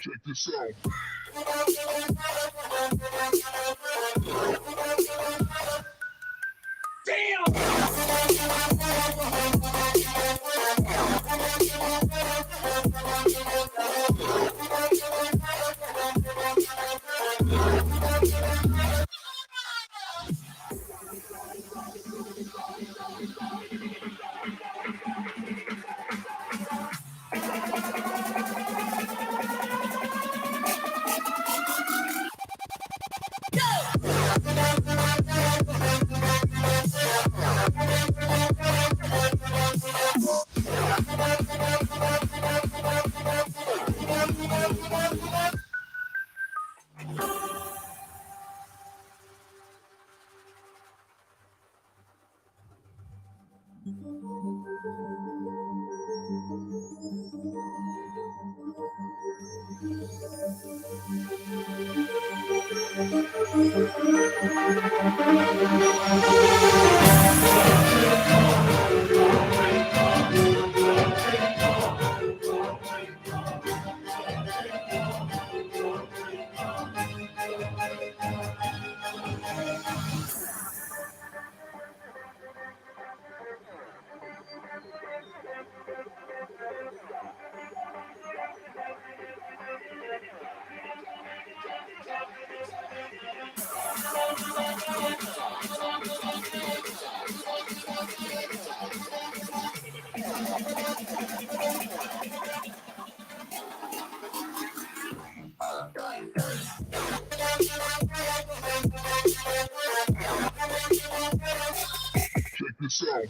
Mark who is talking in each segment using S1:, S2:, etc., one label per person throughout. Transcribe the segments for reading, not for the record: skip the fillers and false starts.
S1: Check this out. Check this out.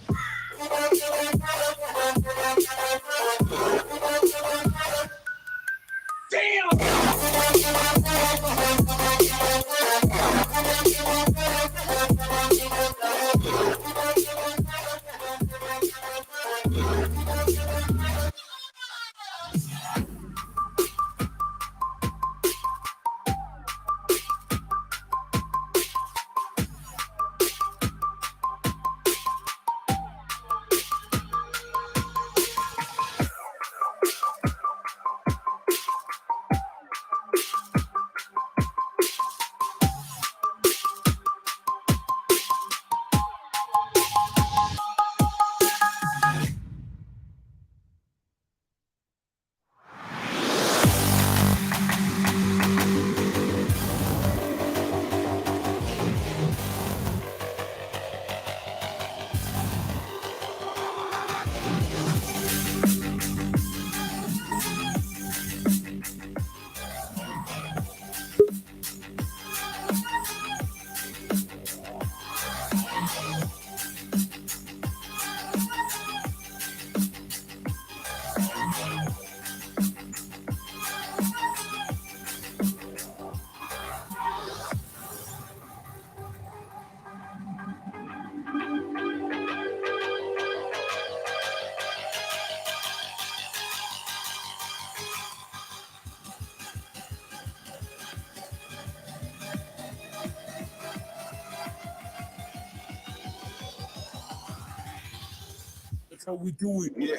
S1: That's how we do it. Yeah.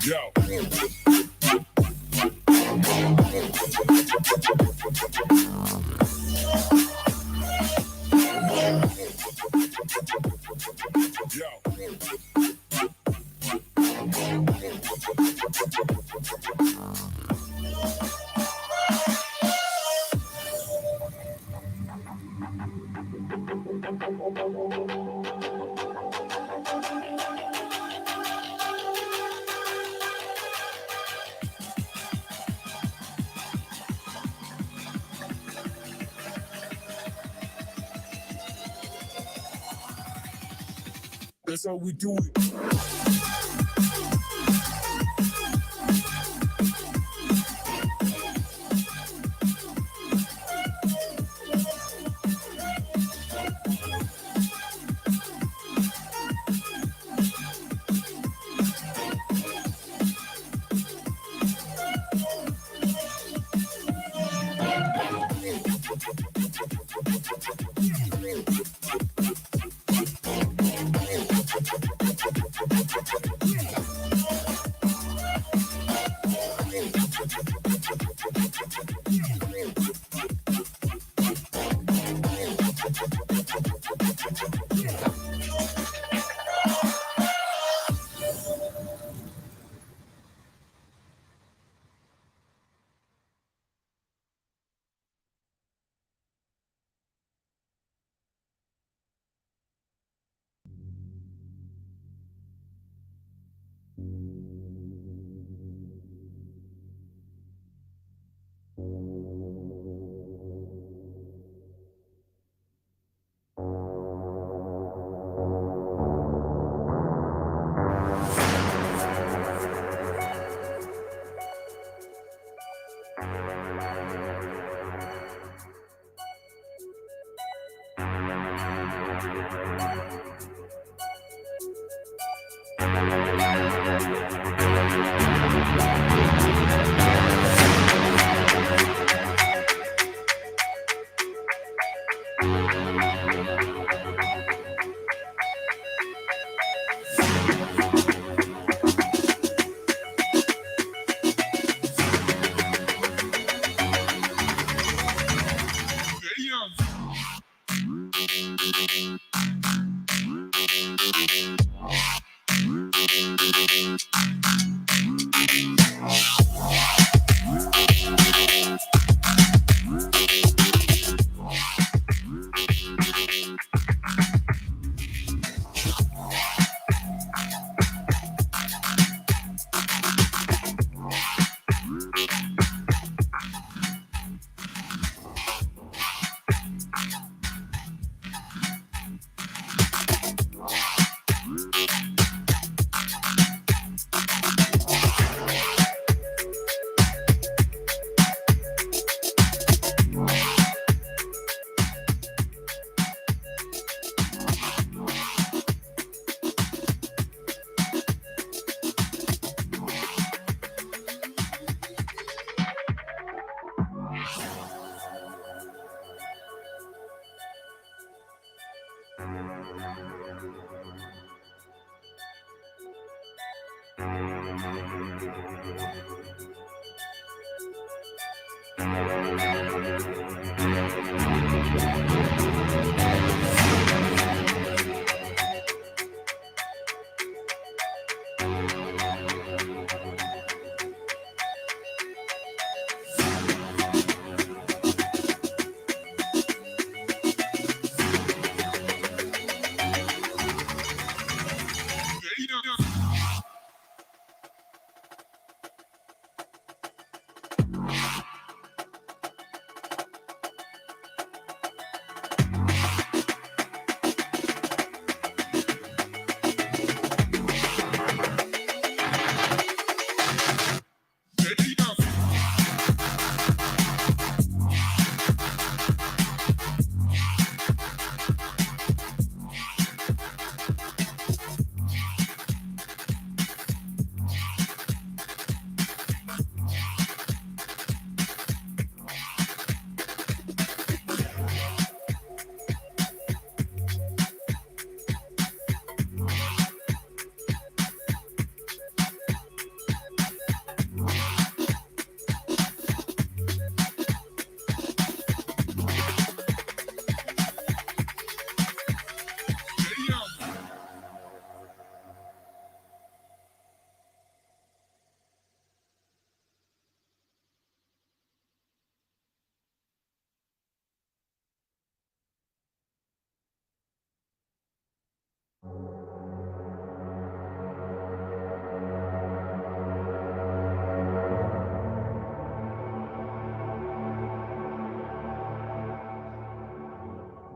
S1: Yo. That's how we do it.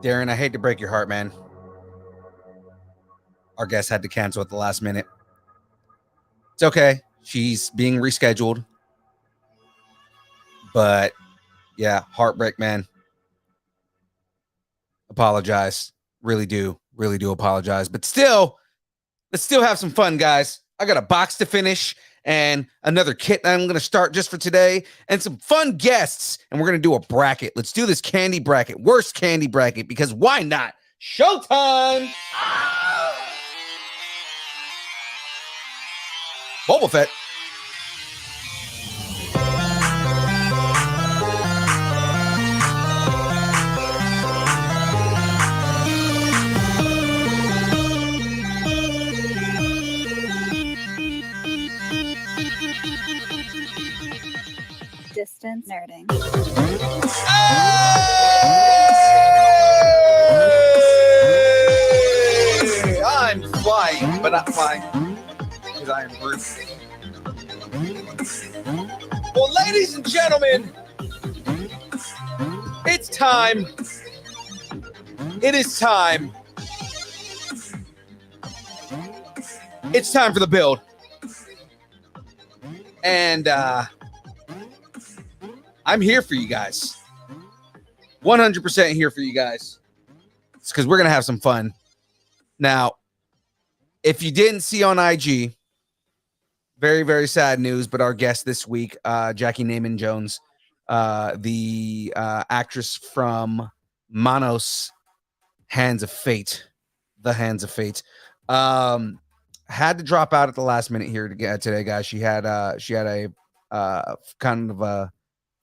S2: Darren, I hate to break your heart, man. Our guest had to cancel at the last minute. It's okay. She's being rescheduled. But yeah, heartbreak, man. Apologize. Really do apologize. But still, let's still have some fun, guys. I got a box to finish and another kit that I'm going to start just for today and some fun guests. And we're going to do a bracket. Let's do this candy bracket, worst candy bracket, because why not? Showtime! Boba Fett.
S3: Distance nerding.
S2: Hey! I'm flying, but not flying because I am Bruce. Well, ladies and gentlemen, it's time. It is time. It's time for the build. And I'm here for you guys. 100% here for you guys. It's because we're going to have some fun. Now, if you didn't see on IG, very, very sad news, but our guest this week, Jackie Naaman Jones, the actress from Manos, Hands of Fate, The Hands of Fate, had to drop out at the last minute here today, guys. She had a kind of a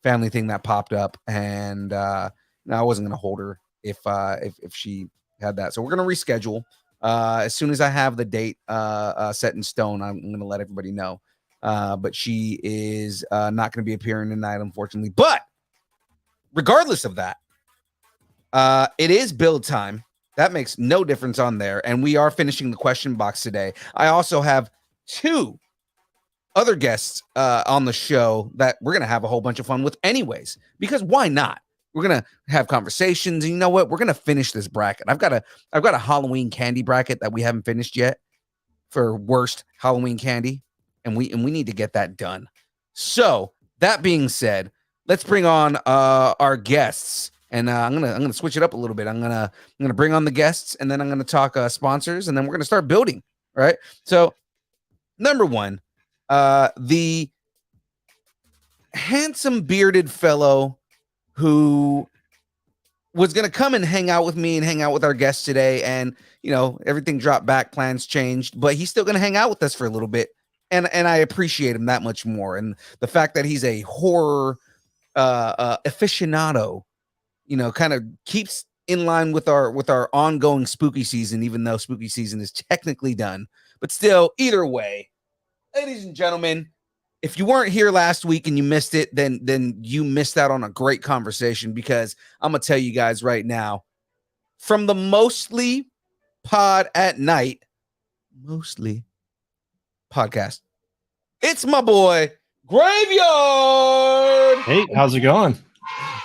S2: family thing that popped up, and I wasn't going to hold her if she had that. So we're going to reschedule. As soon as I have the date set in stone, I'm going to let everybody know. But she is not going to be appearing tonight, unfortunately. But regardless of that, it is build time. That makes no difference on there. And we are finishing the question box today. I also have 2 other guests on the show that we're going to have a whole bunch of fun with anyways, because why not? We're going to have conversations. And you know what? We're going to finish this bracket. I've got a Halloween candy bracket that we haven't finished yet for worst Halloween candy. And we need to get that done. So that being said, let's bring on our guests. And I'm gonna switch it up a little bit. I'm gonna bring on the guests, and then I'm gonna talk sponsors, and then we're gonna start building. Right. So, number one, the handsome bearded fellow who was gonna come and hang out with me and hang out with our guests today, and everything dropped back, plans changed, but he's still gonna hang out with us for a little bit, and I appreciate him that much more. And the fact that he's a horror aficionado, kind of keeps in line with our ongoing spooky season, even though spooky season is technically done. But still, either way, ladies and gentlemen, if you weren't here last week and you missed it, then you missed out on a great conversation, because I'm going to tell you guys right now, from the Mostly Pod at Night, Mostly Podcast, it's my boy, Graveyard.
S4: Hey, how's it going?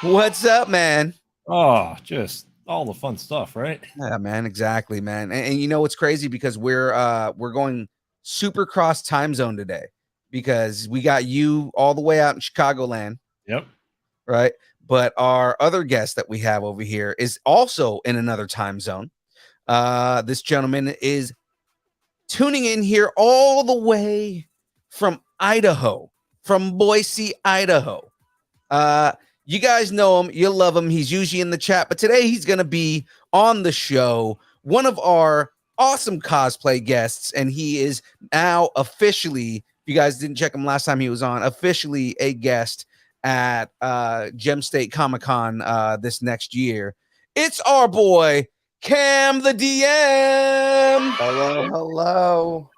S2: What's up, man?
S4: Oh, just all the fun stuff, right?
S2: Yeah, man, exactly, man. And you know what's crazy, because we're going super cross time zone today, because we got you all the way out in Chicagoland.
S4: Yep.
S2: Right. But our other guest that we have over here is also in another time zone. This gentleman is tuning in here all the way from Idaho, from Boise, Idaho. You guys know him. You love him. He's usually in the chat, but today he's going to be on the show. One of our awesome cosplay guests, and he is now officially, if you guys didn't check him last time he was on, officially a guest at Gem State Comic-Con this next year. It's our boy, Cam the DM.
S5: Hello.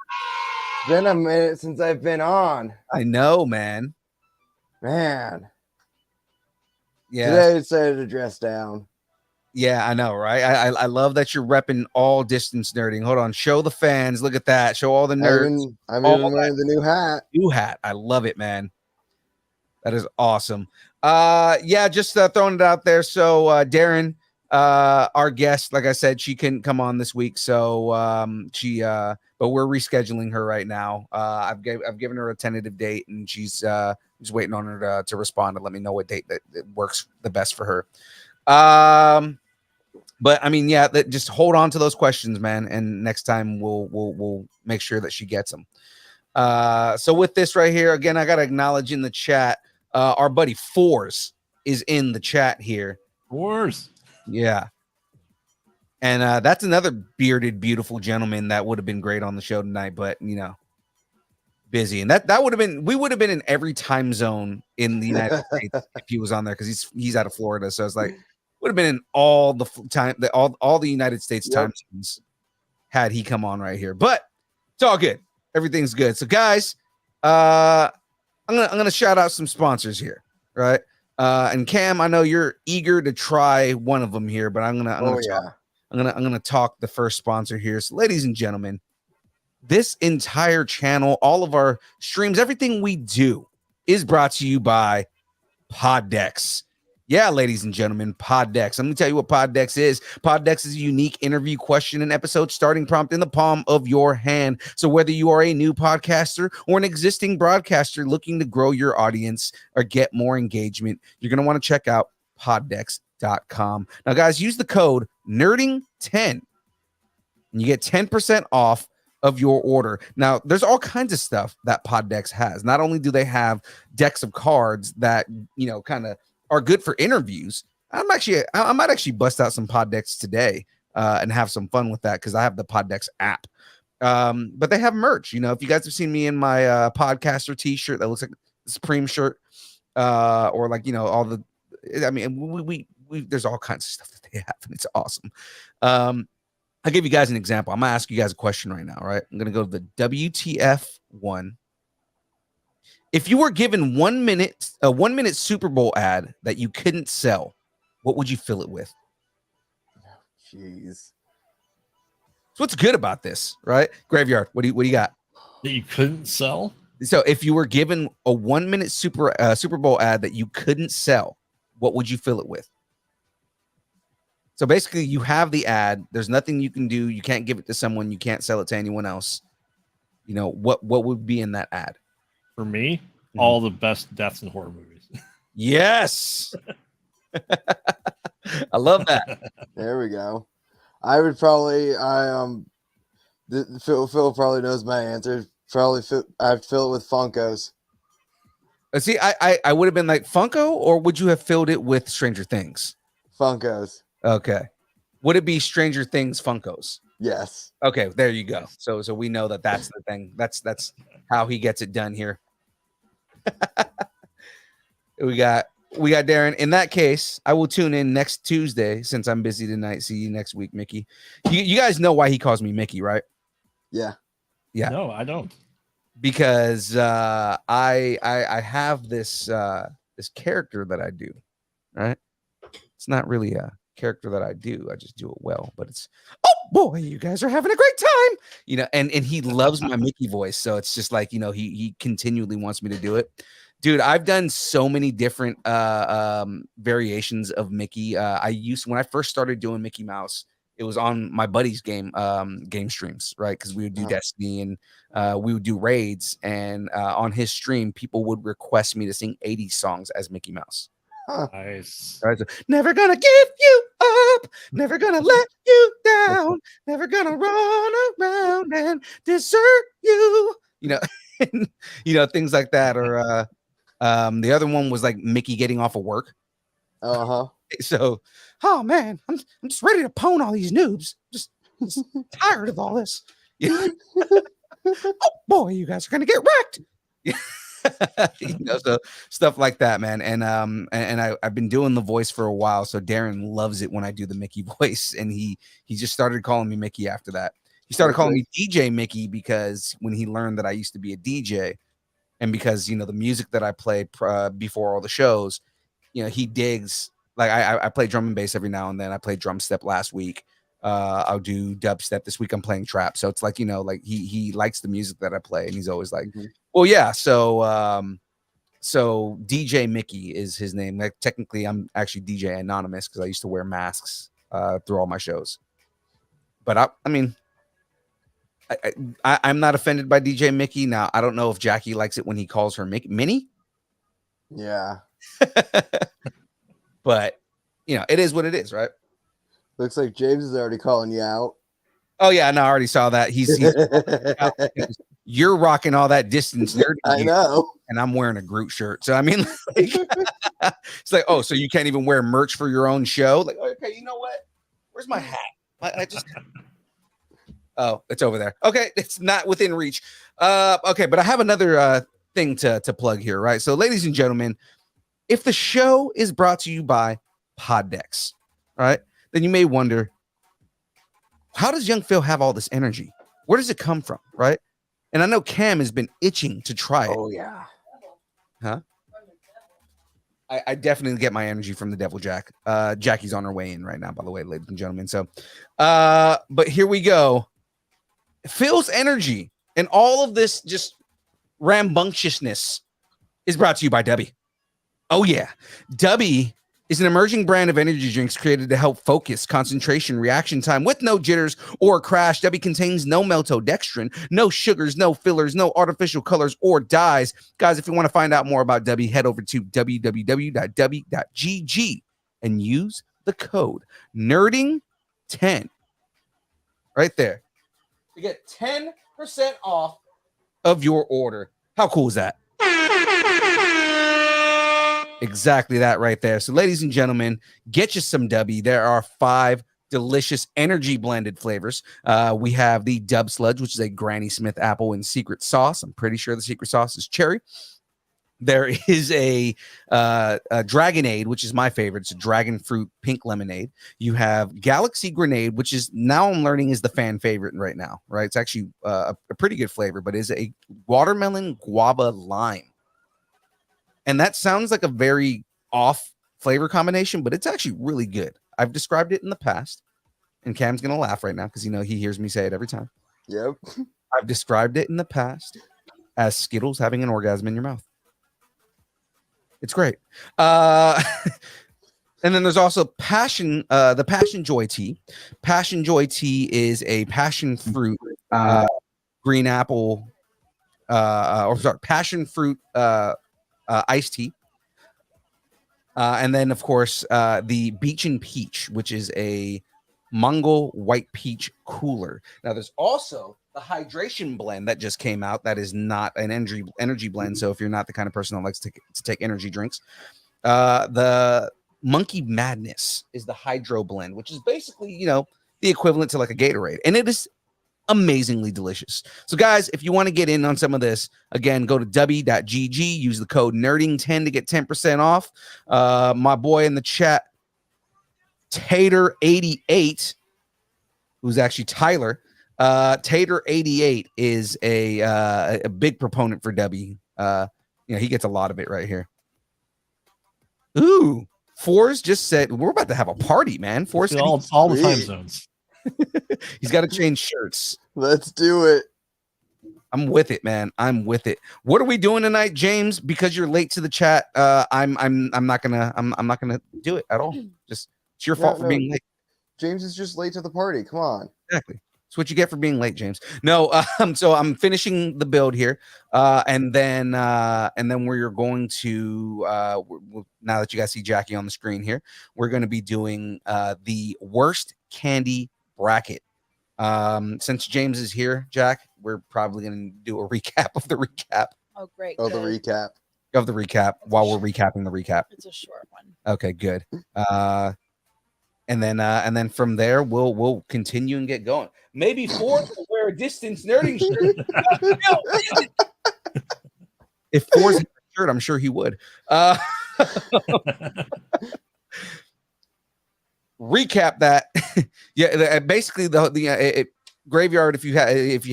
S5: Been a minute since I've been on.
S2: I know, man. Yeah.
S5: Today I decided to dress down.
S2: Yeah, I know, right? I love that you're repping all distance nerding. Hold on, show the fans. Look at that. Show all the nerds.
S5: I'm even wearing the new hat.
S2: New hat. I love it, man. That is awesome. Yeah, just throwing it out there. So, Darren, our guest, like I said, she couldn't come on this week, so but we're rescheduling her right now. I've given her a tentative date, and she's just waiting on her to respond and let me know what date that works the best for her. But I mean, yeah, just hold on to those questions, man, and next time we'll make sure that she gets them. So with this right here, again, I gotta acknowledge in the chat, our buddy Fours is in the chat here.
S4: Wars.
S2: Yeah. And that's another bearded, beautiful gentleman that would have been great on the show tonight, but busy. And that would have been, we would have been in every time zone in the United States if he was on there, because he's out of Florida. So it's like would have been in all the time, all the United States time zones had he come on right here. But it's all good. Everything's good. So guys, I'm gonna shout out some sponsors here, right? And Cam, I know you're eager to try one of them here, but I'm gonna talk the first sponsor here. So, ladies and gentlemen, this entire channel, all of our streams, everything we do is brought to you by Poddex. Yeah, ladies and gentlemen, Poddex. Let me tell you what Poddex is. Poddex is a unique interview question and episode starting prompt in the palm of your hand. So whether you are a new podcaster or an existing broadcaster looking to grow your audience or get more engagement, you're going to want to check out poddex.com. Now, guys, use the code NERDING10 and you get 10% off of your order. Now, there's all kinds of stuff that Poddex has. Not only do they have decks of cards that, kind of are good for interviews. I might actually bust out some Poddex today and have some fun with that, because I have the Poddex app. But they have merch. If you guys have seen me in my podcaster t-shirt that looks like a Supreme shirt, or like all the, I mean, we there's all kinds of stuff that they have, and it's awesome. I'll give you guys an example. I'm gonna ask you guys a question right now. Right, I'm gonna go to the WTF one. If you were given 1 minute, a 1 minute Super Bowl ad that you couldn't sell, what would you fill it with?
S5: Jeez.
S2: So what's good about this, right? Graveyard, what do you got?
S4: That you couldn't sell?
S2: So if you were given a 1 minute Super Bowl ad that you couldn't sell, what would you fill it with? So basically, you have the ad. There's nothing you can do. You can't give it to someone. You can't sell it to anyone else. What would be in that ad?
S4: For me, all the best deaths in horror movies.
S2: Yes. I love that.
S5: There we go. I would probably, Phil probably knows my answer. I'd fill it with Funkos.
S2: See, I would have been like Funko, or would you have filled it with Stranger Things?
S5: Funkos.
S2: Okay. Would it be Stranger Things Funkos?
S5: Yes.
S2: Okay, there you go. So we know that's the thing. That's how he gets it done here. we got Darren. In that case, I will tune in next Tuesday since I'm busy tonight. See you next week, Mickey. You guys know why he calls me Mickey, right?
S5: Yeah.
S2: Yeah.
S4: No, I don't.
S2: Because I have this character that I do, right? It's not really a character that I do. I just do it well, but it's, oh boy, you guys are having a great time, and he loves my Mickey voice. So it's just like, he continually wants me to do it. Dude, I've done so many different variations of Mickey. When I first started doing Mickey Mouse, it was on my buddy's game streams, right? Because we would do Destiny and we would do raids, and on his stream, people would request me to sing 80s songs as Mickey Mouse.
S4: Nice.
S2: Right, so, never gonna give you up, never gonna let you down, never gonna run around and desert you. Things like that. Or the other one was like Mickey getting off of work. So, oh man, I'm just ready to pwn all these noobs. Just tired of all this. Oh boy, you guys are gonna get wrecked. So stuff like that, man. And I've been doing the voice for a while, so Darren loves it when I do the Mickey voice, and he just started calling me Mickey after that. He started calling me DJ Mickey because when he learned that I used to be a DJ, and because the music that I play before all the shows, he digs. Like I play drum and bass every now and then. I played drum step last week. I'll do dubstep this week. I'm playing trap, so it's like he likes the music that I play, and he's always like, well, yeah. So DJ Mickey is his name. Like technically, I'm actually DJ Anonymous because I used to wear masks through all my shows. But I mean, I'm not offended by DJ Mickey. Now, I don't know if Jackie likes it when he calls her Minnie.
S5: Yeah.
S2: But, you know, it is what it is, right?
S5: Looks like James is already calling you out.
S2: Oh, yeah, no, I already saw that. He's you're rocking all that distance nerdy
S5: I
S2: gear,
S5: know.
S2: and I'm wearing a Groot shirt. So, I mean, like, it's like, oh, so you can't even wear merch for your own show? Like, okay, you know what? Where's my hat? I just... Oh, it's over there. Okay, it's not within reach. Okay, but I have another thing to plug here, right? So, ladies and gentlemen, if the show is brought to you by Poddex, right, then you may wonder, how does young Phil have all this energy? Where does it come from, right? And I know Cam has been itching to try it.
S5: Oh, yeah.
S2: Huh? I definitely get my energy from the Devil Jack. Jackie's on her way in right now, by the way, ladies and gentlemen. So, but here we go. Phil's energy and all of this just rambunctiousness is brought to you by Dubby. Oh, yeah. Dubby is an emerging brand of energy drinks created to help focus, concentration, reaction time with no jitters or crash. Dubby contains no maltodextrin, no sugars, no fillers, no artificial colors or dyes. Guys, if you want to find out more about Dubby, head over to www.dubby.gg and use the code NERDING10 right there. You get 10% off of your order. How cool is that? Exactly that right there. So, ladies and gentlemen, get you some Dubby. There are 5 delicious energy blended flavors. We have the Dub Sludge, which is a Granny Smith apple and secret sauce. I'm pretty sure the secret sauce is cherry. There is a Dragonade, which is my favorite. It's a dragon fruit pink lemonade. You have Galaxy Grenade, which is now I'm learning is the fan favorite right now, right? It's actually a pretty good flavor, but is a watermelon guava lime. And that sounds like a very off flavor combination, but it's actually really good. I've described it in the past, and Cam's going to laugh right now because, you know, he hears me say it every time.
S5: Yep.
S2: I've described it in the past as Skittles having an orgasm in your mouth. It's great. And then there's also the Passion Joy Tea. Passion Joy Tea is a passion fruit, green apple, passion fruit iced tea. And then, of course, the Beach and Peach, which is a Mongol white peach cooler. Now, there's also the hydration blend that just came out. That is not an energy blend. So if you're not the kind of person that likes to take energy drinks, the Monkey Madness is the hydro blend, which is basically, you know, the equivalent to like a Gatorade. And it is amazingly delicious. So, guys, if you want to get in on some of this, again, go to dubby.gg, use the code NERDING10 to get 10% off. My boy in the chat, Tater88, who's actually Tyler, Tater88 is a big proponent for Dubby. You know, he gets a lot of it right here. Ooh, Fours just said we're about to have a party, man. Fours
S4: all the time zones.
S2: He's got to change shirts.
S5: Let's do it.
S2: I'm with it, man. I'm with it. What are we doing tonight, James? Because you're late to the chat, I'm not gonna do it at all. Just it's your fault for being late.
S5: James is just late to the party. Come on.
S2: Exactly. That's what you get for being late, James. No, so I'm finishing the build here, and then we're going to now that you guys see Jackie on the screen here, we're going to be doing the worst candy bracket. Since James is here, Jack, we're probably going to do a recap of the recap.
S3: Oh, great.
S5: Oh,
S3: good.
S5: the recap.
S2: Of the recap while we're recapping the recap.
S3: It's a short one. Okay,
S2: good. And then from there we'll continue and get going. Maybe Ford will wear a distance nerding shirt. If Ford's in a shirt, I'm sure he would. Recap that. Yeah, basically the graveyard. If you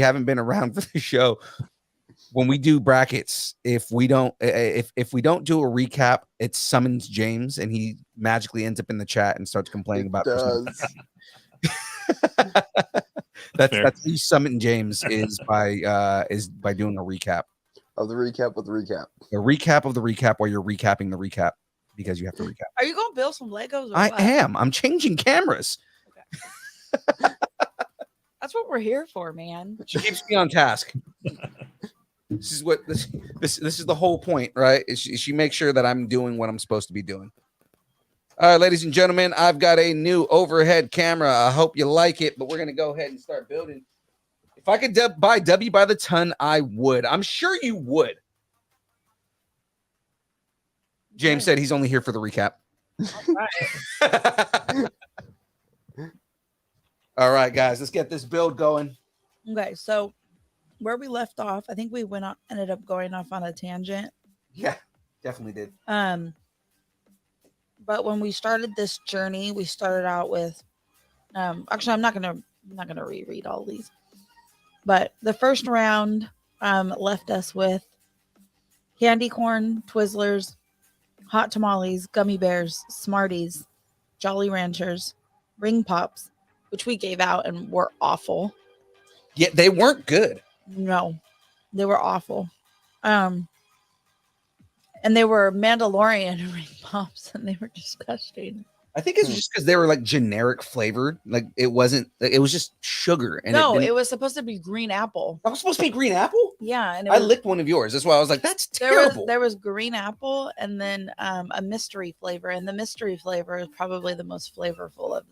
S2: haven't been around for the show, when we do brackets, if we don't do a recap, it summons James and he magically ends up in the chat and starts complaining about that's how you summon James is by doing a recap
S5: of the recap with the recap.
S2: A recap of the recap while you're recapping the recap. because you have to recap.
S3: Are you going to build some Legos? Or
S2: I
S3: what?
S2: am. I'm changing cameras.
S3: That's what we're here for, man.
S2: She keeps me on task. This is what this is the whole point, right? Is she makes sure that I'm doing what I'm supposed to be doing. All right, ladies and gentlemen, I've got a new overhead camera. I hope you like it, but we're gonna go ahead and start building. If I could buy W by the ton, I would. I'm sure you would. James said he's only here for the recap. All right, guys, let's get this build going.
S3: Okay, so where we left off, I think we ended up going off on a tangent.
S2: Yeah, definitely did.
S3: But when we started this journey, we started out with actually I'm not gonna reread all these. But the first round left us with candy corn, Twizzlers, hot tamales, gummy bears, Smarties, Jolly Ranchers, Ring Pops, which we gave out and were awful.
S2: Yeah, they weren't good.
S3: No, they were awful. And they were Mandalorian Ring Pops, and they were disgusting.
S2: I think it's just because they were like generic flavored. Like it wasn't. It was just sugar. And
S3: no, it was supposed to be green apple.
S2: That was supposed to be green apple.
S3: Yeah, and
S2: I licked one of yours. That's why I was like, "That's terrible."
S3: There was green apple, and then a mystery flavor, and the mystery flavor is probably the most flavorful of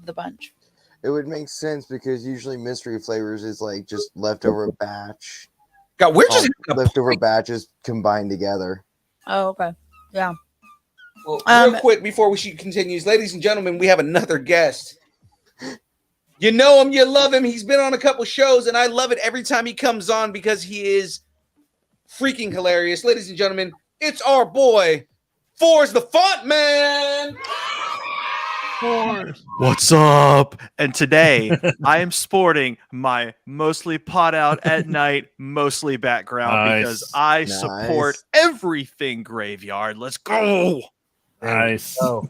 S3: the bunch.
S5: It would make sense because usually mystery flavors is like just leftover batch.
S2: God, we're just
S5: leftover batches combined together.
S3: Oh, okay. Yeah.
S2: Well, real quick before she continues, ladies and gentlemen, we have another guest. You know him, you love him. He's been on a couple shows, and I love it every time he comes on because he is freaking hilarious. Ladies and gentlemen, it's our boy, Forrest the Font Man.
S6: What's up? And today I am sporting my mostly pot out at night, mostly background because I support everything graveyard. Let's go.
S4: Nice.
S2: Oh,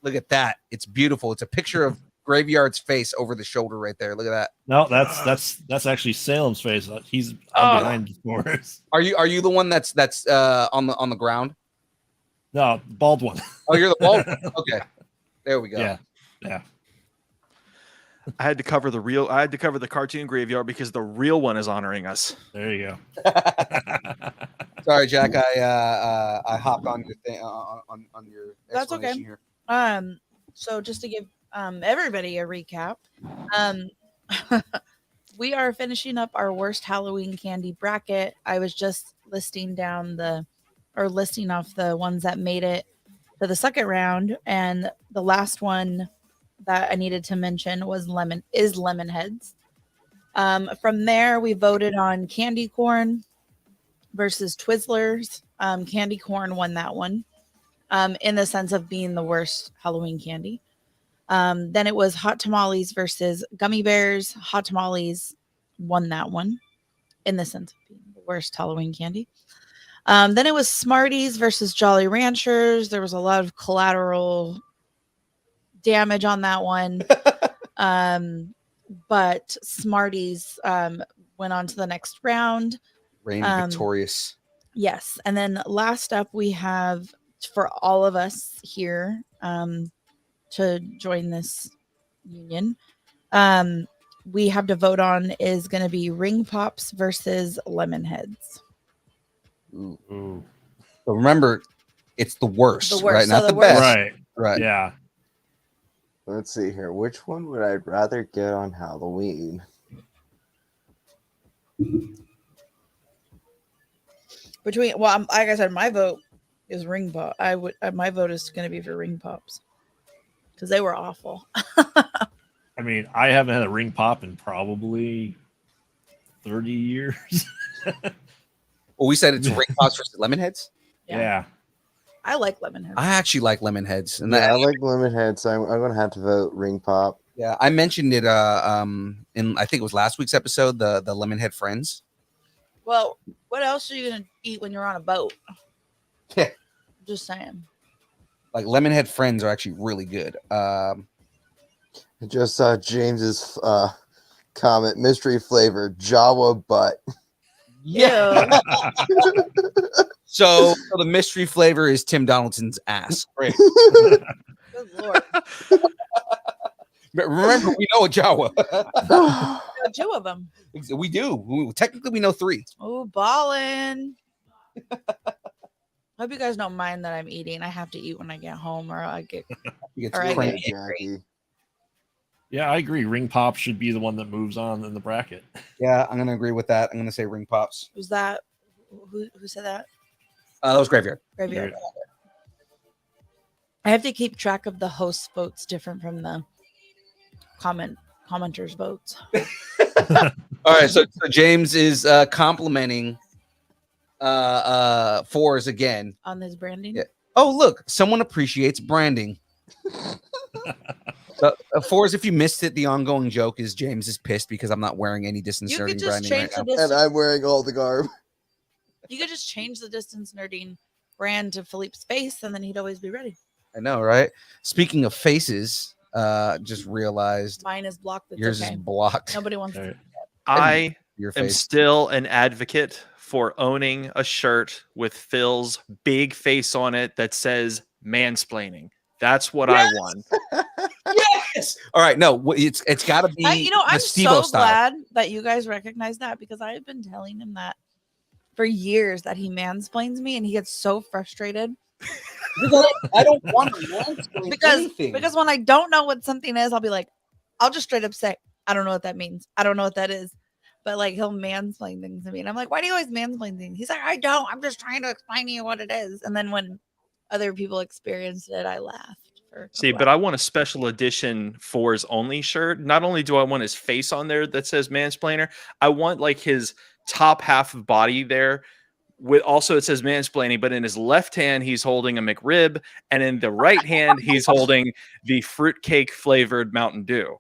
S2: look at that. It's beautiful. It's a picture of Graveyard's face over the shoulder right there. Look at that.
S4: No, that's actually Salem's face. He's behind Forrest.
S2: Are you the one that's on the ground?
S4: No, bald one.
S2: Oh, you're the bald one. Okay. There we go.
S4: Yeah.
S6: I had to cover the cartoon graveyard because the real one is honoring us.
S4: There you go.
S2: Sorry, Jack. I hopped on your thing on your.
S3: That's okay.
S2: Here.
S3: So just to give everybody a recap, we are finishing up our worst Halloween candy bracket. I was just listing off the ones that made it to the second round, and the last one that I needed to mention was lemon heads. From there, we voted on candy corn versus Twizzlers. Candy corn won that one, in the sense of being the worst Halloween candy. Then it was hot tamales versus gummy bears. Hot tamales won that one, in the sense of being the worst Halloween candy. Then it was Smarties versus Jolly Ranchers. There was a lot of collateral damage on that one. But Smarties went on to the next round.
S2: Reigned victorious.
S3: Yes. And then last up, we have, for all of us here to join this union, we have to vote on is going to be Ring Pops versus Lemon Heads.
S2: Ooh. So remember, it's the worst, right?
S3: So
S2: not the
S3: worst.
S2: best. Right.
S4: Yeah.
S5: Let's see here. Which one would I rather get on Halloween?
S3: Like I said, my vote is Ring Pop. My vote is going to be for Ring Pops because they were awful.
S4: I mean, I haven't had a Ring Pop in probably 30 years.
S2: Well, we said it's Ring Pops versus Lemon Heads.
S4: Yeah.
S3: I like Lemon Heads.
S2: I actually like Lemon Heads, and
S5: I like Lemon Heads, so I'm gonna have to vote Ring Pop.
S2: Yeah, I mentioned it in I think it was last week's episode, the Lemon Head Friends.
S3: Well, what else are you gonna eat when you're on a boat?
S2: Yeah,
S3: just saying.
S2: Like Lemon Head Friends are actually really good.
S5: I just saw James's comment: mystery flavor Jawa butt.
S2: Yeah. So the mystery flavor is Tim Donaldson's ass. Great.
S3: Good lord.
S2: But remember, we know a Jawa.
S3: There are two of them.
S2: We do. Technically, we know 3.
S3: Oh, ballin'. Hope you guys don't mind that I'm eating. I have to eat when I get home, or I get.
S2: You get
S3: All right.
S2: cranky.
S5: Jackie.
S4: Yeah, I agree. Ring pop should be the one that moves on in the bracket.
S2: Yeah, I'm gonna agree with that. I'm gonna say ring pops.
S3: Who's that? Who said that?
S2: That was graveyard.
S3: Graveyard. I have to keep track of the host votes different from the commenters votes.
S2: All right, so James is complimenting Fours again
S3: On this branding.
S2: Yeah. Oh, look, someone appreciates branding. So, Fours, if you missed it, the ongoing joke is James is pissed because I'm not wearing any distance
S3: You could
S2: nerding
S3: just
S2: branding
S3: change
S2: right
S3: the
S2: now.
S5: And
S3: distance.
S5: I'm wearing all the garb.
S3: You could just change the distance nerding brand to Philippe's face, and then he'd always be ready.
S2: I know, right? Speaking of faces, just realized
S3: Mine is blocked. It's
S2: yours
S3: okay.
S2: is blocked.
S3: Nobody wants
S4: All
S3: to.
S4: right.
S6: I
S2: Your
S6: am
S2: face.
S6: still an advocate for owning a shirt with Phil's big face on it that says mansplaining. That's what I want.
S2: Yes. All right. No, it's got to be.
S3: I'm
S2: Steve-O
S3: so
S2: style.
S3: glad that you guys recognize that, because I've been telling him that for years, that he mansplains me, and he gets so frustrated
S2: I don't want to mansplain anything.
S3: because when I don't know what something is, I'll be like, I'll just straight up say, I don't know what that means. I don't know what that is. But like, he'll mansplain things to me, and I'm like, why do you always mansplain things? He's like, I don't. I'm just trying to explain to you what it is. And then when other people experienced it, I laughed.
S6: See, but I want a special edition Fours only shirt. Not only do I want his face on there that says mansplainer, I want like his top half of body there with also it says mansplaining, but in his left hand he's holding a McRib, and in the right hand he's holding the fruitcake flavored Mountain Dew.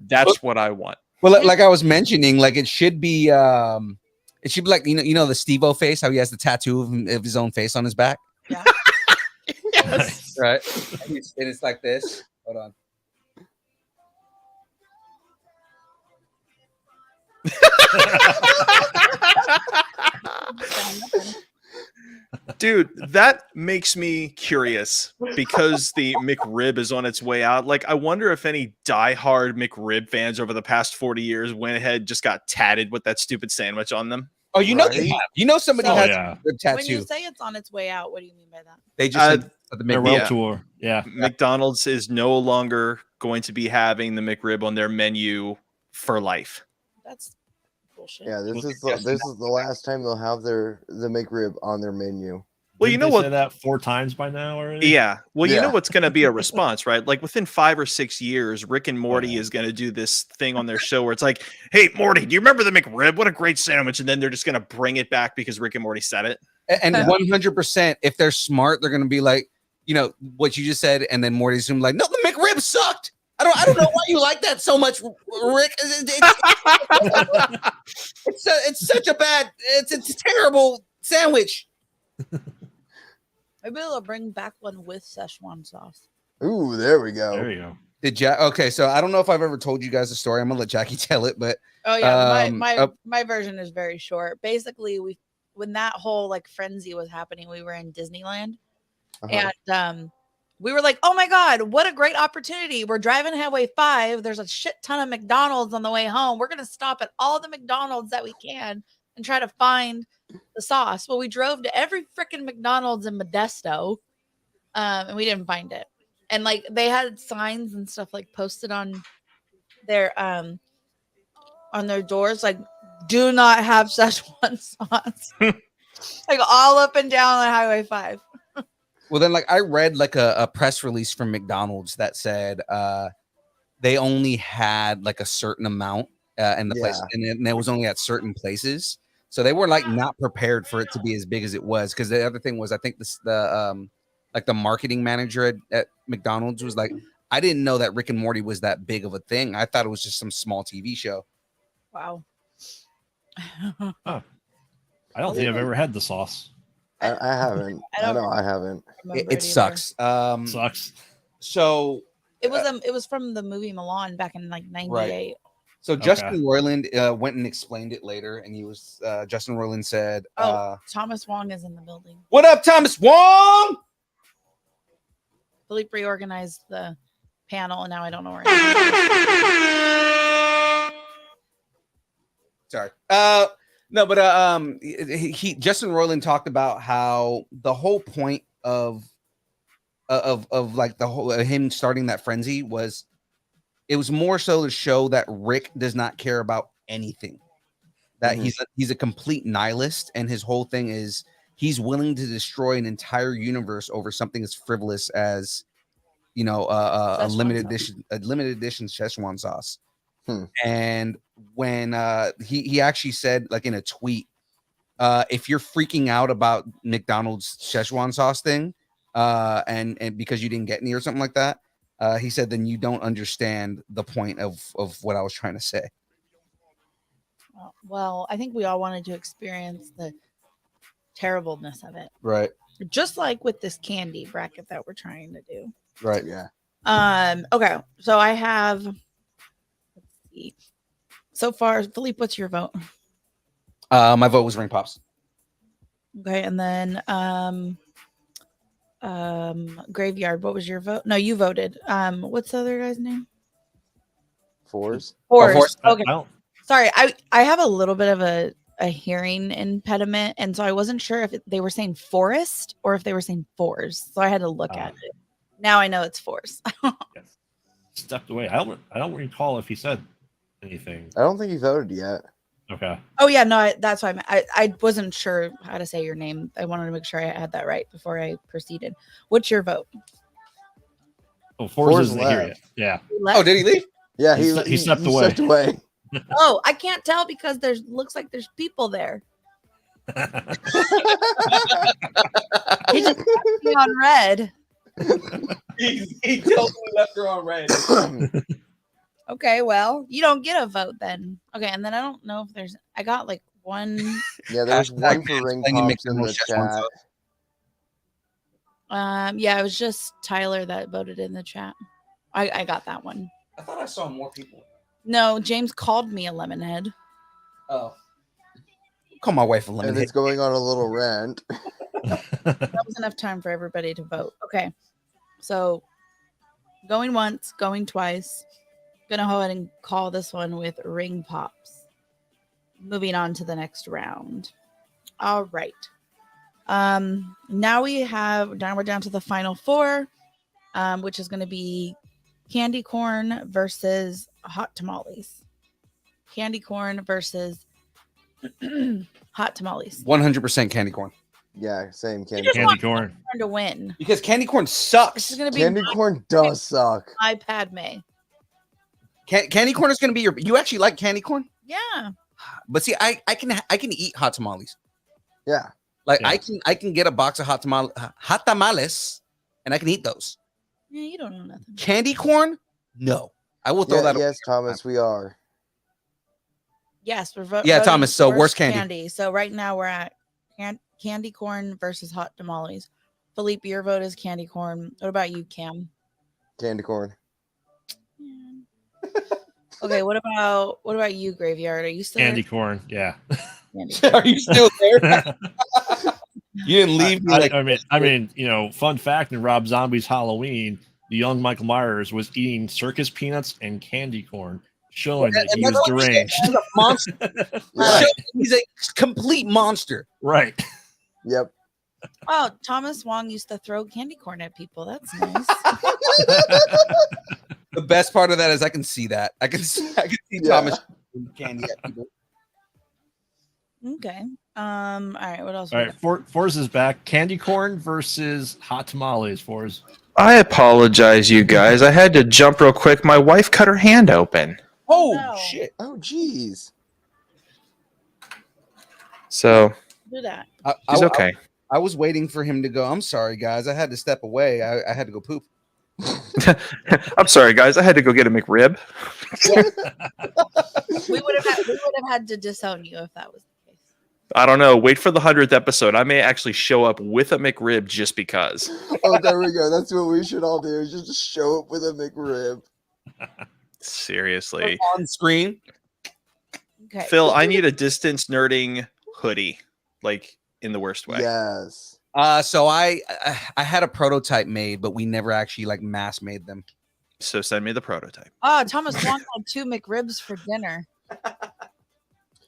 S6: That's what I want.
S2: Well, like I was mentioning, like it should be like you know the Steve-O face, how he has the tattoo of his own face on his back.
S3: Yeah.
S6: Yes.
S2: Right. And it's like this. Hold on.
S6: Dude, that makes me curious because the McRib is on its way out. Like, I wonder if any diehard McRib fans over the past 40 years went ahead and just got tatted with that stupid sandwich on them.
S2: Oh, you know,
S5: Right?
S2: they have. You know, somebody
S3: So-
S2: has
S4: yeah.
S2: a rib tattoo.
S3: When you say it's on its way out, what do you mean by that?
S2: They just said the
S4: Farewell
S2: McRib.
S4: tour. Yeah.
S6: McDonald's is no longer going to be having the McRib on their menu for life.
S3: That's bullshit.
S5: Yeah, this is the last time they'll have the McRib on their menu.
S6: Well,
S4: Didn't
S6: you know
S4: they
S6: what?
S4: say that 4 times by now already?
S6: Yeah. Well, you know
S5: Yeah.
S6: what's going to be a response, right? Like within 5 or 6 years, Rick and Morty is going to do this thing on their show where it's like, "Hey, Morty, do you remember the McRib? What a great sandwich!" And then they're just going to bring it back because Rick and Morty said it.
S2: And 100%, if they're smart, they're gonna be like, you know, what you just said, and then Morty's gonna be like, no, the McRib sucked. I don't know why you like that so much, Rick. It's such a bad, it's a terrible sandwich.
S3: Maybe they'll bring back one with Szechuan sauce.
S5: Ooh, there we go.
S4: There you go.
S2: Did Jack? Okay, so I don't know if I've ever told you guys the story. I'm gonna let Jackie tell it, but
S3: Oh yeah,
S2: Um,
S3: my version is very short. Basically, when that whole like frenzy was happening, we were in Disneyland,
S5: Uh-huh.
S3: and we were like, "Oh my god, what a great opportunity! We're driving Highway 5. There's a shit ton of McDonald's on the way home. We're gonna stop at all the McDonald's that we can and try to find the sauce." Well, we drove to every freaking McDonald's in Modesto, and we didn't find it. And like they had signs and stuff like posted on their doors, like, do not have Szechuan sauce. Like all up and down on Highway 5.
S2: well, then like I read like a press release from McDonald's that said they only had like a certain amount in the place, and it was only at certain places. So they were like not prepared for it to be as big as it was. Because the other thing was, I think the marketing manager at McDonald's was like, I didn't know that Rick and Morty was that big of a thing. I thought it was just some small TV show.
S3: Wow.
S4: I don't think I've ever had the sauce.
S5: I haven't.
S3: I
S5: I
S3: don't
S5: know I haven't.
S3: remember
S2: It
S3: either.
S2: sucks.
S4: Sucks.
S2: So
S3: It was from the movie Milan back in like 98.
S2: So Justin Roiland went and explained it later, and he was Justin Roiland said,
S3: Thomas Wong is in the building.
S2: "What up, Thomas Wong?"
S3: Philippe reorganized the panel, and now I don't know where.
S2: Sorry. No, but Justin Roiland talked about how the whole point of like the whole him starting that frenzy was it was more so to show that Rick does not care about anything. That he's a complete nihilist, and his whole thing is he's willing to destroy an entire universe over something as frivolous as a limited edition Szechuan sauce. And when he actually said, like in a tweet, if you're freaking out about McDonald's Szechuan sauce thing, and because you didn't get any or something like that, he said, then you don't understand the point of what I was trying to say.
S3: Well, I think we all wanted to experience the terribleness of it,
S2: Right?
S3: just like with this candy bracket that we're trying to do.
S2: Right.
S5: Yeah.
S3: Okay. So I have. Let's see. So far, Philippe, what's your vote?
S2: My vote was Ring Pops.
S3: Okay, and then Graveyard. What was your vote? No, you voted. What's the other guy's name?
S5: Fours.
S3: Forrest. Okay. Sorry, I have a little bit of a hearing impediment, and so I wasn't sure if they were saying forest or if they were saying fours. So I had to look at it. Now I know it's fours.
S4: Yes. Stepped away. I don't recall if he said anything.
S5: I don't think he voted yet.
S4: Okay.
S3: Oh yeah, no, that's why I wasn't sure how to say your name. I wanted to make sure I had that right before I proceeded. What's your vote?
S4: Oh, Forrest isn't here yet. Yeah.
S2: Oh, did he leave?
S5: Yeah,
S4: he stepped away.
S5: Stepped away.
S3: Oh, I can't tell because looks like there's people there. He just left me on red.
S2: He totally left her on red.
S3: Okay, well, you don't get a vote then. Okay, and then I don't know if I got like one.
S5: Yeah, there's one for Ring Pops in the chat.
S3: Yeah, it was just Tyler that voted in the chat. I got that one.
S2: I thought I saw more people.
S3: No, James called me a lemonhead.
S2: Oh. Call my wife a lemonhead.
S5: And it's going on a little rant.
S3: That was enough time for everybody to vote. Okay. So going once, going twice. Gonna go ahead and call this one with Ring Pops. Moving on to the next round. All right. Now we're down to the final four, which is gonna be candy corn versus hot tamales. Candy corn versus hot tamales.
S2: 100% candy corn.
S5: Yeah, same candy.
S4: Candy corn
S3: To win.
S2: Because candy corn sucks.
S3: This is gonna be
S5: Candy corn does suck.
S3: my Padme.
S2: Candy corn is going to be you actually like candy corn?
S3: Yeah.
S2: But see, I can eat hot tamales.
S5: Yeah.
S2: Like
S4: Yeah.
S2: I can get a box of hot tamales and I can eat those.
S3: Yeah, you don't know nothing.
S2: Candy corn? No. I will throw that away.
S5: Yes, Thomas, we are.
S3: Yes, we're voting.
S2: Yeah, Thomas, so worst candy.
S3: So right now we're at candy corn versus hot tamales. Philippe, your vote is candy corn. What about you, Cam?
S5: Candy corn.
S3: Okay, what about you, Graveyard? Are you still
S4: candy
S3: there?
S4: corn. Yeah.
S3: Candy.
S2: Are you still there? You didn't leave me like
S4: I mean, fun fact in Rob Zombie's Halloween, the young Michael Myers was eating circus peanuts and candy corn, showing that he was deranged.
S2: He's a monster.
S5: Right.
S2: He's a complete monster.
S4: Right.
S5: Yep.
S3: Oh, Thomas Wong used to throw candy corn at people. That's nice.
S2: The best part of that is I can see that. I can see Thomas candy at people.
S3: Okay. All right. What else?
S4: All right. Forz is back. Candy corn versus hot tamales. Forz.
S7: I apologize, you guys. I had to jump real quick. My wife cut her hand open.
S2: Oh
S3: No.
S2: shit!
S5: Oh, jeez.
S7: So
S3: Do that.
S7: she's okay.
S2: I was waiting for him to go. I'm sorry, guys. I had to step away. I had to go poop.
S7: I'm sorry, guys. I had to go get a McRib.
S3: We would have had to disown you if that was the case.
S7: I don't know. Wait for the 100th episode. I may actually show up with a McRib just because.
S5: Oh, there we go. That's what we should all do. Is just show up with a McRib.
S6: Seriously.
S2: On screen.
S3: Okay.
S6: Phil, I need a distance nerding hoodie, like in the worst way.
S5: Yes.
S2: So I had a prototype made, but we never actually like mass made them.
S6: So send me the prototype.
S3: Oh, Thomas Wong had 2 McRibs for dinner.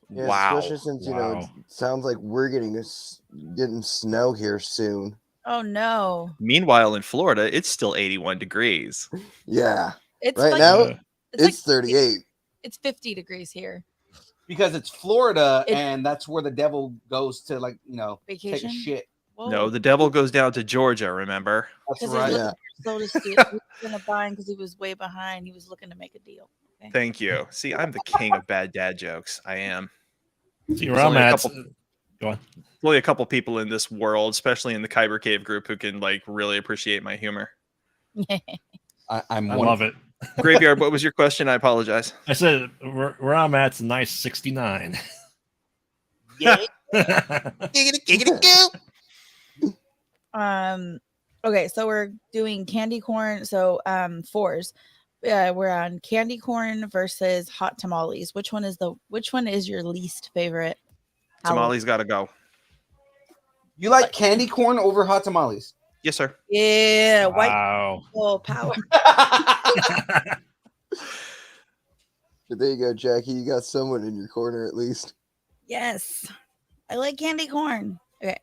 S5: Yeah,
S6: Wow.
S5: especially since it sounds like we're getting snow here soon.
S3: Oh no.
S6: Meanwhile, in Florida, it's still 81 degrees.
S5: Yeah.
S3: It's
S5: Right
S3: like
S5: now,
S3: it's
S5: it's
S3: like
S5: 38.
S3: It's 50 degrees here.
S2: Because it's Florida, and that's where the devil goes to, like,
S3: Vacation?
S2: take a shit.
S3: Whoa.
S6: No, the devil goes down to Georgia, remember?
S2: That's
S3: Because
S2: right.
S3: he's looking for soda steal. He was gonna buy because he was way behind. He was looking to make a deal. Okay.
S6: Thank you. See, I'm the king of bad dad jokes. I am.
S4: See where I'm at. Go on.
S6: Only a couple people in this world, especially in the Kyber Cave group, who can like really appreciate my humor.
S2: I
S4: love it.
S6: Graveyard, what was your question? I apologize.
S4: I said where I'm at's a nice 69.
S2: Yeah.
S3: Okay, so we're doing candy corn. So 4s. We're on candy corn versus hot tamales. Which one is your least favorite?
S6: Tamales gotta go.
S2: You like candy corn over hot tamales?
S6: Yes, sir.
S3: Yeah,
S4: Wow.
S3: white power.
S5: There you go, Jackie. You got someone in your corner at least.
S3: Yes, I like candy corn. Okay.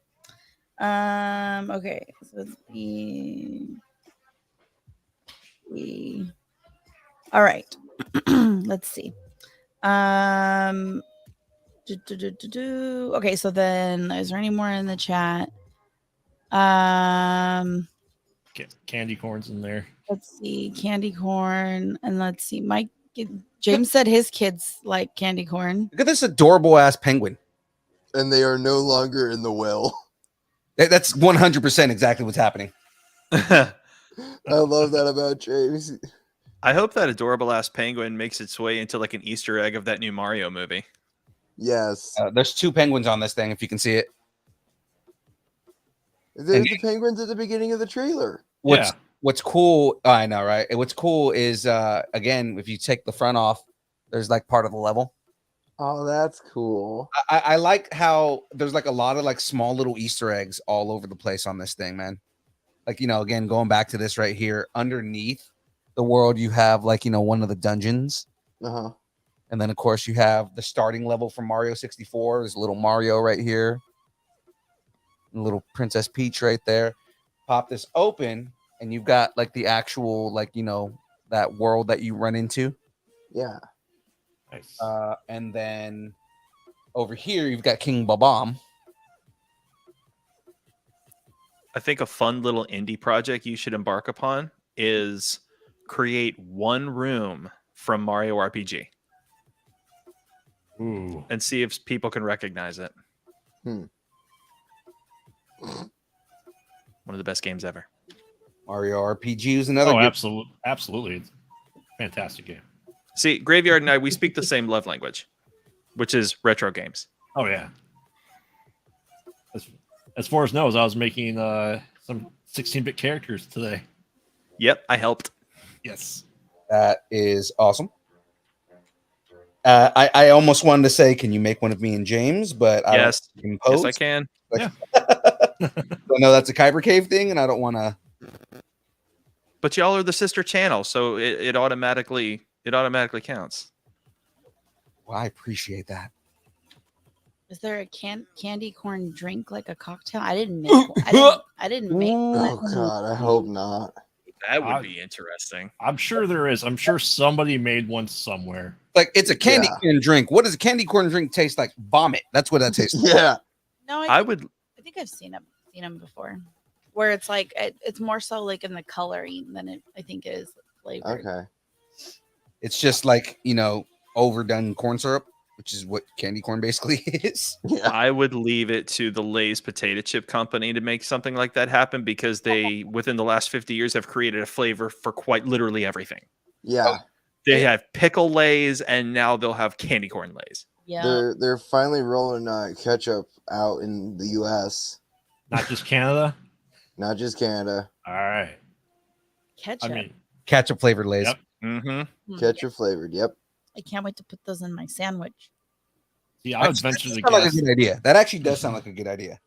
S3: Okay. So let's be. All right. Let's see. Okay. So then, is there any more in the chat?
S4: Candy corn's in there.
S3: Let's see. Candy corn, and let's see. James said his kids like candy corn.
S2: Look at this adorable ass penguin.
S5: And they are no longer in the well.
S2: That's 100% exactly what's happening.
S5: I love that about James.
S6: I hope that adorable ass penguin makes its way into like an Easter egg of that new Mario movie.
S5: Yes.
S2: There's 2 penguins on this thing, if you can see it.
S5: There's the penguins at the beginning of the trailer.
S2: What's cool, I know, right? What's cool is, again, if you take the front off, there's like part of the level.
S5: Oh, that's cool.
S2: I like how there's like a lot of like small little Easter eggs all over the place on this thing, man. Like, again, going back to this right here, underneath the world, you have like, one of the dungeons.
S5: Uh-huh.
S2: And then, of course, you have the starting level from Mario 64. There's a little Mario right here. And a little Princess Peach right there. Pop this open, and you've got like the actual, like, that world that you run into.
S5: Yeah.
S4: Nice.
S2: And then over here, you've got King Babam.
S6: I think a fun little indie project you should embark upon is create one room from Mario RPG.
S4: Ooh.
S6: And see if people can recognize it.
S5: Hmm.
S6: One of the best games ever.
S2: Mario RPG is another.
S4: Absolutely. It's a fantastic game.
S6: See, Graveyard and I, we speak the same love language, which is retro games.
S4: Oh yeah. As far as knows, I was making some 16-bit characters today.
S6: Yep, I helped.
S4: Yes.
S2: That is awesome. I almost wanted to say, can you make one of me and James? But
S6: yes,
S2: yes,
S6: I can.
S2: Yeah. I know that's a Kyber Cave thing, and I don't want to.
S6: But y'all are the sister channel, so it automatically counts.
S2: Well, I appreciate that.
S3: Is there a candy corn drink like a cocktail? I didn't make one. I didn't make one.
S5: Oh God, I hope not.
S6: That would be interesting.
S4: I'm sure there is. I'm sure somebody made one somewhere.
S2: Like, it's a candy corn drink. What does a candy corn drink taste like? Vomit. That's what that tastes like.
S5: Yeah.
S3: No,
S6: I
S3: think I've seen them before, where it's like it's more so like in the coloring than it I think is flavored.
S5: Okay.
S2: It's just like, overdone corn syrup, which is what candy corn basically is.
S5: Yeah.
S6: I would leave it to the Lay's potato chip company to make something like that happen, because they, within the last 50 years, have created a flavor for quite literally everything.
S5: Yeah.
S6: They have pickle Lays, and now they'll have candy corn Lays.
S3: Yeah.
S5: They're finally rolling ketchup out in the U.S.
S4: Not just Canada.
S5: Not just Canada.
S4: All right.
S3: Ketchup.
S4: I mean,
S2: Ketchup flavored Lay's.
S4: yep.
S6: Mm-hmm.
S5: Ketchup flavored. Yep.
S3: I can't wait to put those in my sandwich.
S4: Yeah, I would venture to
S2: Sound like a
S4: guess.
S2: good idea. That actually does sound like a good idea.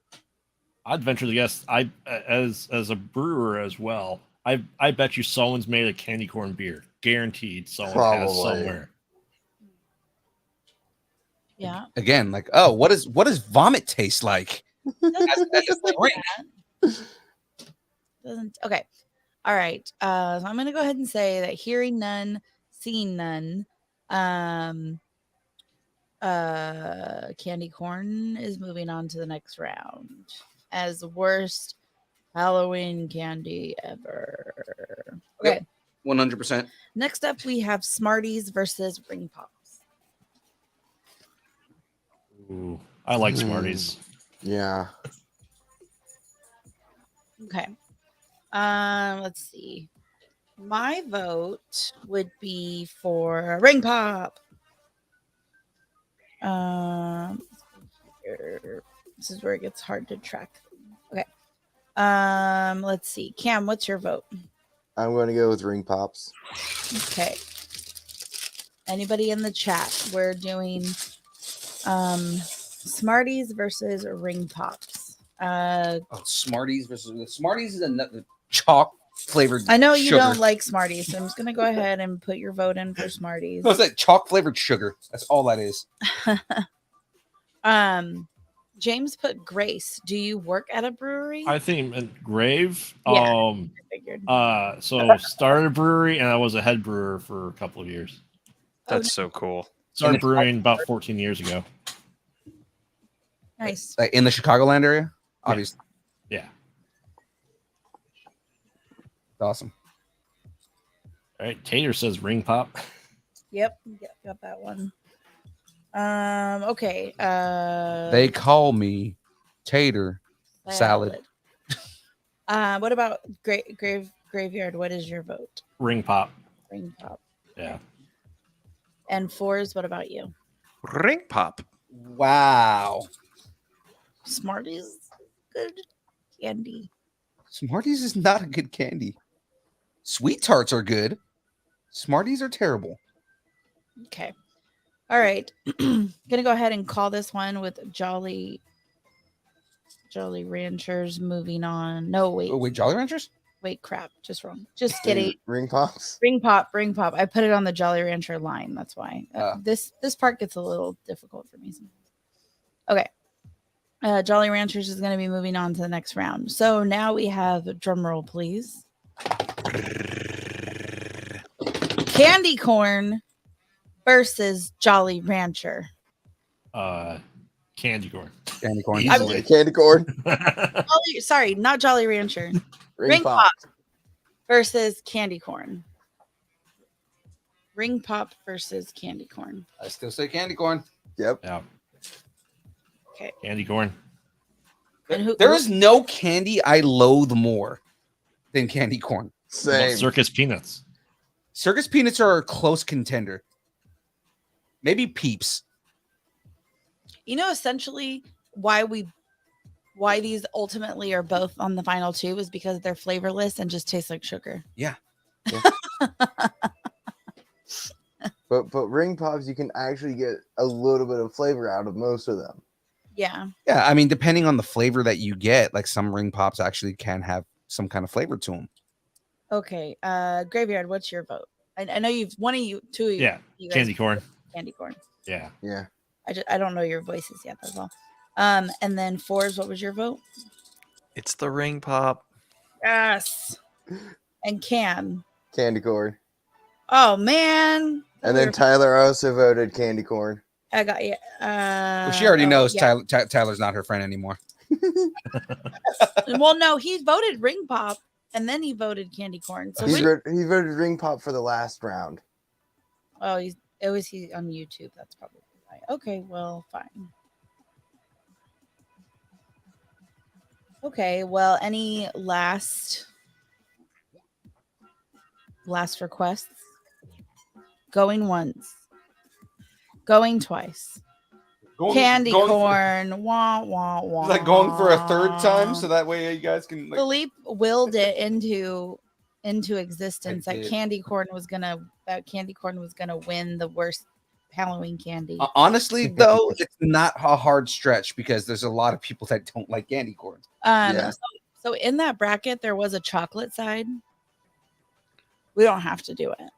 S4: I'd venture to guess. I as a brewer as well. I bet you someone's made a candy corn beer. Guaranteed, someone has
S5: Probably.
S4: somewhere.
S3: Yeah.
S2: Again, like, oh, what does vomit taste like?
S3: Doesn't okay. All right. So I'm gonna go ahead and say that hearing none, seeing none. Candy corn is moving on to the next round as the worst Halloween candy ever. Okay.
S2: 100%.
S3: Next up, we have Smarties versus Ring Pops.
S4: Ooh, I like Smarties.
S5: Yeah.
S3: Okay. Let's see. My vote would be for Ring Pop. This is where it gets hard to track. Okay. Let's see. Cam, what's your vote?
S5: I'm going to go with Ring Pops.
S3: Okay. Anybody in the chat? We're doing Smarties versus Ring Pops.
S2: Smarties versus Smarties is another chalk flavored.
S3: I know you
S2: sugar.
S3: don't like Smarties, so I'm just gonna go ahead and put your vote in for Smarties.
S2: No, it's like chalk flavored sugar. That's all that is.
S3: James put Grace. Do you work at a brewery?
S4: I think Grave.
S3: Yeah, I figured.
S4: So started a brewery, and I was a head brewer for a couple of years.
S6: That's so cool.
S4: Started brewing about 14 years ago.
S3: Nice.
S2: Like in the Chicagoland area, obviously.
S4: Yeah.
S2: Awesome.
S4: All right. Tater says Ring Pop.
S3: Yep, got that one. Okay.
S2: They call me Tater Salad.
S3: What about Graveyard? What is your vote?
S4: Ring Pop.
S3: Ring Pop.
S4: Yeah.
S3: And Fours, what about you?
S6: Ring Pop.
S2: Wow.
S3: Smarties, good candy.
S2: Smarties is not a good candy. Sweet Tarts are good. Smarties are terrible.
S3: Okay. All right. Gonna go ahead and call this one with Jolly Ranchers moving on. No, wait.
S2: Oh, wait, Jolly Ranchers?
S3: Wait, crap. Just wrong. Just kidding.
S5: Ring Pops.
S3: Ring Pop. I put it on the Jolly Rancher line. That's why. This part gets a little difficult for me sometimes. Okay. Jolly Ranchers is going to be moving on to the next round. So now we have drum roll, please. Candy corn versus Jolly Rancher.
S4: Candy corn.
S2: Candy corn.
S5: Easily. Candy corn.
S3: Sorry, not Jolly Rancher. Ring Pop versus candy corn. Ring Pop versus candy corn.
S2: I still say candy corn.
S5: Yep.
S4: Yeah.
S3: Okay.
S4: Candy corn.
S3: And
S2: There is no candy I loathe more than candy corn.
S5: Same.
S4: Circus Peanuts.
S2: Circus Peanuts are a close contender. Maybe Peeps.
S3: You know, essentially why these ultimately are both on the final two is because they're flavorless and just taste like sugar.
S2: Yeah.
S5: But Ring Pops, you can actually get a little bit of flavor out of most of them.
S3: Yeah.
S2: Yeah, I mean, depending on the flavor that you get, like some Ring Pops actually can have some kind of flavor to them.
S3: Okay. Graveyard, what's your vote? I know two of you.
S4: Yeah.
S3: You guys
S4: Candy corn.
S3: Candy corn.
S4: Yeah.
S5: Yeah.
S3: I don't know your voices yet. That's all. And then Fours, what was your vote?
S6: It's the Ring Pop.
S3: Yes. And Cam.
S5: Candy corn.
S3: Oh man.
S5: And then Tyler also voted candy corn.
S3: I got you.
S2: Well, she already knows
S3: yeah.
S2: Tyler's not her friend anymore.
S3: Well, no, he voted Ring Pop and then he voted candy corn. So
S5: He voted Ring Pop for the last round.
S3: oh, he on YouTube. That's probably why. Okay, well, fine. Okay, well, any last requests? Going once. Going twice. Candy corn. Wah, wah, wah.
S2: Like going for a third time so that way you guys can. Like...
S3: Philippe willed it into into existence that
S2: did.
S3: candy corn was gonna win the worst Halloween candy.
S2: Honestly, though, it's not a hard stretch because there's a lot of people that don't like candy corn.
S5: Yeah.
S3: So in that bracket there was a chocolate side. We don't have to do it.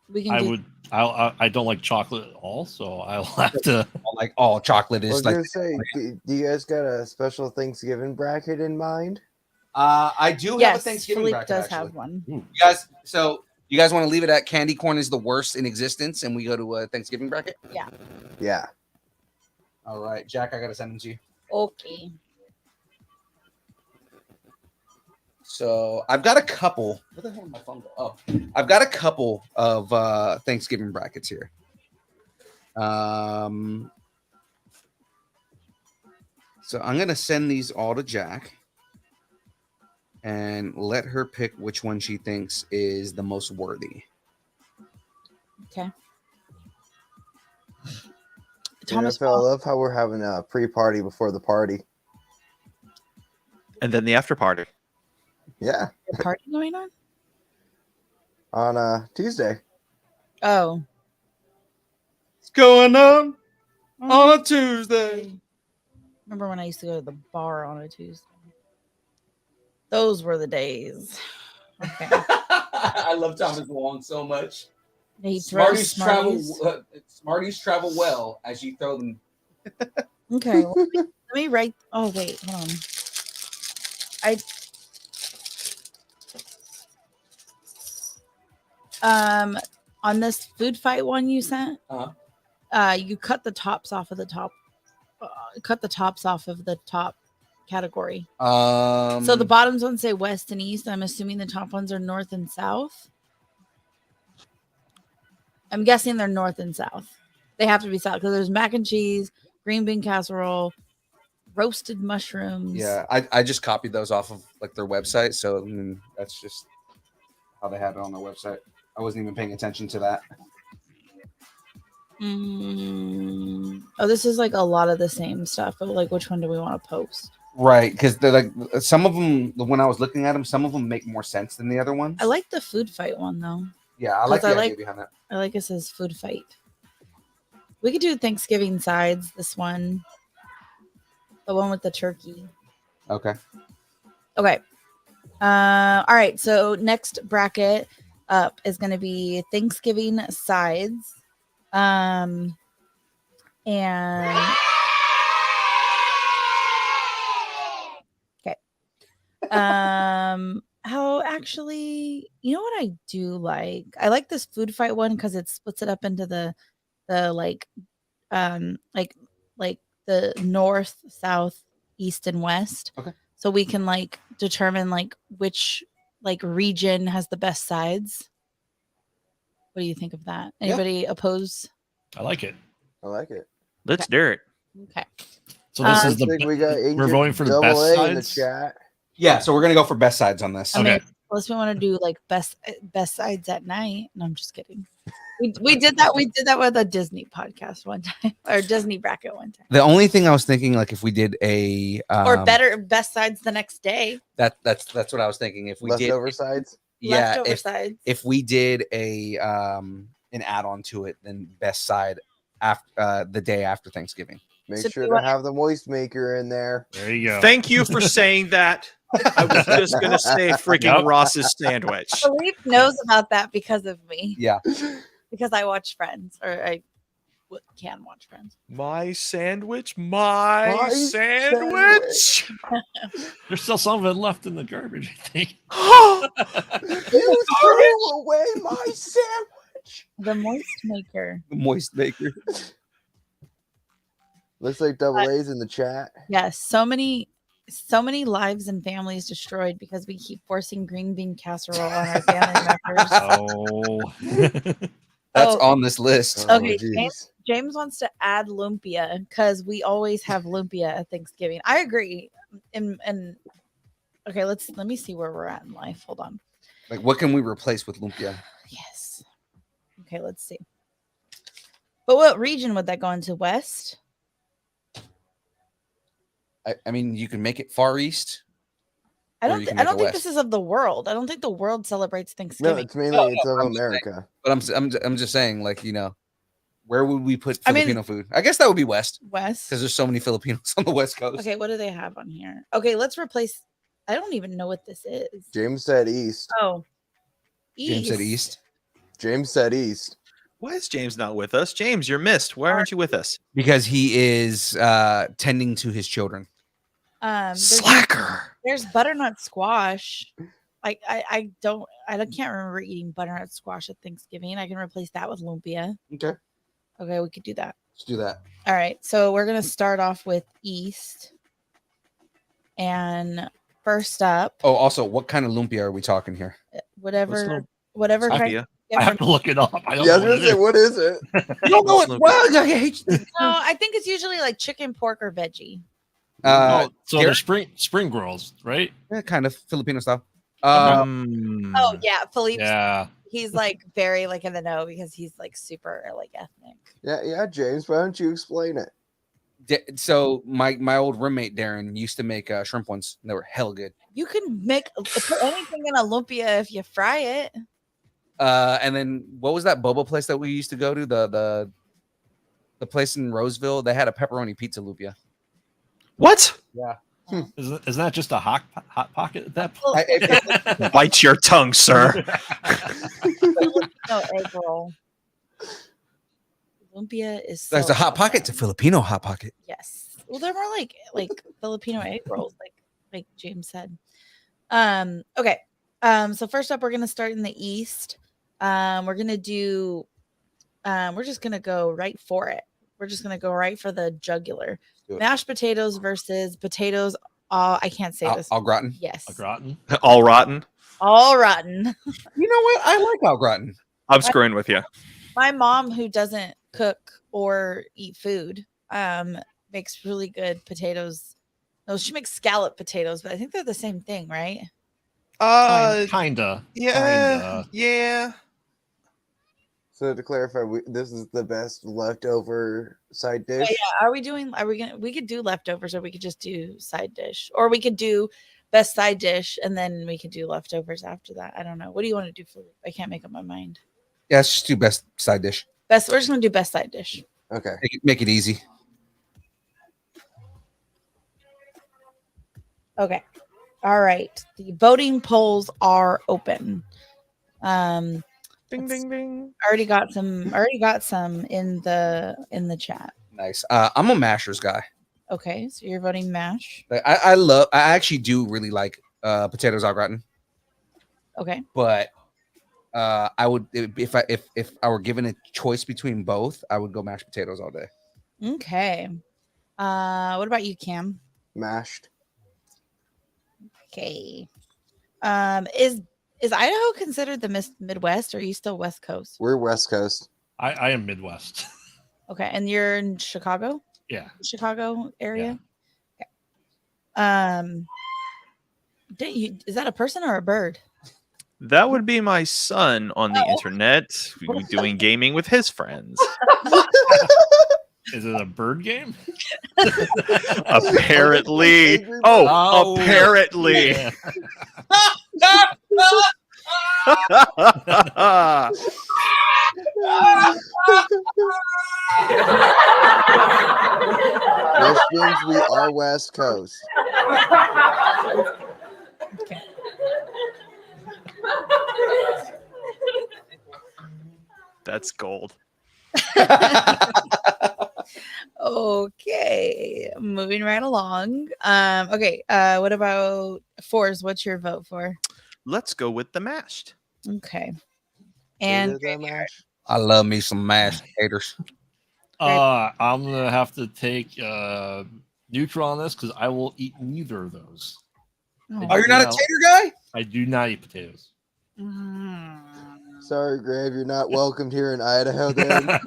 S3: We can.
S4: I don't like chocolate at all, so I'll have to.
S2: Like all chocolate
S5: I was
S2: is like.
S5: gonna say, do you guys got a special Thanksgiving bracket in mind?
S2: I do have a
S3: Yes,
S2: Thanksgiving
S3: Philippe
S2: bracket.
S3: does
S2: Actually.
S3: have one.
S2: You guys, so you guys want to leave it at candy corn is the worst in existence, and we go to a Thanksgiving bracket?
S3: Yeah.
S5: Yeah.
S2: All right, Jack, I gotta send them to you.
S3: Okay.
S2: So I've got a couple. Where the hell did my phone go? Oh, I've got a couple of Thanksgiving brackets here. So I'm gonna send these all to Jack and let her pick which one she thinks is the most worthy.
S3: Okay.
S5: Thomas, I love how we're having a pre-party before the party.
S6: And then the after party.
S5: Yeah.
S3: Your party going on?
S5: On Tuesday.
S3: Oh.
S2: What's going on a Tuesday?
S3: Remember when I used to go to the bar on a Tuesday? Those were the days. Okay.
S2: I love Thomas Wong so much.
S3: He throws
S2: Smarties travel well as you throw them.
S3: Okay. Well, let me write. Oh wait, hold on. On this food fight one you sent, you cut the tops off of the top. Cut the tops off of the top category. So the bottoms ones say west and east. I'm assuming the top ones are north and south. I'm guessing they're north and south. They have to be south because there's mac and cheese, green bean casserole, roasted mushrooms.
S2: Yeah, I just copied those off of like their website, so I mean, that's just how they have it on their website. I wasn't even paying attention to that.
S3: Oh, this is like a lot of the same stuff, but like, which one do we want to post?
S2: Right, because they're like some of them. When I was looking at them, some of them make more sense than the other ones.
S3: I like the food fight one though.
S2: Yeah, I like the idea behind that.
S3: I like it says food fight. We could do Thanksgiving sides. This one, the one with the turkey.
S2: Okay.
S3: Okay. All right. So next bracket up is going to be Thanksgiving sides. And okay. How actually, you know what I do like? I like this food fight one because it splits it up into the like the north, south, east, and west.
S2: Okay.
S3: So we can like determine like which like region has the best sides. What do you think of that? Anybody oppose?
S4: I like it.
S5: I like it.
S6: Let's do it.
S3: Okay.
S4: So this is we're voting for the best sides
S5: in the chat.
S2: Yeah, so we're gonna go for best sides on this.
S3: Okay. Unless we want to do like best sides at night. No, I'm just kidding. We did that. We did that with a Disney podcast one time, or Disney bracket one time.
S2: The only thing I was thinking, like, if we did a
S3: or better best sides the next day.
S2: That's what I was thinking. If we
S5: leftover sides,
S2: yeah,
S3: leftover sides.
S2: If we did a an add-on to it, then best side after the day after Thanksgiving.
S5: Make sure to have the moist maker in there.
S4: There you go.
S6: Thank you for saying that. I was just gonna say freaking Ross's sandwich.
S3: Philippe knows about that because of me.
S2: Yeah.
S3: Because I watch Friends, or I can watch Friends.
S6: My sandwich, my sandwich.
S4: There's still some of it left in the garbage, I think.
S5: You threw away my sandwich.
S3: The moist maker.
S2: The moist maker.
S5: Looks like double A's in the chat.
S3: Yes, so many lives and families destroyed because we keep forcing green bean casserole on our family members.
S4: Oh.
S2: That's on this list.
S3: Okay, James wants to add lumpia because we always have lumpia at Thanksgiving. I agree. And okay, let me see where we're at in life. Hold on.
S2: Like, what can we replace with lumpia?
S3: Yes. Okay, let's see. But what region would that go into? West?
S2: I mean, you can make it Far East.
S3: I
S2: Or
S3: don't.
S2: you can
S3: I
S2: make
S3: don't
S2: it
S3: think
S2: West.
S3: this is of the world. I don't think the world celebrates
S5: No,
S3: Thanksgiving.
S5: it's mainly
S2: No,
S5: it's of
S2: I'm just saying.
S5: America.
S2: But I'm just saying, like, where would we put
S3: I mean-
S2: Filipino food? I guess that would be West
S3: West.
S2: because there's so many Filipinos on the West Coast.
S3: Okay, what do they have on here? Okay, let's replace. I don't even know what this is.
S5: James said east.
S3: Oh,
S2: James said East
S5: James said east.
S6: Why is James not with us? James, you're missed. Why aren't you with us?
S2: because he is tending to his children.
S6: Slacker.
S3: There's butternut squash. Like I can't remember eating butternut squash at Thanksgiving. I can replace that with lumpia.
S2: Okay,
S3: Okay, we could do that.
S2: let's do that.
S3: All right, so we're gonna start off with East, and first up,
S2: Oh, also, what kind of lumpia are we talking here?
S3: whatever
S6: What's
S3: kind.
S6: Lumpia?
S3: get
S4: I have
S3: from-
S4: to look it up. I don't
S5: Yeah, I
S4: know
S5: was gonna say, what is it?
S2: You don't know
S6: What's
S2: it.
S6: lumpia?
S2: Well, I hate you.
S3: No, I think it's usually like chicken, pork, or veggie.
S4: So
S2: Garrett?
S4: they're spring rolls, right?
S2: Yeah, kind of Filipino style.
S3: Oh yeah, Philippe.
S4: Yeah.
S3: He's like very like in the know because he's like super like ethnic.
S5: Yeah, James. Why don't you explain it?
S2: So my old roommate Darren used to make shrimp ones. And they were hell good.
S3: You can put anything in a lumpia if you fry it.
S2: And then what was that boba place that we used to go to? The place in Roseville. They had a pepperoni pizza lumpia.
S6: What?
S2: Yeah.
S4: Isn't that just a hot pocket at that point?
S6: Bite your tongue, sir.
S3: No egg roll. Lumpia is
S2: There's
S3: so
S2: a hot
S3: good.
S2: pocket. It's a Filipino hot pocket.
S3: Yes. Well, they're more like Filipino egg rolls, like James said. Okay. So first up, we're gonna start in the east. We're gonna do. We're just gonna go right for it. We're just gonna go right for the jugular.
S2: Do it.
S3: Mashed potatoes versus potatoes. I can't say this.
S2: Au gratin.
S3: Yes.
S4: A gratin.
S6: All rotten.
S3: All rotten.
S2: You know what? I like au gratin.
S6: I'm screwing with you.
S3: My mom, who doesn't cook or eat food, makes really good potatoes. No, she makes scallop potatoes, but I think they're the same thing, right?
S4: Kinda.
S6: yeah.
S5: So to clarify, this is the best leftover side dish.
S3: Yeah. We could do leftovers, or we could just do side dish, or we could do best side dish, and then we could do leftovers after that. I don't know. What do you want to do for? I can't make up my mind.
S2: Yeah, let's just do best side dish.
S3: Best. We're just gonna do best side dish.
S5: Okay.
S2: Make it easy.
S3: Okay. All right. The voting polls are open.
S6: Ding ding ding.
S3: Already got some in the chat.
S2: Nice. I'm a mashers guy.
S3: Okay, so you're voting mash.
S2: Like, I actually do really like potatoes au gratin,
S3: Okay.
S2: but I would if I were given a choice between both, I would go mashed potatoes all day.
S3: Okay. What about you, Cam?
S5: Mashed.
S3: Okay. Is Idaho considered the Midwest, or are you still West Coast?
S5: We're West Coast.
S4: I am Midwest.
S3: Okay, and you're in Chicago?
S4: Yeah.
S3: Chicago area? Okay. Is that a person or a bird?
S6: That would be my son on the internet doing gaming with his friends.
S4: Is it a bird game?
S6: Apparently. Oh, apparently.
S4: Yeah.
S5: Yes, James, we are West Coast.
S3: Okay.
S6: That's gold.
S3: Okay, moving right along. Okay, what about fours? What's your vote for?
S6: Let's go with the mashed.
S3: Okay, and
S5: Is that mashed?
S2: I love me some mashed taters.
S4: I'm gonna have to take neutral on this because I will eat neither of those.
S2: Oh, you're not a tater guy?
S4: I do not eat potatoes.
S5: Sorry, Grave, you're not welcomed here in Idaho. Then
S3: Oh my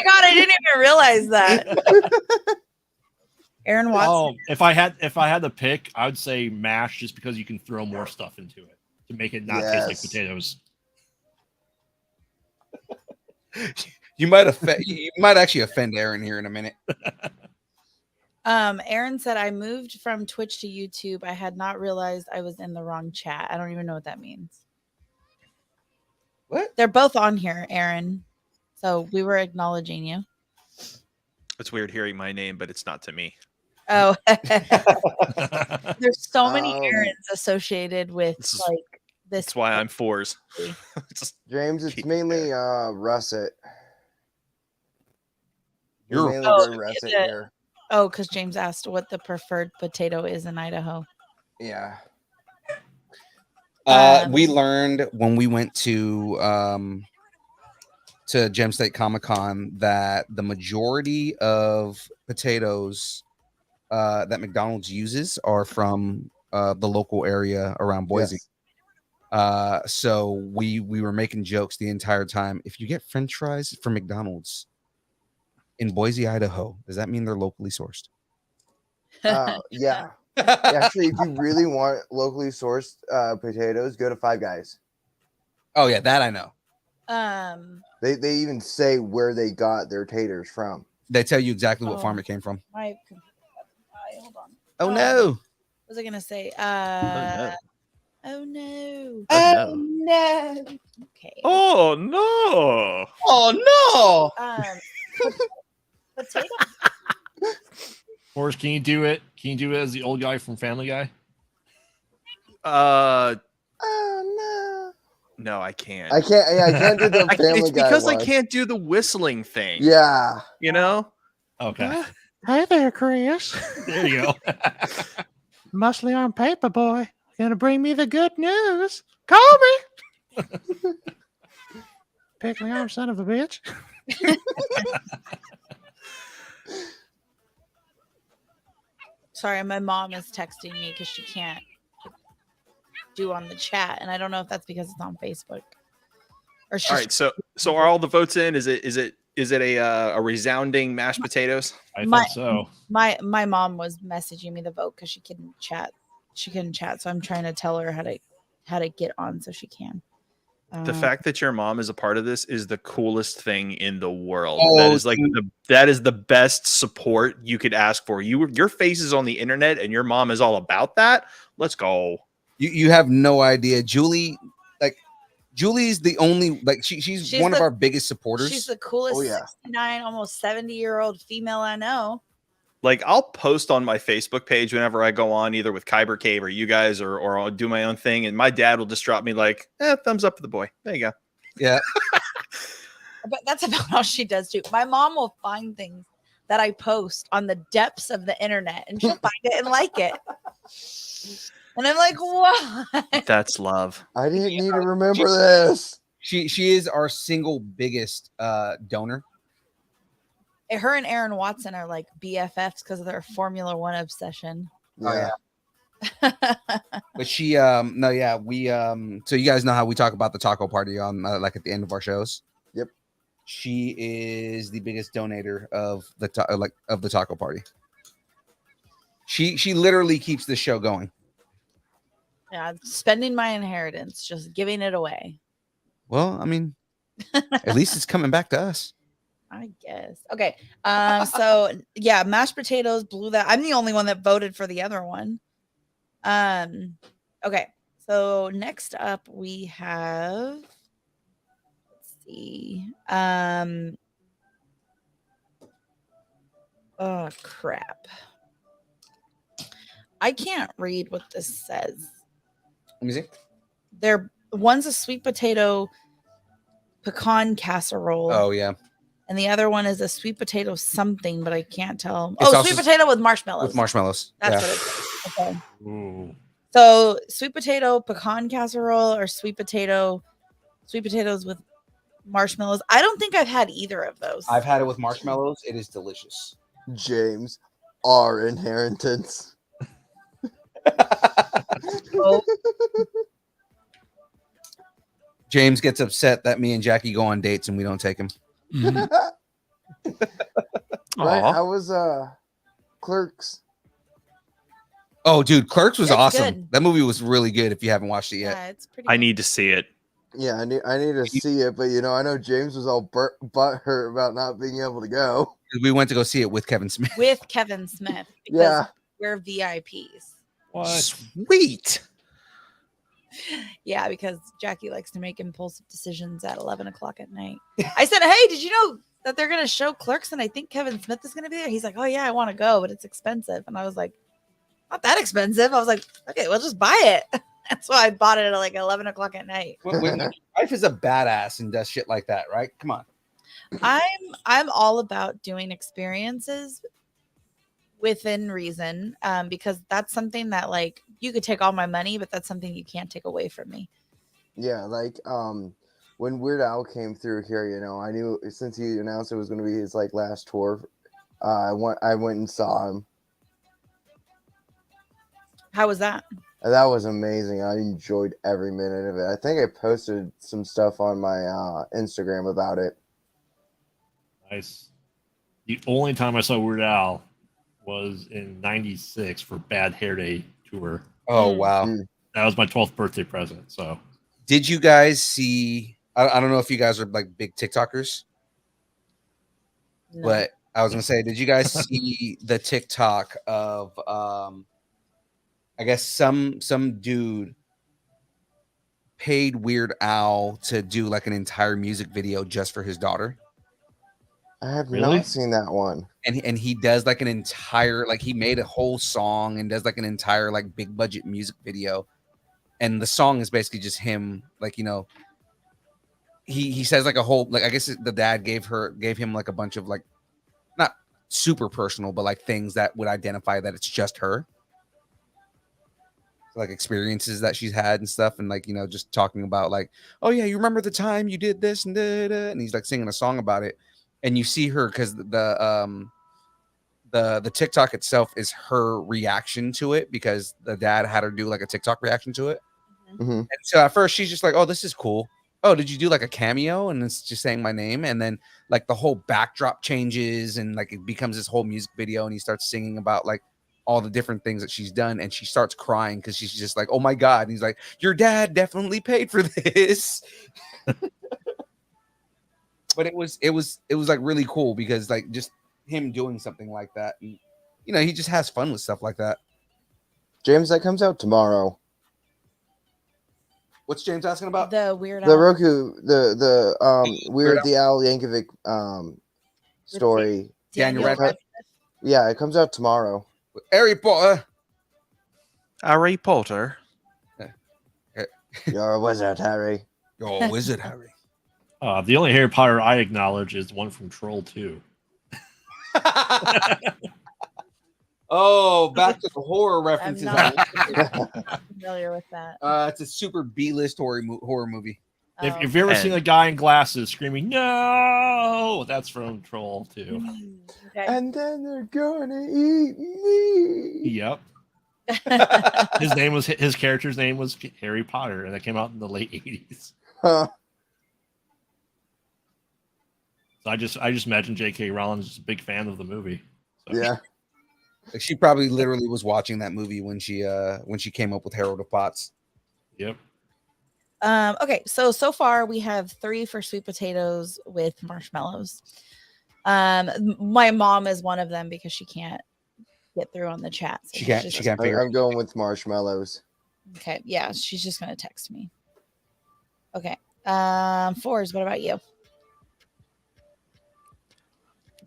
S3: god, I didn't even realize that. Aaron Watson.
S4: Oh, if I had to pick, I would say mash just because you can throw more stuff into it to make it not taste like
S5: Yes.
S4: potatoes.
S2: You might actually offend Aaron here in a minute.
S3: Aaron said I moved from Twitch to YouTube. I had not realized I was in the wrong chat. I don't even know what that means.
S2: What?
S3: They're both on here, Aaron. So we were acknowledging you.
S6: It's weird hearing my name, but it's not to me.
S3: Oh, there's so many
S5: Um,
S3: Aarons associated with
S6: this is-
S3: like this.
S6: That's why I'm fours. Just
S5: James, it's
S6: keep it
S5: mainly
S6: there.
S5: russet.
S2: You're-
S5: mainly
S3: Oh,
S5: go russet
S3: yeah.
S5: here.
S3: Oh, because James asked what the preferred potato is in Idaho.
S5: Yeah.
S2: We learned when we went to Gem State Comic Con that the majority of potatoes that McDonald's uses are from the local area around Boise.
S5: Yes.
S2: So we were making jokes the entire time. If you get French fries from McDonald's in Boise, Idaho, does that mean they're locally sourced?
S5: Yeah. Actually, if you really want locally sourced potatoes, go to Five Guys.
S2: Oh yeah, that I know.
S5: They even say where they got their taters from.
S2: They tell you exactly what farm it came from.
S3: My computer hold on.
S2: Oh no!
S3: What was I gonna say?
S6: no.
S3: Oh no.
S6: Oh,
S3: no. Okay.
S6: Oh no!
S2: Oh no!
S3: Potato.
S4: Forrest, can you do it? Can you do it as the old guy from Family Guy?
S5: Oh no.
S6: No, I can't.
S5: I can't. Yeah, I can't do the Family
S6: It's
S5: Guy
S6: because I
S5: one.
S6: can't do the whistling thing.
S5: Yeah.
S6: You know?
S4: Okay.
S8: Hey there, Chris.
S4: There you go.
S8: Mostly on paper, boy. Gonna bring me the good news. Call me. Pickly arm son of a bitch.
S3: Sorry, my mom is texting me because she can't do on the chat, and I don't know if that's because it's on Facebook. Or she's
S6: All right, so are all the votes in? Is it a resounding mashed potatoes?
S4: I
S3: My-
S4: think so.
S3: my mom was messaging me the vote because she couldn't chat. So I'm trying to tell her how to get on so she can.
S6: The fact that your mom is a part of this is the coolest thing in the world.
S2: Oh,
S6: that is like that is the best support you could ask for. Your face is on the internet and your mom is all about that. Let's go.
S2: You have no idea. Julie's the only she's one of our biggest supporters.
S3: She's the coolest
S5: Oh, yeah.
S3: 69, almost 70-year-old female I know.
S6: Like I'll post on my Facebook page whenever I go on, either with Kyber Cave or you guys, or I'll do my own thing, and my dad will just drop me like, thumbs up for the boy. There you go.
S2: Yeah.
S3: But that's about all she does too. My mom will find things that I post on the depths of the internet, and she'll find it and like it. And I'm like, what?
S6: That's love.
S5: I didn't need to remember this.
S2: She is our single biggest donor.
S3: Her and Aaron Watson are like BFFs because of their Formula One obsession.
S5: Yeah.
S2: But she we so you guys know how we talk about the taco party on like at the end of our shows.
S5: Yep.
S2: She is the biggest donator of the taco party. She literally keeps the show going.
S3: Yeah, spending my inheritance, just giving it away.
S2: Well, I mean, at least it's coming back to us.
S3: I guess. Okay. So yeah, mashed potatoes blew that. I'm the only one that voted for the other one. Okay. So next up we have, let's see. Oh crap. I can't read what this says.
S2: Let me see.
S3: One's a sweet potato pecan casserole.
S2: Oh yeah.
S3: And the other one is a sweet potato something, but I can't tell.
S2: It's
S3: Oh,
S2: also
S3: sweet potato with marshmallows.
S2: With marshmallows.
S3: That's
S2: Yeah.
S3: what it is. Okay.
S4: Ooh.
S3: So sweet potato pecan casserole or sweet potatoes with marshmallows. I don't think I've had either of those.
S2: I've had it with marshmallows. It is delicious.
S5: James, our inheritance.
S3: Oh,
S2: James gets upset that me and Jackie go on dates and we don't take him.
S5: Right?
S6: Aw.
S5: How was Clerks?
S2: Oh, dude, Clerks was
S3: It's
S2: awesome.
S3: good.
S2: That movie was really good. If you haven't watched it yet,
S3: yeah, it's pretty.
S6: I
S3: good.
S6: need to see it.
S5: Yeah, I need to see it, but I know James was all butt hurt about not being able to go.
S2: We went to go see it with Kevin Smith.
S3: with Kevin Smith because
S5: Yeah.
S3: we're VIPs.
S4: What?
S2: Sweet.
S3: Yeah, because Jackie likes to make impulsive decisions at 11 o'clock at night. I said, hey, did you know that they're going to show Clerks and I think Kevin Smith is going to be there? He's like, oh, yeah, I want to go, but it's expensive. And I was like, not that expensive. I was like, okay, we'll just buy it. That's why I bought it at like 11 o'clock at night.
S2: When your wife is a badass and does shit like that, right? Come on.
S3: I'm all about doing experiences within reason, because that's something that like you could take all my money, but that's something you can't take away from me.
S5: Yeah, like when Weird Al came through here, you know, I knew since he announced it was going to be his like last tour, I went and saw him.
S3: How was that?
S5: And that was amazing. I enjoyed every minute of it. I think I posted some stuff on my Instagram about it.
S4: Nice. The only time I saw Weird Al was in '96 for Bad Hair Day tour.
S2: Oh, wow.
S4: That was my 12th birthday present. So,
S2: did you guys see? I don't know if you guys are like big TikTokers,
S3: No.
S2: but I was gonna say, did you guys see the TikTok of I guess some dude paid Weird Al to do like an entire music video just for his daughter?
S5: I have
S4: Really?
S5: not seen that one.
S2: And he does like an entire, like he made a whole song and does like an entire like big budget music video, and the song is basically just him, like, you know, he says like a whole, like, I guess the dad gave him like a bunch of like not super personal but like things that would identify that it's just her, like experiences that she's had and stuff, and like, you know, just talking about like, oh yeah, you remember the time you did this and da, da, and he's like singing a song about it. And you see her because the TikTok itself is her reaction to it, because the dad had her do like a TikTok reaction to it.
S5: Mm-hmm.
S2: And so at first she's just like, oh, this is cool. Oh, did you do like a cameo? And it's just saying my name. And then like the whole backdrop changes and like it becomes this whole music video, and he starts singing about like all the different things that she's done, and she starts crying because she's just like, oh my God. And he's like, your dad definitely paid for this. But it was like really cool because like just him doing something like that, and you know, he just has fun with stuff like that.
S5: James, that comes out tomorrow.
S2: What's James asking about?
S3: The Weird
S5: The
S3: Al.
S5: Roku, the Weird the Al Yankovic story.
S2: Daniel
S3: Daniel
S2: Radcliffe.
S5: Yeah, it comes out tomorrow.
S2: Harry Potter.
S6: Harry Potter.
S5: You're a wizard, Harry.
S2: You're a wizard, Harry.
S4: the only Harry Potter I acknowledge is one from Troll 2.
S2: Oh, back to the horror
S3: I'm
S2: references.
S3: not familiar with that.
S2: It's a super B-list horror movie.
S4: If
S3: Oh.
S4: you've ever
S6: And-
S4: seen a guy in glasses screaming "No," that's from Troll 2.
S3: Okay.
S5: And then they're gonna eat me.
S4: Yep. His character's name was Harry Potter, and that came out in the late '80s.
S5: Huh.
S4: So I just imagine J.K. Rowling is a big fan of the movie. So.
S5: Yeah.
S2: Like she probably literally was watching that movie when she came up with Harold of Pots.
S4: Yep.
S3: Okay, so far we have 3 for sweet potatoes with marshmallows. My mom is one of them because she can't get through on the chat. So
S2: She can't figure.
S5: I'm going with marshmallows.
S3: Okay, yeah, she's just gonna text me. Okay, 4s. What about you?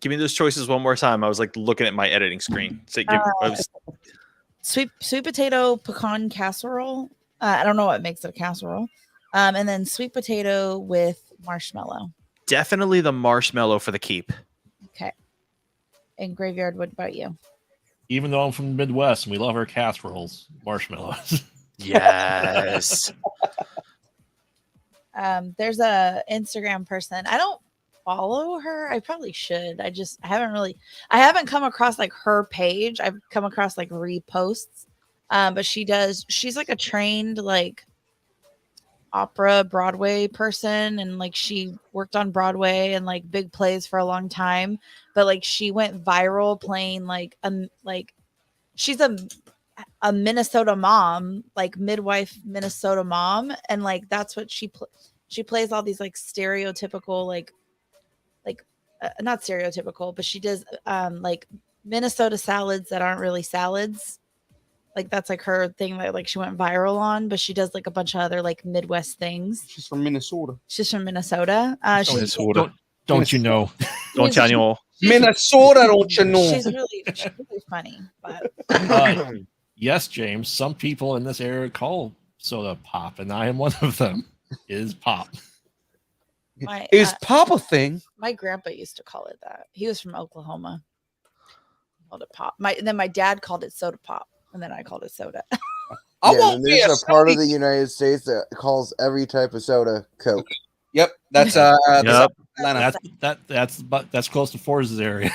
S6: Give me those choices one more time. I was like looking at my editing screen. So
S3: Sweet potato pecan casserole. I don't know what makes it a casserole. And then sweet potato with marshmallow.
S6: definitely the marshmallow for the keep.
S3: Okay. And Graveyard, what about you?
S4: Even though I'm from the Midwest and we love our casseroles, marshmallows.
S6: Yes.
S3: There's a Instagram person. I don't follow her. I probably should. I haven't come across like her page. I've come across like reposts. But she's like a trained like opera Broadway person, and like she worked on Broadway and like big plays for a long time, but like she went viral playing like she's a Minnesota mom, like midwife Minnesota mom, and like that's what she plays all these like stereotypical like not stereotypical, but she does like Minnesota salads that aren't really salads. Like that's like her thing that like she went viral on, but she does like a bunch of other like Midwest things.
S2: She's from Minnesota.
S3: She's from Minnesota.
S4: Don't you know?
S6: Don't you know?
S2: Minnesota, don't you know?
S3: She's really funny. But
S4: Yes, James. Some people in this area call soda pop, and I am one of them. Is pop.
S2: Is pop a thing?
S3: My grandpa used to call it that. He was from Oklahoma. He called it pop. Then my dad called it soda pop, and then I called it soda.
S5: There's a part of the United States that calls every type of soda Coke.
S2: Yep, that's
S6: Yep.
S4: That's close to Forza's area.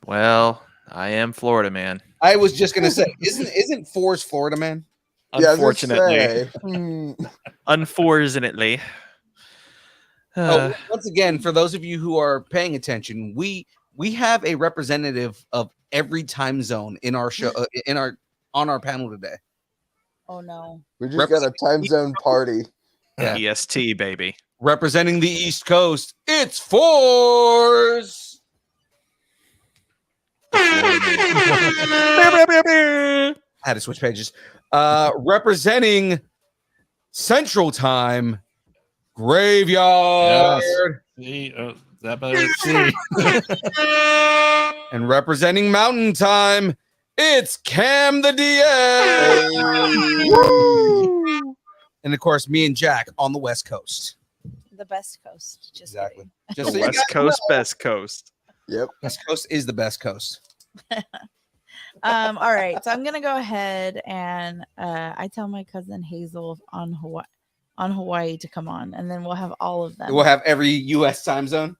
S6: Well, I am Florida man.
S2: I was just gonna say, isn't Forza Florida man?
S6: Unfortunately. Unfortunately.
S2: Once again, for those of you who are paying attention, we have a representative of every time zone in our show on our panel today.
S3: Oh no.
S5: We just got a time zone party.
S2: Yeah.
S6: EST, baby.
S2: Representing the East Coast, it's Forza. I had to switch pages. Representing Central Time, Graveyard.
S4: See, that better see.
S2: And representing Mountain Time, it's Cam the DA. And of course, me and Jack on the West Coast.
S3: The best coast. Just
S2: Exactly.
S3: kidding.
S2: Just
S6: The
S2: so you
S6: West
S2: guys
S6: Coast,
S2: know,
S6: best coast.
S5: Yep.
S2: West Coast is the best coast.
S3: All right. So I'm gonna go ahead and I tell my cousin Hazel on Hawaii to come on, and then we'll have all of them.
S2: We'll have every U.S. time zone.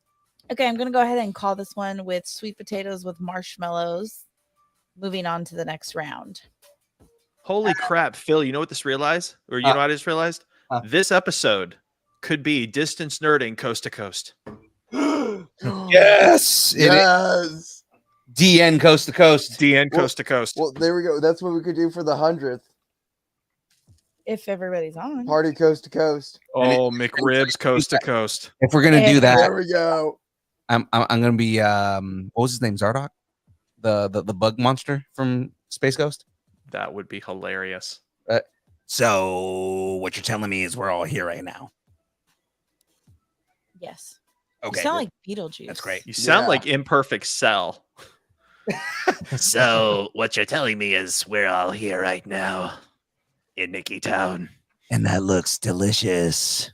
S3: Okay, I'm gonna go ahead and call this one with sweet potatoes with marshmallows. Moving on to the next round.
S6: Holy crap, Phil! You know what this realized, or you know what I just realized? This episode could be distance nerding coast to coast.
S2: Yes.
S5: Yes.
S2: DN coast to coast.
S6: DN coast to coast.
S5: Well, there we go. That's what we could do for the 100th.
S3: If everybody's on.
S5: Party coast to coast.
S6: Oh, McRibs coast to coast.
S2: If we're gonna do that,
S5: There we go.
S2: I'm gonna be what was his name? Zardoz, the bug monster from Space Ghost.
S6: That would be hilarious.
S2: So what you're telling me is we're all here right now.
S3: Yes.
S2: Okay,
S3: You sound like Beetlejuice.
S2: that's great.
S6: You sound
S5: Yeah.
S6: like Imperfect Cell.
S9: So what you're telling me is we're all here right now in Nicky Town.
S2: And that looks delicious.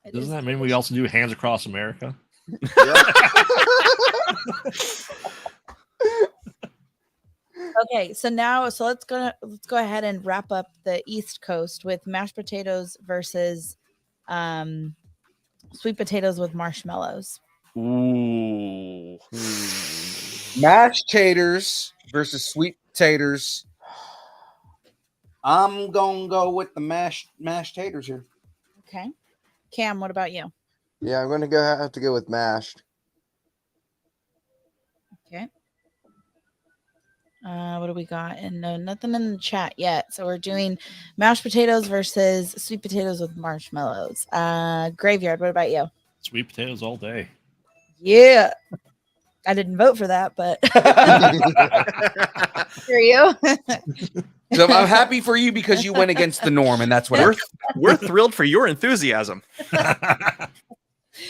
S3: It
S4: Doesn't
S3: is
S4: that mean we also do Hands Across America?
S3: Okay, so let's go ahead and wrap up the East Coast with mashed potatoes versus sweet potatoes with marshmallows.
S6: Ooh.
S2: Mashed taters versus sweet taters. I'm gonna go with the mashed taters here.
S3: Okay. Cam, what about you?
S5: Yeah, I'm gonna have to go with mashed.
S3: Okay. What do we got? And nothing in the chat yet. So we're doing mashed potatoes versus sweet potatoes with marshmallows. Graveyard, what about you?
S4: Sweet potatoes all day.
S3: Yeah. I didn't vote for that, but for you.
S2: So I'm happy for you because you went against the norm, and that's what
S6: We're thrilled for your enthusiasm.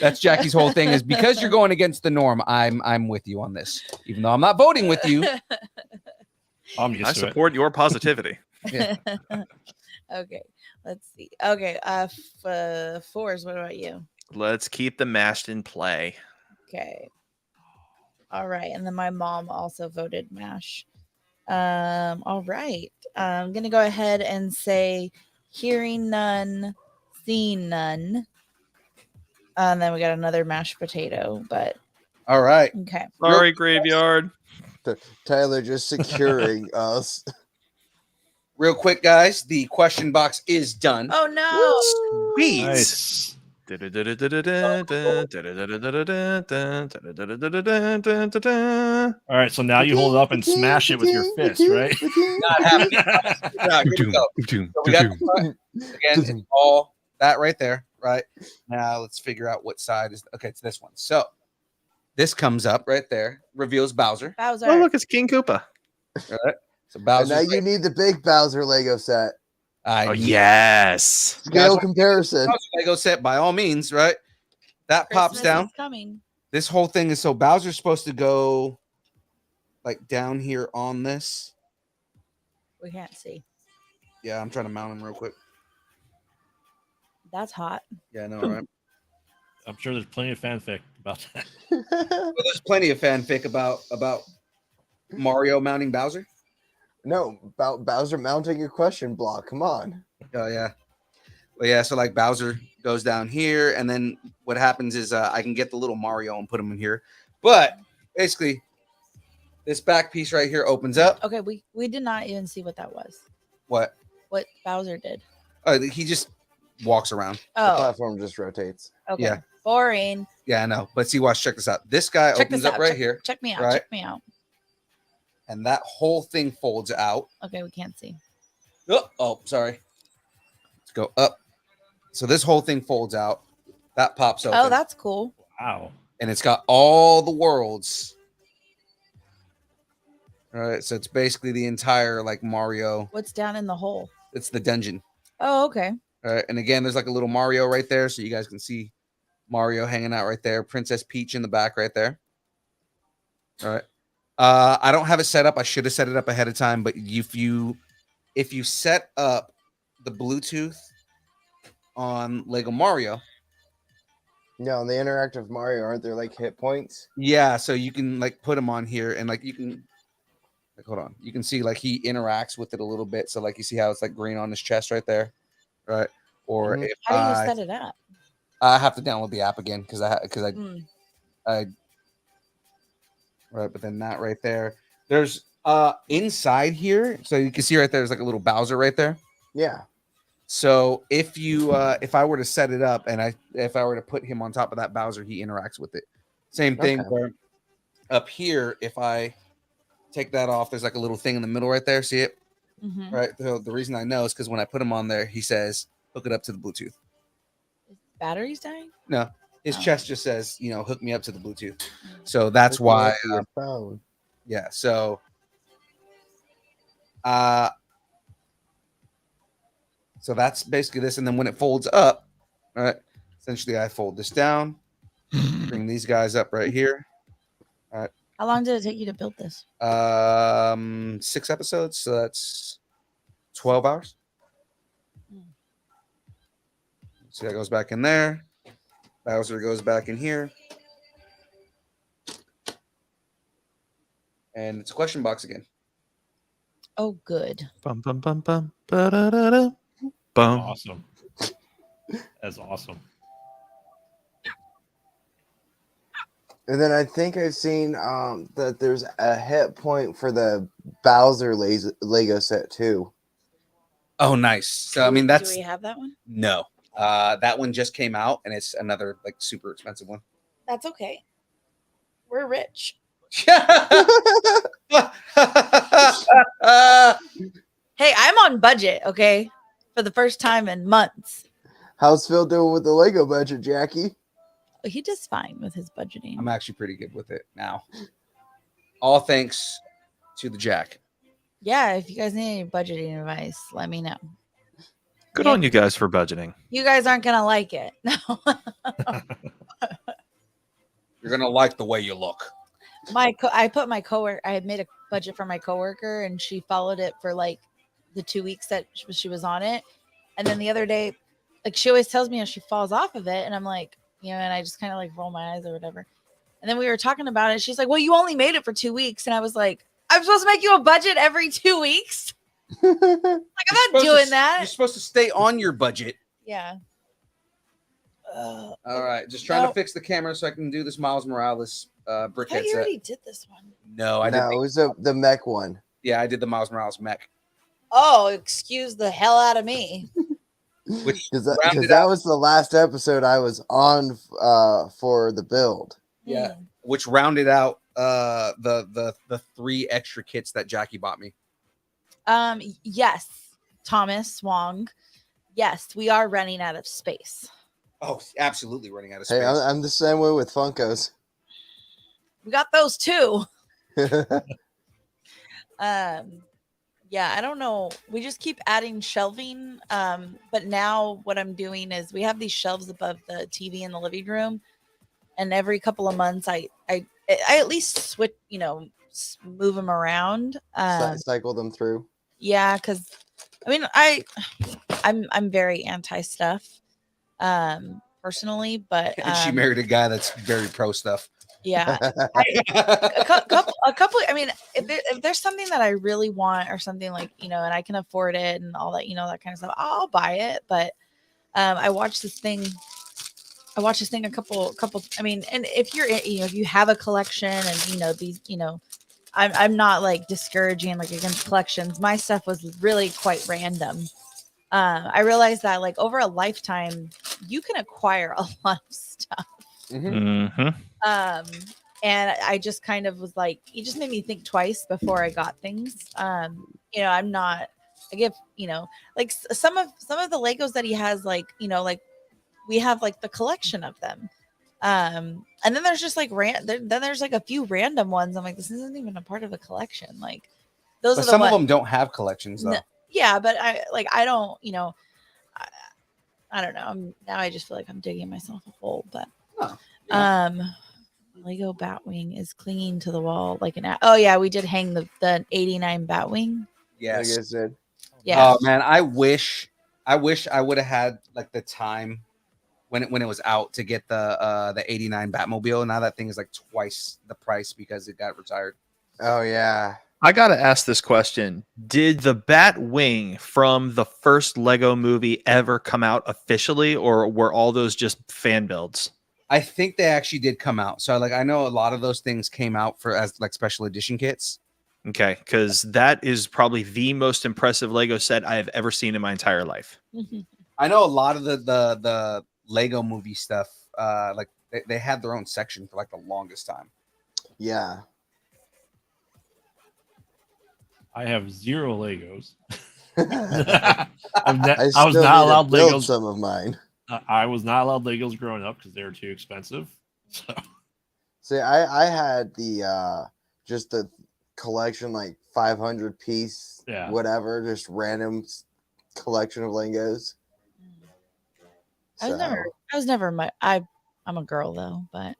S2: that's Jackie's whole thing is because you're going against the norm. I'm with you on this, even though I'm not voting with you.
S4: I'm used
S6: I
S4: to
S6: support your positivity.
S2: Yeah.
S3: Okay, let's see. Okay, Fours, what about you?
S6: Let's keep the mashed in play.
S3: Okay. All right, and then my mom also voted mash. All right. I'm gonna go ahead and say hearing none, seeing none. And then we got another mashed potato, but
S2: All right.
S3: okay.
S6: Sorry, Graveyard.
S5: Tyler just securing us.
S2: Real quick, guys, the question box is done.
S3: Oh no.
S6: Sweet.
S4: Nice.
S6: All
S4: All right, so now you hold it up and smash it with your fist, right?
S2: Not happening. Now, here we go. So we got again, it's all that right there, right? Now let's figure out what side is. Okay, it's this one. So this comes up right there, reveals Bowser.
S3: Bowser.
S7: Oh, look, it's King Koopa.
S2: All right. So
S5: And
S2: Bowser.
S5: now you need the big Bowser Lego set.
S7: Oh, yes.
S5: Scale comparison.
S2: Lego set by all means, right? That pops
S3: Christmas
S2: down.
S3: is coming.
S2: This whole thing is so Bowser's supposed to go like down here on this.
S3: We can't see.
S2: Yeah, I'm trying to mount him real quick.
S3: That's hot.
S2: Yeah, I know, right?
S4: I'm sure there's plenty of fanfic about that.
S2: Well, there's plenty of fanfic about Mario mounting Bowser.
S5: No, about Bowser mounting your question block. Come on.
S2: Oh yeah. Well, yeah. So like Bowser goes down here, and then what happens is I can get the little Mario and put him in here. But basically, this back piece right here opens up.
S3: Okay, we did not even see what that was.
S2: What?
S3: What Bowser did.
S2: He just walks around.
S5: The
S3: Oh,
S5: platform just rotates.
S3: okay.
S2: Yeah.
S3: Boring.
S2: Yeah, I know. But see, watch. Check this out. This guy
S3: Check
S2: opens
S3: this
S2: up
S3: out.
S2: right
S3: check,
S2: here,
S3: Check me out.
S2: right?
S3: Check me out.
S2: and that whole thing folds out.
S3: Okay, we can't see.
S2: Oh, sorry. Let's go up. So this whole thing folds out. That pops open.
S3: Oh, that's cool.
S4: Wow.
S2: And it's got all the worlds. All right, so it's basically the entire like Mario.
S3: What's down in the hole?
S2: It's the dungeon.
S3: Oh, okay.
S2: All right, and again, there's like a little Mario right there, so you guys can see Mario hanging out right there. Princess Peach in the back right there. All right. I don't have it set up. I should have set it up ahead of time, but if you set up the Bluetooth on Lego Mario.
S5: No, in the interactive Mario, aren't there like hit points?
S2: Yeah, so you can like put them on here and like you can like hold on. You can see like he interacts with it a little bit. So like you see how it's like green on his chest right there. Right. Or if
S3: How do you set it up?
S2: I have to download the app again because I right, but then that right there. There's inside here, so you can see right there's like a little Bowser right there.
S5: Yeah.
S2: So if you if I were to set it up and if I were to put him on top of that Bowser, he interacts with it. Same thing where up here, if I take that off, there's like a little thing in the middle right there. See it?
S3: Mm-hmm.
S2: Right. So the reason I know is because when I put him on there, he says hook it up to the Bluetooth.
S3: Battery's dying?
S2: No, his chest just says, hook me up to the Bluetooth. So that's why. Yeah. So, so that's basically this. And then when it folds up, all right, essentially I fold this down, bring these guys up right here. All right.
S3: How long did it take you to build this?
S2: 6 episodes. So that's 12 hours. So that goes back in there. Bowser goes back in here. And it's a question box again.
S3: Oh, good.
S7: Bum bum bum bum ba-da-da-da. Bum.
S4: Awesome. That's awesome.
S5: And then I think I've seen that there's a hit point for the Bowser Lego set too.
S2: Oh, nice. So I mean, that's
S3: Do we have that one?
S2: no. That one just came out, and it's another like super expensive one.
S3: That's okay. We're rich. Hey, I'm on budget, okay? For the first time in months.
S5: How's Phil doing with the Lego budget, Jackie?
S3: He does fine with his budgeting.
S2: I'm actually pretty good with it now. All thanks to the Jack.
S3: Yeah, if you guys need any budgeting advice, let me know.
S7: Good on you guys for budgeting.
S3: You guys aren't gonna like it. No.
S2: You're gonna like the way you look.
S3: I put my coworker. I had made a budget for my coworker, and she followed it for like the 2 weeks that she was on it. And then the other day, like she always tells me how she falls off of it, and I'm like, and I just kind of like roll my eyes or whatever. And then we were talking about it. She's like, "Well, you only made it for 2 weeks," and I was like, "I'm supposed to make you a budget every 2 weeks." Like, I'm not doing that.
S2: You're supposed to stay on your budget.
S3: Yeah.
S2: All right, just trying to fix the camera so I can do this Miles Morales brick
S3: I thought you
S2: headset.
S3: already did this one.
S2: No, I
S5: No,
S2: didn't.
S5: it was the mech one.
S2: Yeah, I did the Miles Morales mech.
S3: Oh, excuse the hell out of me.
S2: Which
S5: Because
S2: rounded
S5: that
S2: out-
S5: was the last episode I was on for the build.
S2: Yeah, which rounded out the 3 extra kits that Jackie bought me.
S3: Yes, Thomas Wong. Yes, we are running out of space.
S2: Oh, absolutely running out of space.
S5: Hey, I'm the same way with Funkos.
S3: We got those too. Yeah, I don't know. We just keep adding shelving. But now what I'm doing is we have these shelves above the TV in the living room, and every couple of months I at least switch, move them around.
S5: Cycle them through.
S3: Yeah, because I mean I'm very anti stuff, personally, but
S2: She married a guy that's very pro stuff.
S3: yeah, a couple. I mean, if there's something that I really want or something like, and I can afford it and all that, that kind of stuff, I'll buy it. But I watched this thing a couple. I mean, and if you're, if you have a collection and these, I'm not like discouraging like against collections. My stuff was really quite random. I realized that like over a lifetime, you can acquire a lot of stuff. And I just kind of was like, it just made me think twice before I got things. I'm not, I give, like some of the Legos that he has, like, like we have like the collection of them. And then there's just like then there's like a few random ones. I'm like, this isn't even a part of a collection. Like those
S2: But
S3: are the
S2: some
S3: ones.
S2: of them don't have collections though.
S3: Yeah, but I don't, I don't know. Now I just feel like I'm digging myself a hole, but Lego Batwing is clinging to the wall like an. Oh yeah, we did hang the 89 Batwing.
S2: Yes.
S5: Like I said.
S3: Yeah.
S2: Oh man, I wish I would have had like the time when it was out to get the 89 Batmobile. Now that thing is like twice the price because it got retired.
S5: Oh yeah.
S6: I gotta ask this question: did the Batwing from the first Lego movie ever come out officially, or were all those just fan builds?
S2: I think they actually did come out. So like I know a lot of those things came out as like special edition kits.
S6: Okay, because that is probably the most impressive Lego set I have ever seen in my entire life.
S2: I know a lot of the Lego movie stuff. Like they had their own section for like the longest time.
S5: Yeah.
S4: I have 0 Legos.
S5: I
S4: I was not allowed
S5: build
S4: Legos.
S5: some of mine.
S4: I was not allowed Legos growing up because they were too expensive. So.
S5: See, I had the just the collection, like 500 piece, whatever, just random collection of Legos.
S3: I was never I'm a girl though, but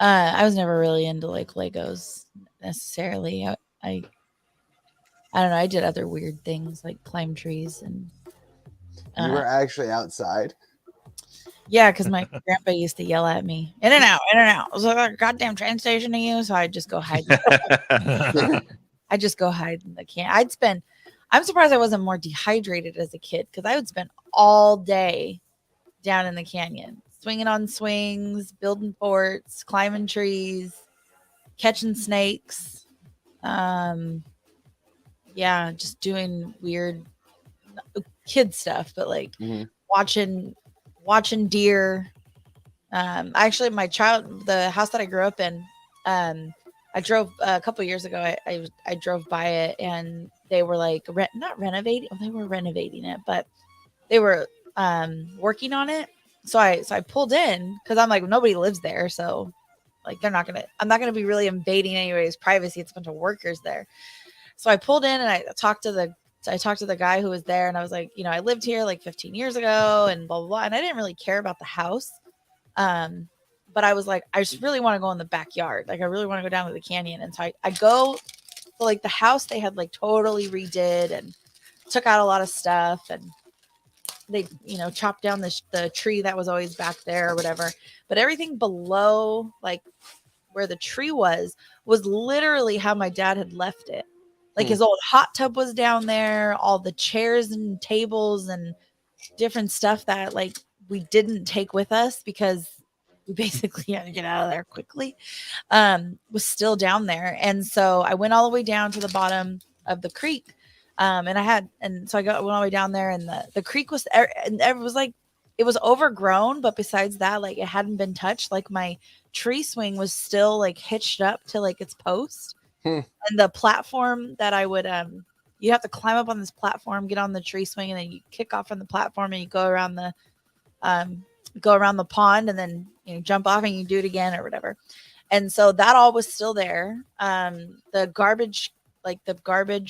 S3: I was never really into like Legos necessarily. I don't know. I did other weird things like climb trees and.
S5: You were actually outside.
S3: Yeah, because my grandpa used to yell at me, in and out, in and out. I was like, a goddamn train station to you. So I'd just go hide. I just go hide in the can. I'm surprised I wasn't more dehydrated as a kid because I would spend all day down in the canyon, swinging on swings, building forts, climbing trees, catching snakes. Yeah, just doing weird kid stuff, but like watching deer. Actually, the house that I grew up in, I drove a couple years ago. I drove by it, and they were like not renovating. Well, they were renovating it, but they were working on it. So I pulled in because I'm like, nobody lives there, so like I'm not gonna be really invading anybody's privacy. It's a bunch of workers there. So I pulled in and I talked to the guy who was there, and I was like, I lived here like 15 years ago and blah, blah, blah. And I didn't really care about the house. But I was like, I just really want to go in the backyard. Like I really want to go down to the canyon. And so I go to like the house they had like totally redid and took out a lot of stuff. And they, chopped down the tree that was always back there or whatever. But everything below, like where the tree was literally how my dad had left it. Like his old hot tub was down there, all the chairs and tables and different stuff that like we didn't take with us because we basically had to get out of there quickly, was still down there. And so I went all the way down to the bottom of the creek. And so I went all the way down there, and the creek was, and it was like, it was overgrown, but besides that, like it hadn't been touched. Like my tree swing was still like hitched up to like its post. And the platform that I would, you have to climb up on this platform, get on the tree swing, and then you kick off from the platform and you go around the go around the pond and then jump off and you do it again or whatever. And so that all was still there. The garbage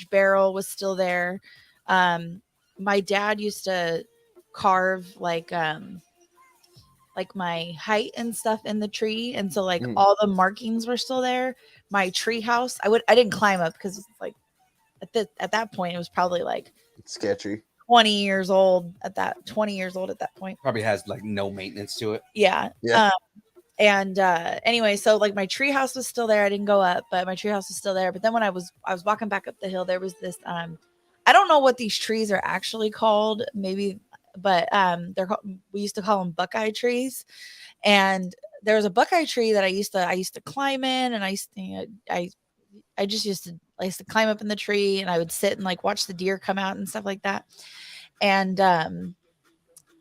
S3: barrel was still there. My dad used to carve like my height and stuff in the tree, and so all the markings were still there. My tree house, I didn't climb up because like at that point it was probably like
S5: It's sketchy.
S3: 20 years old at that point.
S2: Probably has like no maintenance to it.
S3: Yeah. Anyway, so like my tree house was still there. I didn't go up, but my tree house was still there. But then when I was walking back up the hill, there was this I don't know what these trees are actually called, maybe, but we used to call them Buckeye trees. And there was a Buckeye tree that I used to climb in, and I used to climb up in the tree, and I would sit and like watch the deer come out and stuff like that. And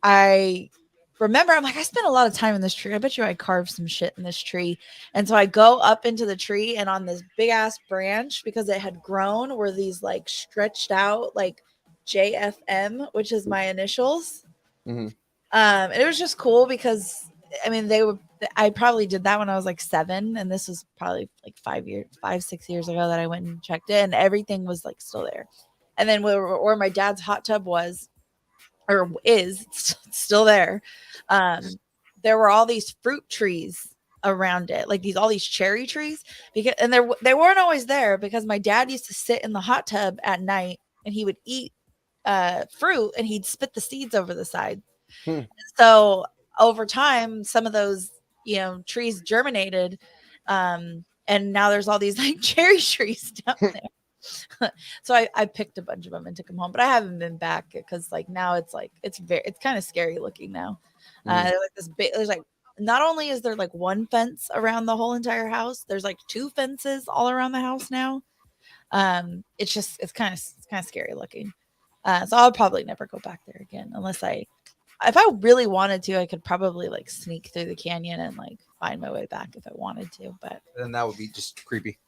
S3: I remember I'm like, I spent a lot of time in this tree. I bet you I carved some shit in this tree. And so I go up into the tree, and on this big ass branch, because it had grown, were these like stretched out like JFM, which is my initials.
S5: Mm-hmm.
S3: And it was just cool because I mean I probably did that when I was like 7, and this was probably like 5-6 years ago that I went and checked it, and everything was like still there. And then where my dad's hot tub was, or is still there, there were all these fruit trees around it, like all these cherry trees, and they weren't always there because my dad used to sit in the hot tub at night and he would eat fruit and he'd spit the seeds over the side. So over time, some of those trees germinated, and now there's all these like cherry trees down there. So I picked a bunch of them and took them home, but I haven't been back because like now it's kind of scary looking now. Like this big, there's like, not only is there like one fence around the whole entire house, there's like 2 fences all around the house now. It's kind of scary looking. So I'll probably never go back there again unless if I really wanted to, I could probably like sneak through the canyon and like find my way back if I wanted to, but
S2: then that would be just creepy.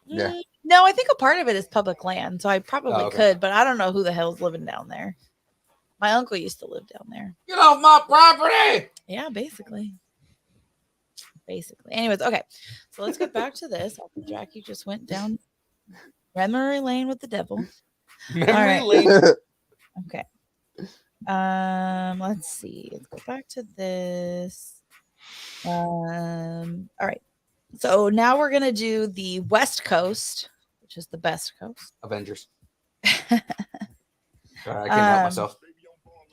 S5: Yeah.
S3: No, I think a part of it is public land, so I probably could, but I don't know who the hell's living down there. My uncle used to live down there.
S2: Get off my property!
S3: Yeah, basically. Anyways, okay. So let's get back to this. Jackie just went down memory lane with the devil.
S2: Memory lane.
S3: Okay. Let's see. Let's go back to this. All right. So now we're gonna do the West Coast, which is the best coast.
S2: Avengers. Sorry, I can't help myself.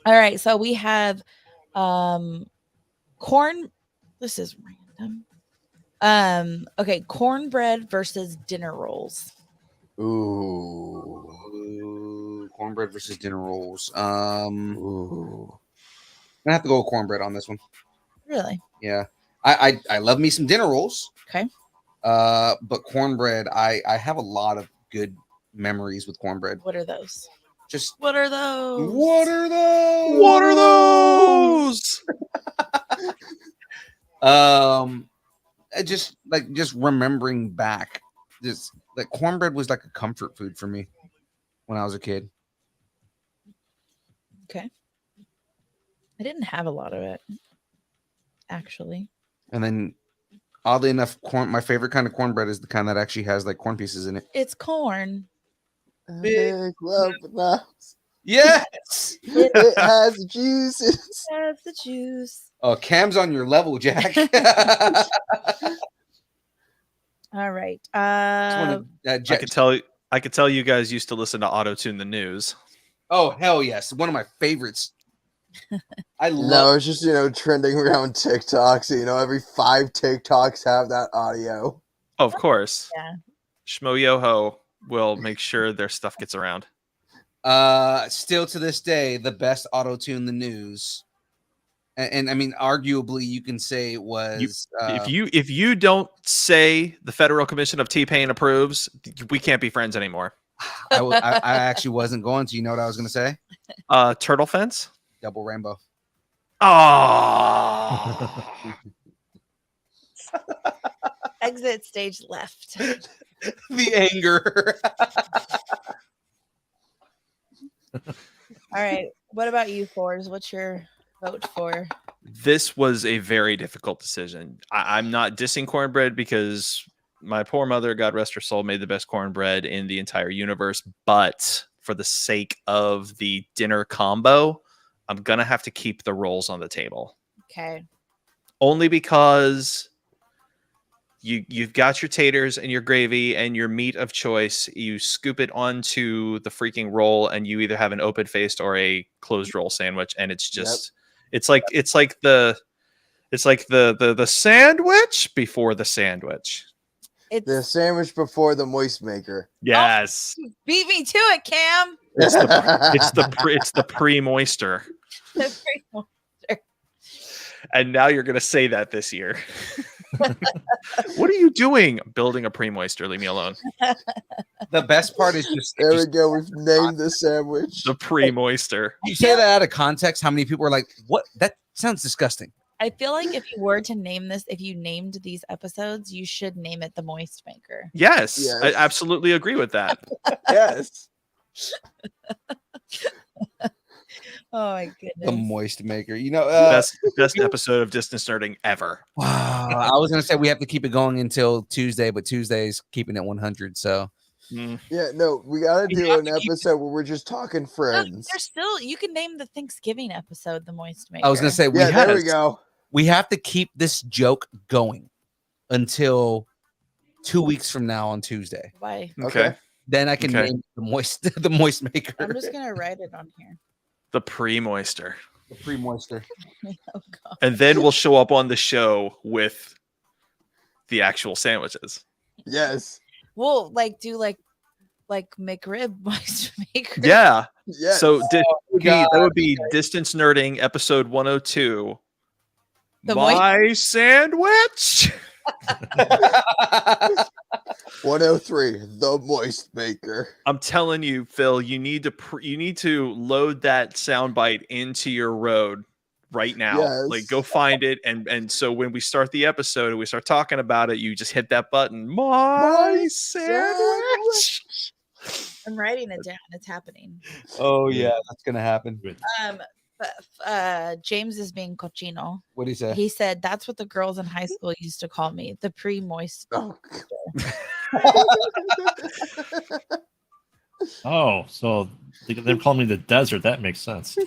S3: All right, so we have corn. This is random. Okay, cornbread versus dinner rolls.
S5: Ooh,
S2: cornbread versus dinner rolls.
S5: Ooh.
S2: I'm gonna have to go with cornbread on this one.
S3: Really?
S2: Yeah. I love me some dinner rolls.
S3: Okay.
S2: But cornbread, I have a lot of good memories with cornbread.
S3: What are those?
S2: Just
S3: what are those?
S2: What are those?
S6: What are those?
S2: Just remembering back, just like cornbread was like a comfort food for me when I was a kid.
S3: Okay. I didn't have a lot of it, actually.
S2: And then, oddly enough, my favorite kind of cornbread is the kind that actually has like corn pieces in it.
S3: It's corn.
S5: Big love loves.
S2: Yes.
S5: It has juices.
S3: It has the juice.
S2: Oh, Cam's on your level, Jack.
S3: All right.
S6: I could tell you guys used to listen to Auto-Tune the News.
S2: Oh, hell yes. One of my favorites. I love.
S5: No, it's just, trending around TikTok. So, every 5 TikToks have that audio.
S6: Oh, of course.
S3: Yeah.
S6: Shmo Yoho will make sure their stuff gets around.
S2: Still to this day, the best Auto-Tune the News. And I mean, arguably, you can say it was.
S6: If you don't say the Federal Commission of T-Pain approves, we can't be friends anymore.
S2: I actually wasn't going to. You know what I was going to say?
S6: Turtle Fence?
S2: Double Rainbow.
S6: Oh.
S3: Exit stage left.
S2: The anger.
S3: All right. What about you, Fours? What's your vote for?
S6: This was a very difficult decision. I'm not dissing cornbread because my poor mother, God rest her soul, made the best cornbread in the entire universe. But for the sake of the dinner combo, I'm going to have to keep the rolls on the table.
S3: Okay.
S6: Only because you've got your taters and your gravy and your meat of choice. You scoop it onto the freaking roll, and you either have an open faced or a closed roll sandwich, and it's just it's like the sandwich before the sandwich.
S3: It's
S5: The sandwich before the moist maker.
S6: Yes,
S3: beat me to it, Cam.
S6: it's the pre-moister. And now you're gonna say that this year. What are you doing? Building a pre-moister. Leave me alone.
S2: The best part is just
S5: There we go. We've named the sandwich.
S6: The pre-moister.
S2: you say that out of context. How many people are like, "What? That sounds disgusting."
S3: I feel like if you were to name this, if you named these episodes, you should name it the Moist Maker.
S6: Yes,
S5: Yes.
S6: I absolutely agree with that.
S5: Yes.
S3: Oh my
S2: The
S3: goodness.
S2: moist maker. You know,
S6: Best episode of Distance Nerding ever.
S2: wow. I was gonna say we have to keep it going until Tuesday, but Tuesday's keeping it 100. So
S5: Yeah, no, we got to
S2: You
S5: do
S2: have
S5: an
S2: to keep-
S5: episode where we're just talking
S3: No,
S5: friends.
S3: there's still you can name the Thanksgiving episode the Moist Maker.
S2: I was gonna say
S5: Yeah, there we go.
S2: we have to keep this joke going until 2 weeks from now on Tuesday.
S3: Why?
S6: Okay.
S2: Then I can
S6: Okay.
S2: name the moist maker.
S3: I'm just gonna write it on here.
S6: The pre-moister.
S2: The pre-moister.
S3: Oh god.
S6: And then we'll show up on the show with the actual sandwiches.
S5: Yes.
S3: We'll do like McRib Moist Maker.
S6: Yeah.
S5: Yes.
S6: So that
S2: God.
S6: would be Distance Nerding episode 102.
S3: The
S6: My sandwich.
S5: 103, the moist maker.
S6: I'm telling you, Phil, you need to load that soundbite into your road right now.
S5: Yes.
S6: Like, go find it, and so when we start the episode and we start talking about it, you just hit that button. My sandwich.
S3: I'm writing it down. It's happening.
S2: Oh yeah, that's gonna happen.
S3: James is being cochino.
S2: What do you say?
S3: He said that's what the girls in high school used to call me, the pre-moist.
S5: Oh,
S4: Oh, so they're calling me the desert. That makes sense.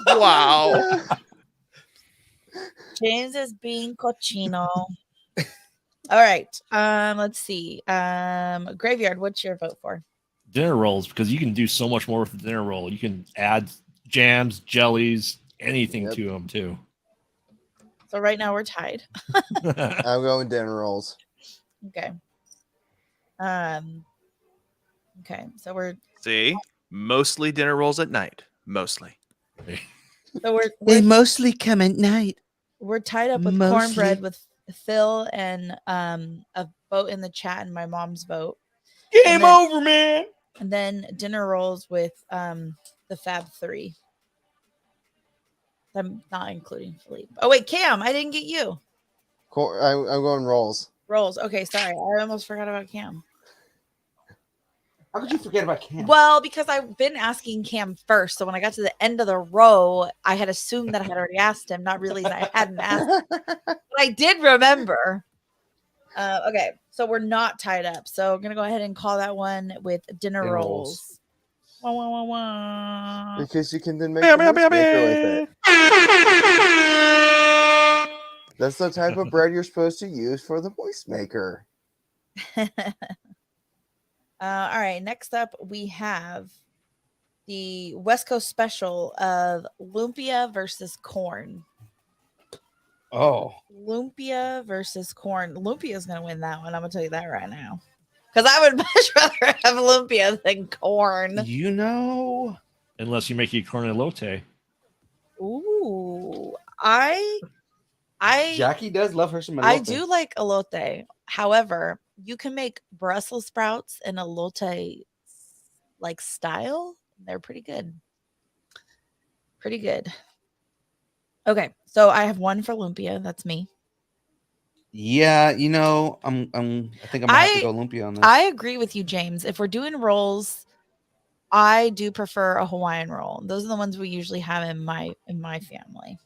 S6: Wow.
S3: James is being cochino. All right. Let's see. Graveyard, what's your vote for?
S4: Dinner rolls, because you can do so much more with the dinner roll. You can add jams, jellies, anything
S5: Yep.
S4: to them too.
S3: So right now we're tied.
S5: I'm going dinner rolls.
S3: Okay. Okay. So we're
S6: See, mostly dinner rolls at night. Mostly.
S2: mostly come at night.
S3: we're tied up with
S2: Mostly.
S3: cornbread with Phil and a vote in the chat and my mom's vote.
S6: Game
S3: then-
S6: over, man.
S3: And then dinner rolls with the Fab Three. I'm not including Philippe. Oh wait, Cam, I didn't get you.
S5: I'm going rolls.
S3: Rolls. Okay, sorry. I almost forgot about Cam.
S2: How could you forget about Cam?
S3: Well, because I've been asking Cam first. So when I got to the end of the row, I had assumed that I had already asked him, not realizing I hadn't asked him. But I did remember. Okay, so we're not tied up. So I'm going to go ahead and call that one with dinner
S2: Dinner
S3: rolls.
S2: rolls.
S3: Wah, wah, wah, wah.
S5: Because you can then make the moist maker with it. That's the type of bread you're supposed to use for the moist maker.
S3: All right, next up we have the West Coast special of lumpia versus corn.
S2: Oh,
S3: Lumpia versus corn. Lumpia is going to win that one. I'm going to tell you that right now. Because I would much rather have lumpia than corn.
S2: you know,
S4: Unless you make it corn elote.
S3: Ooh, I
S2: Jackie does love her some.
S3: I
S2: elote.
S3: do like elote. However, you can make Brussels sprouts in elote like style. They're pretty good. Pretty good. Okay, so I have one for lumpia. That's me.
S2: Yeah, you know, I think I'm gonna have to go lumpia on this.
S3: I agree with you, James. If we're doing rolls, I do prefer a Hawaiian roll. Those are the ones we usually have in my family.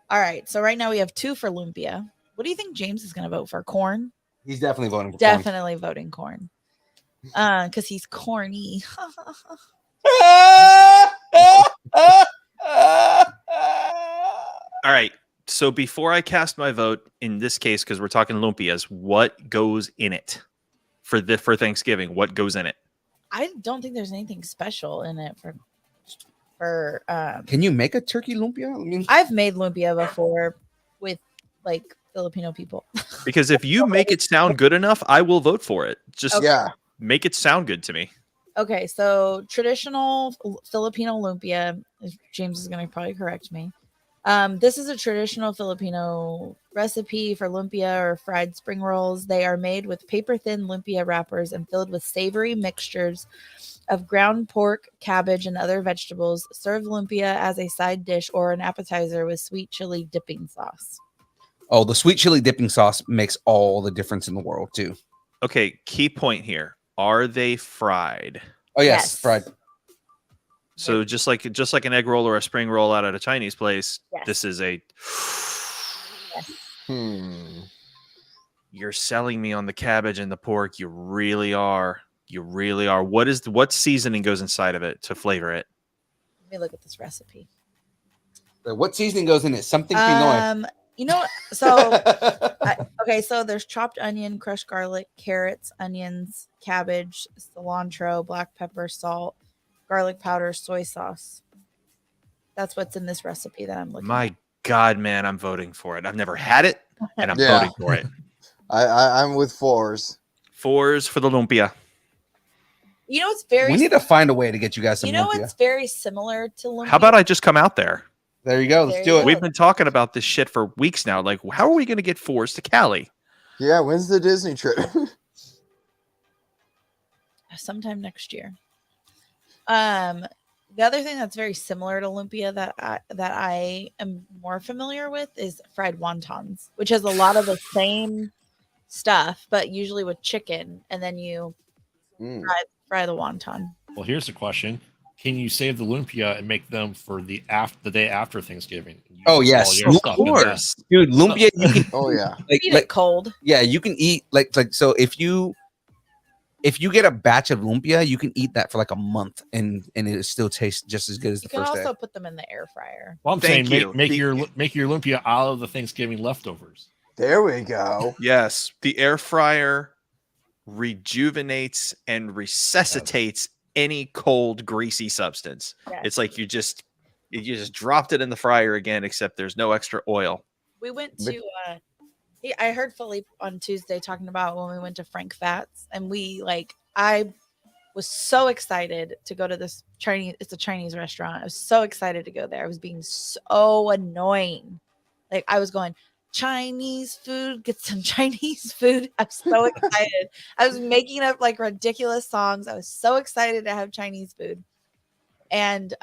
S3: All right, so right now we have 2 for lumpia. What do you think James is going to vote for? Corn?
S2: He's definitely voting for
S3: Definitely voting corn. Because he's corny.
S6: All right. So before I cast my vote, in this case, because we're talking lumpias, what goes in it for Thanksgiving? What goes in it?
S3: I don't think there's anything special in it for.
S2: Can you make a turkey lumpia? I mean,
S3: I've made lumpia before with like Filipino people.
S6: Because if you make it sound good enough, I will vote for it. Just
S5: Yeah.
S6: make it sound good to me.
S3: Okay, so traditional Filipino lumpia. James is going to probably correct me. This is a traditional Filipino recipe for lumpia or fried spring rolls. They are made with paper-thin lumpia wrappers and filled with savory mixtures of ground pork, cabbage, and other vegetables. Serve lumpia as a side dish or an appetizer with sweet chili dipping sauce.
S2: oh, the sweet chili dipping sauce makes all the difference in the world too.
S6: Okay, key point here. Are they fried?
S2: Oh yes,
S3: Yes.
S2: fried.
S6: So just like an egg roll or a spring roll out at a Chinese place,
S3: Yes.
S6: this is a You're selling me on the cabbage and the pork. You really are. You really are. What seasoning goes inside of it to flavor it?
S3: Let me look at this recipe.
S2: What seasoning goes in it? Something Pinoy.
S3: You know, so okay, so there's chopped onion, crushed garlic, carrots, onions, cabbage, cilantro, black pepper, salt, garlic powder, soy sauce. That's what's in this recipe that I'm looking at.
S6: My God, man, I'm voting for it. I've never had it, and I'm
S5: Yeah.
S6: voting for it.
S5: I'm with 4s.
S6: 4s for the lumpia.
S3: You know, it's very.
S2: We need to find a way to get you guys some
S3: You know,
S2: lumpia.
S3: it's very similar to lumpia.
S6: How about I just come out there?
S2: There you go. Let's
S3: There
S2: do
S3: you
S2: it.
S3: go.
S6: We've been talking about this shit for weeks now. Like, how are we going to get 4s to Cali?
S5: Yeah, when's the Disney trip?
S3: sometime next year. The other thing that's very similar to lumpia that I am more familiar with is fried wontons, which has a lot of the same stuff, but usually with chicken, and then you fry the wonton.
S4: Well, here's the question: can you save the lumpia and make them for the day after Thanksgiving? Use
S2: Oh
S4: all
S2: yes,
S4: your
S2: of
S4: stuff in that.
S2: course, dude. Lumpia, you can
S5: Oh yeah.
S3: Eat it cold.
S2: Yeah, you can eat like so if you get a batch of lumpia, you can eat that for like a month and it still tastes just as good as
S3: You
S2: the
S3: can
S2: first
S3: also
S2: day.
S3: put them in the air fryer.
S4: Well, I'm
S6: Thank
S4: saying
S6: you.
S4: make your lumpia out of the Thanksgiving leftovers.
S5: There we go.
S6: Yes, the air fryer rejuvenates and resuscitates any cold, greasy substance.
S3: Yes.
S6: It's like you just dropped it in the fryer again, except there's no extra oil.
S3: We went to I heard Philippe on Tuesday talking about when we went to Frank Fat's, and I was so excited to go to this it's a Chinese restaurant. I was so excited to go there. I was being so annoying. Like I was going, Chinese food, get some Chinese food. I'm so excited. I was making up like ridiculous songs. I was so excited to have Chinese food. And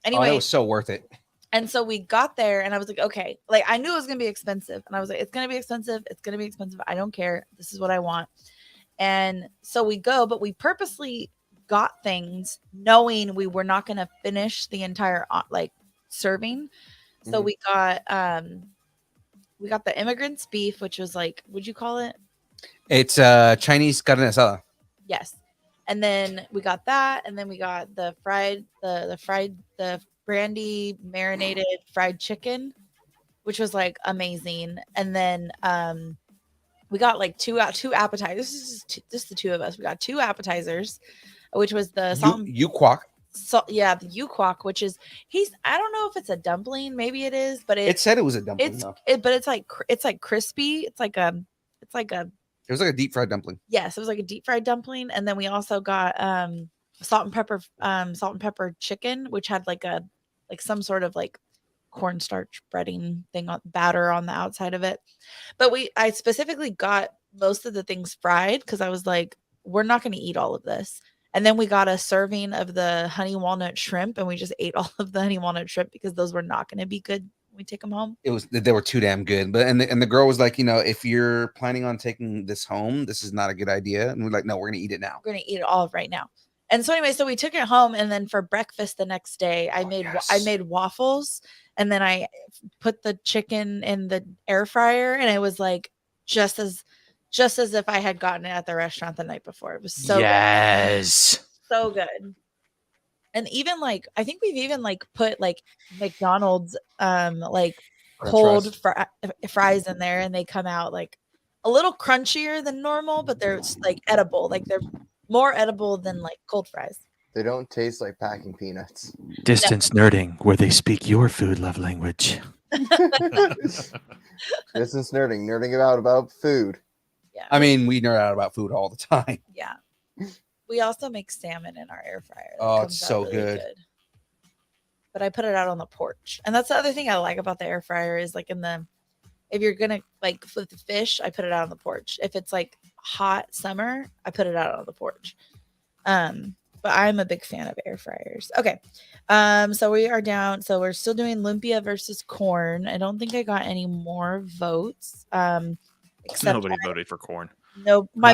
S3: anyway,
S2: it was so worth it.
S3: and so we got there and I was like, okay, like I knew it was going to be expensive. And I was like, it's going to be expensive. It's going to be expensive. I don't care. This is what I want. And so we go, but we purposely got things knowing we were not going to finish the entire serving. So we got the immigrant's beef, which was like, what'd you call it?
S2: It's Chinese carne asada.
S3: Yes. And then we got that, and then we got the brandy marinated fried chicken, which was like amazing. And then we got like two appetizers. This is just the two of us. We got 2 appetizers, which was the salt.
S2: Yukwak.
S3: So yeah, the yukwak, which is I don't know if it's a dumpling, maybe it is, but
S2: It said it was a dumpling.
S3: but it's like crispy. It was like a
S2: deep fried dumpling.
S3: Yes, it was like a deep fried dumpling. And then we also got salt and pepper chicken, which had like some sort of like cornstarch breading thing batter on the outside of it. But I specifically got most of the things fried because I was like, we're not going to eat all of this. And then we got a serving of the honey walnut shrimp, and we just ate all of the honey walnut shrimp because those were not going to be good we take them home?
S2: They were too damn good. But and the girl was like, if you're planning on taking this home, this is not a good idea. And we're like, no, we're gonna eat it now.
S3: We're gonna eat it all right now. And so anyway, so we took it home, and then for breakfast the next day, I made waffles, and then I put the chicken in the air fryer, and it was like just as if I had gotten it at the restaurant the night before. It was so good. So good. And even like I think we've even like put like McDonald's like cold fries in there, and they come out like a little crunchier than normal, but they're like edible. Like they're more edible than like cold fries.
S5: They don't taste like packing peanuts.
S6: Distance nerding, where they speak your food love language.
S5: Distance nerding about food.
S3: Yeah.
S2: I mean, we nerd out about food all the time.
S3: Yeah. We also make salmon in our air fryer.
S2: Oh, it's so good.
S3: But I put it out on the porch. And that's the other thing I like about the air fryer is like if you're going to like flip the fish, I put it out on the porch. If it's like hot summer, I put it out on the porch. But I'm a big fan of air fryers. Okay. So we are down. So we're still doing lumpia versus corn. I don't think I got any more votes. Except
S6: Nobody voted for corn.
S3: No, my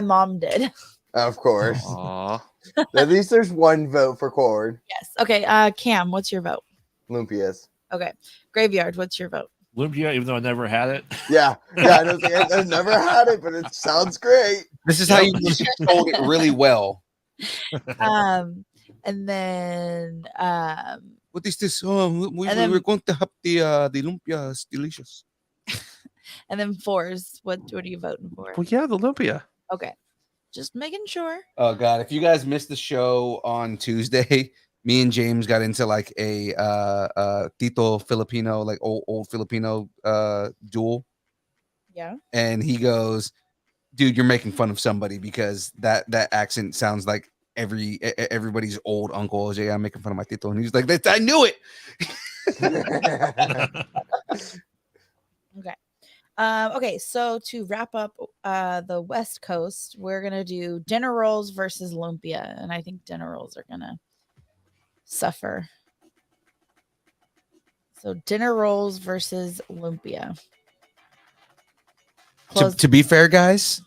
S3: mom did.
S5: Of course.
S6: Aww.
S5: At least there's one vote for corn.
S3: Yes. Okay. Cam, what's your vote?
S5: Lumpias.
S3: Okay. Graveyard, what's your vote?
S4: Lumpia, even though I never had it.
S5: Yeah. I've never had it, but it sounds great.
S2: This is how you told it really well.
S3: And then
S2: What is this? We're going to have the lumpia. It's delicious.
S3: and then fours. What are you voting for?
S6: Well, yeah, the lumpia.
S3: Okay. Just making sure.
S2: Oh God! If you guys missed the show on Tuesday, me and James got into like a Tito Filipino, like old Filipino duel.
S3: Yeah.
S2: And he goes, "Dude, you're making fun of somebody because that accent sounds like everybody's old uncle." I was, "Yeah, I'm making fun of my Tito," and he's like, "I knew it."
S3: Okay. Okay, so to wrap up the West Coast, we're gonna do dinner rolls versus lumpia, and I think dinner rolls are gonna suffer. So dinner rolls versus lumpia.
S2: To be fair, guys,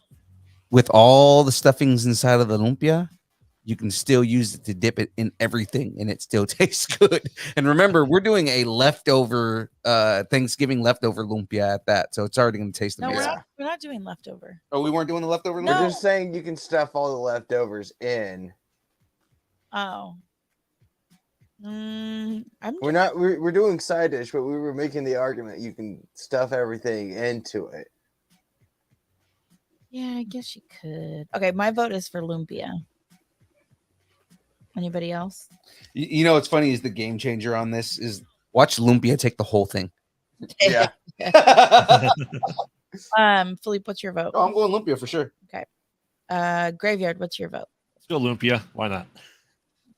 S2: with all the stuffings inside of the lumpia, you can still use it to dip it in everything, and it still tastes good. And remember, we're doing a leftover Thanksgiving leftover lumpia at that, so it's already going to taste amazing.
S3: We're not doing leftover.
S2: Oh, we weren't doing the leftover.
S5: No. We're just saying you can stuff all the leftovers in.
S3: Oh.
S5: We're doing side dish, but we were making the argument you can stuff everything into it.
S3: Yeah, I guess you could. Okay, my vote is for lumpia. Anybody else?
S2: You know what's funny is the game changer on this is watch lumpia take the whole thing.
S5: Yeah.
S3: Philippe, what's your vote?
S2: Oh, I'm going lumpia for sure.
S3: Okay. Graveyard, what's your vote?
S4: Still lumpia. Why not?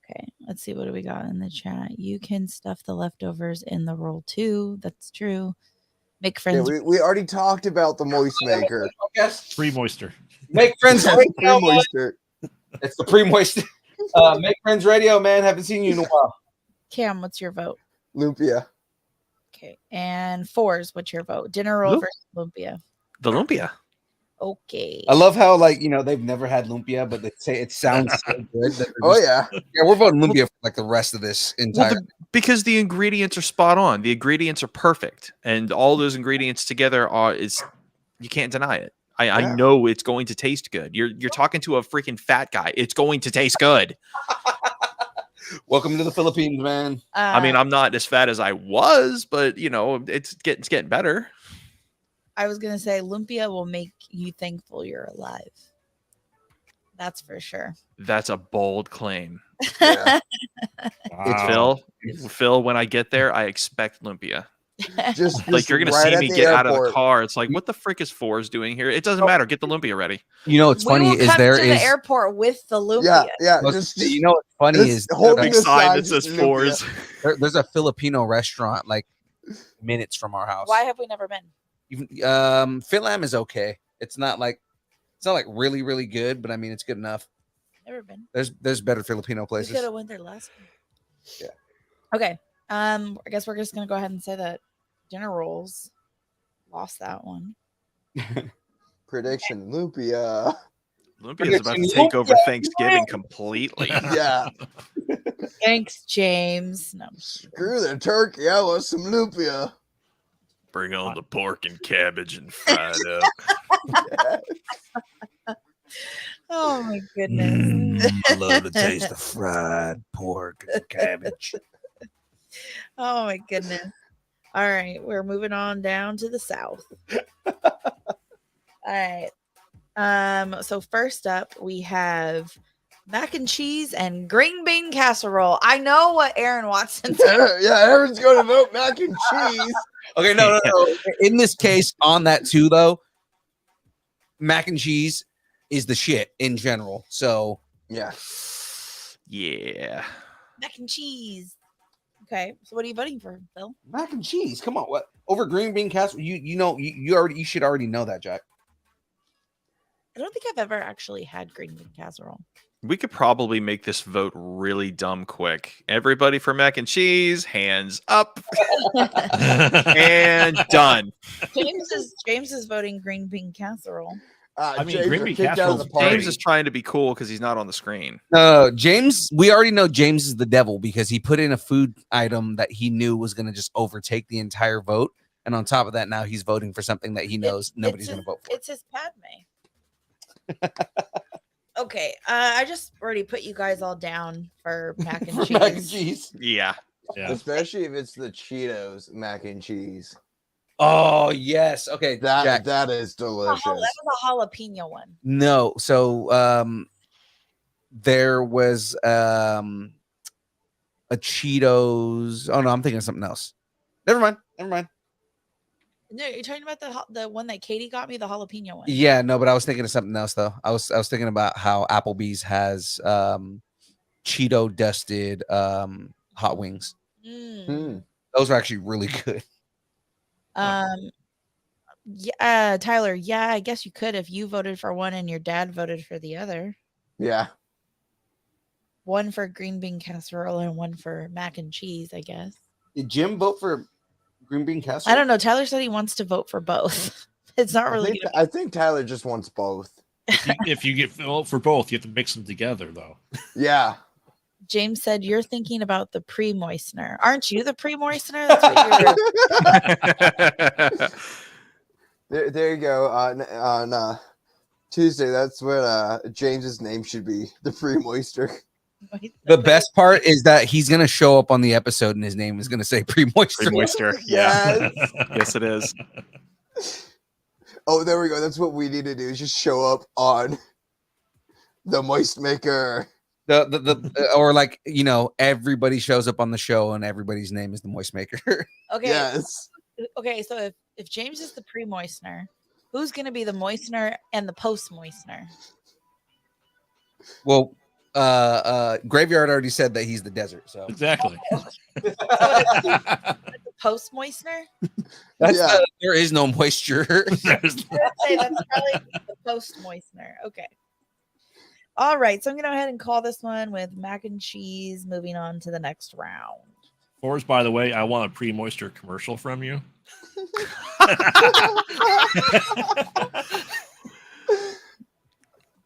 S3: Okay, let's see. What do we got in the chat? You can stuff the leftovers in the roll too. That's true. Make friends.
S5: Yeah, we already talked about the moist maker.
S4: Pre-moister.
S2: Make friends.
S5: Pre-moister.
S2: It's the pre-moist. Make friends radio, man. Haven't seen you in a while.
S3: Cam, what's your vote?
S5: Lumpia.
S3: Okay. And fours, what's your vote? Dinner roll versus lumpia.
S6: The lumpia.
S3: Okay.
S2: I love how they've never had lumpia, but they say it sounds so good.
S5: Yeah.
S2: Yeah, we're voting lumpia for like the rest of this entire.
S6: Because the ingredients are spot on. The ingredients are perfect, and all those ingredients together you can't deny it. I know it's going to taste good. You're talking to a freaking fat guy. It's going to taste good.
S2: Welcome to the Philippines, man.
S6: I mean, I'm not as fat as I was, but it's getting better.
S3: I was gonna say lumpia will make you thankful you're alive. That's for sure.
S6: That's a bold claim.
S5: Yeah.
S4: Wow.
S6: Phil, when I get there, I expect lumpia.
S5: Just
S6: Like you're gonna
S5: right
S6: see
S5: at
S6: me
S5: the
S6: get out of the
S5: airport.
S6: car. It's like, what the frick is Fours doing here? It doesn't matter. Get the lumpia ready.
S2: You know what's
S3: We
S2: funny
S3: will
S2: is
S3: come
S2: there
S3: to
S2: is
S3: the airport with the lumpia.
S5: Yeah.
S2: you know what's funny is
S5: holding
S6: Big
S5: the
S6: sign that
S5: sign
S6: says Fours.
S2: there's a Filipino restaurant like minutes from our house.
S3: Why have we never been?
S2: Even Philam is okay. It's not like really, really good, but I mean it's good enough.
S3: Never been.
S2: There's better Filipino
S3: We
S2: places.
S3: could have went there last time.
S2: Yeah.
S3: Okay. I guess we're just gonna go ahead and say that dinner rolls lost that one.
S5: Prediction, Lumpia.
S6: Lumpia is about to take over Thanksgiving completely.
S5: Yeah.
S3: Thanks, James. No,
S5: Screw the turkey. I want some Lumpia.
S6: Bring on the pork and cabbage and fry it up.
S3: oh my goodness.
S2: I love the taste of fried pork and cabbage.
S3: Oh my goodness. All right, we're moving on down to the south. All right. So first up we have mac and cheese and green bean casserole. I know what Aaron Watson said.
S5: Yeah, Aaron's going to vote mac and cheese.
S2: Okay, no. In this case, on that too, though, mac and cheese is the shit in general. So
S5: Yeah.
S6: Yeah.
S3: Mac and cheese. Okay, so what are you voting for, Phil?
S2: mac and cheese. Come on, what over green bean casserole? You should already know that, Jack.
S3: I don't think I've ever actually had green bean casserole.
S6: We could probably make this vote really dumb quick. Everybody for mac and cheese, hands up. And done.
S3: James is voting green bean casserole.
S4: I mean,
S5: James
S4: green
S5: was
S4: bean
S5: kicked out of
S4: casserole's
S5: the party.
S6: James is trying to be cool because he's not on the screen.
S2: No, James. We already know James is the devil because he put in a food item that he knew was going to just overtake the entire vote, and on top of that, now he's voting for something that he knows nobody's going to vote for.
S3: It's his Padme. Okay, I just already put you guys all down for mac and cheese.
S2: mac and cheese.
S6: Yeah.
S4: Yeah.
S5: Especially if it's the Cheetos mac and cheese.
S2: Oh yes. Okay, Jack.
S5: That is delicious.
S3: That was a jalapeno one.
S2: No, so there was a Cheetos. Oh no, I'm thinking of something else. Never mind.
S3: No, you're talking about the one that Katie got me, the jalapeno one.
S2: Yeah, no, but I was thinking of something else though. I was thinking about how Applebee's has Cheeto dusted hot wings. Those are actually really good.
S3: Yeah, Tyler. Yeah, I guess you could if you voted for one and your dad voted for the other.
S5: Yeah.
S3: One for green bean casserole and one for mac and cheese, I guess.
S2: Did Jim vote for green bean casserole?
S3: I don't know. Tyler said he wants to vote for both. It's not really.
S5: I think Tyler just wants both.
S4: If you get vote for both, you have to mix them together, though.
S5: Yeah.
S3: James said you're thinking about the pre-moistener. Aren't you the pre-moistener? That's what you're.
S5: There you go. On Tuesday, that's what James's name should be. The pre-moister.
S2: The best part is that he's gonna show up on the episode and his name is gonna say pre-moister.
S6: Pre-moister. Yeah. Yes, it is.
S5: Oh, there we go. That's what we need to do. Is just show up on the moist maker.
S2: Or like, you know, everybody shows up on the show and everybody's name is the moist maker.
S3: Okay.
S5: Yes.
S3: Okay, so if James is the pre-moistener, who's going to be the moistener and the post-moistener?
S2: Well, Graveyard already said that he's the desert, so
S4: Exactly.
S3: Post-moistener?
S2: There is no moisture.
S3: I would say that's probably the post-moistener. Okay. All right, so I'm going to go ahead and call this one with mac and cheese. Moving on to the next round.
S4: Forrest, by the way, I want a pre-moisture commercial from you.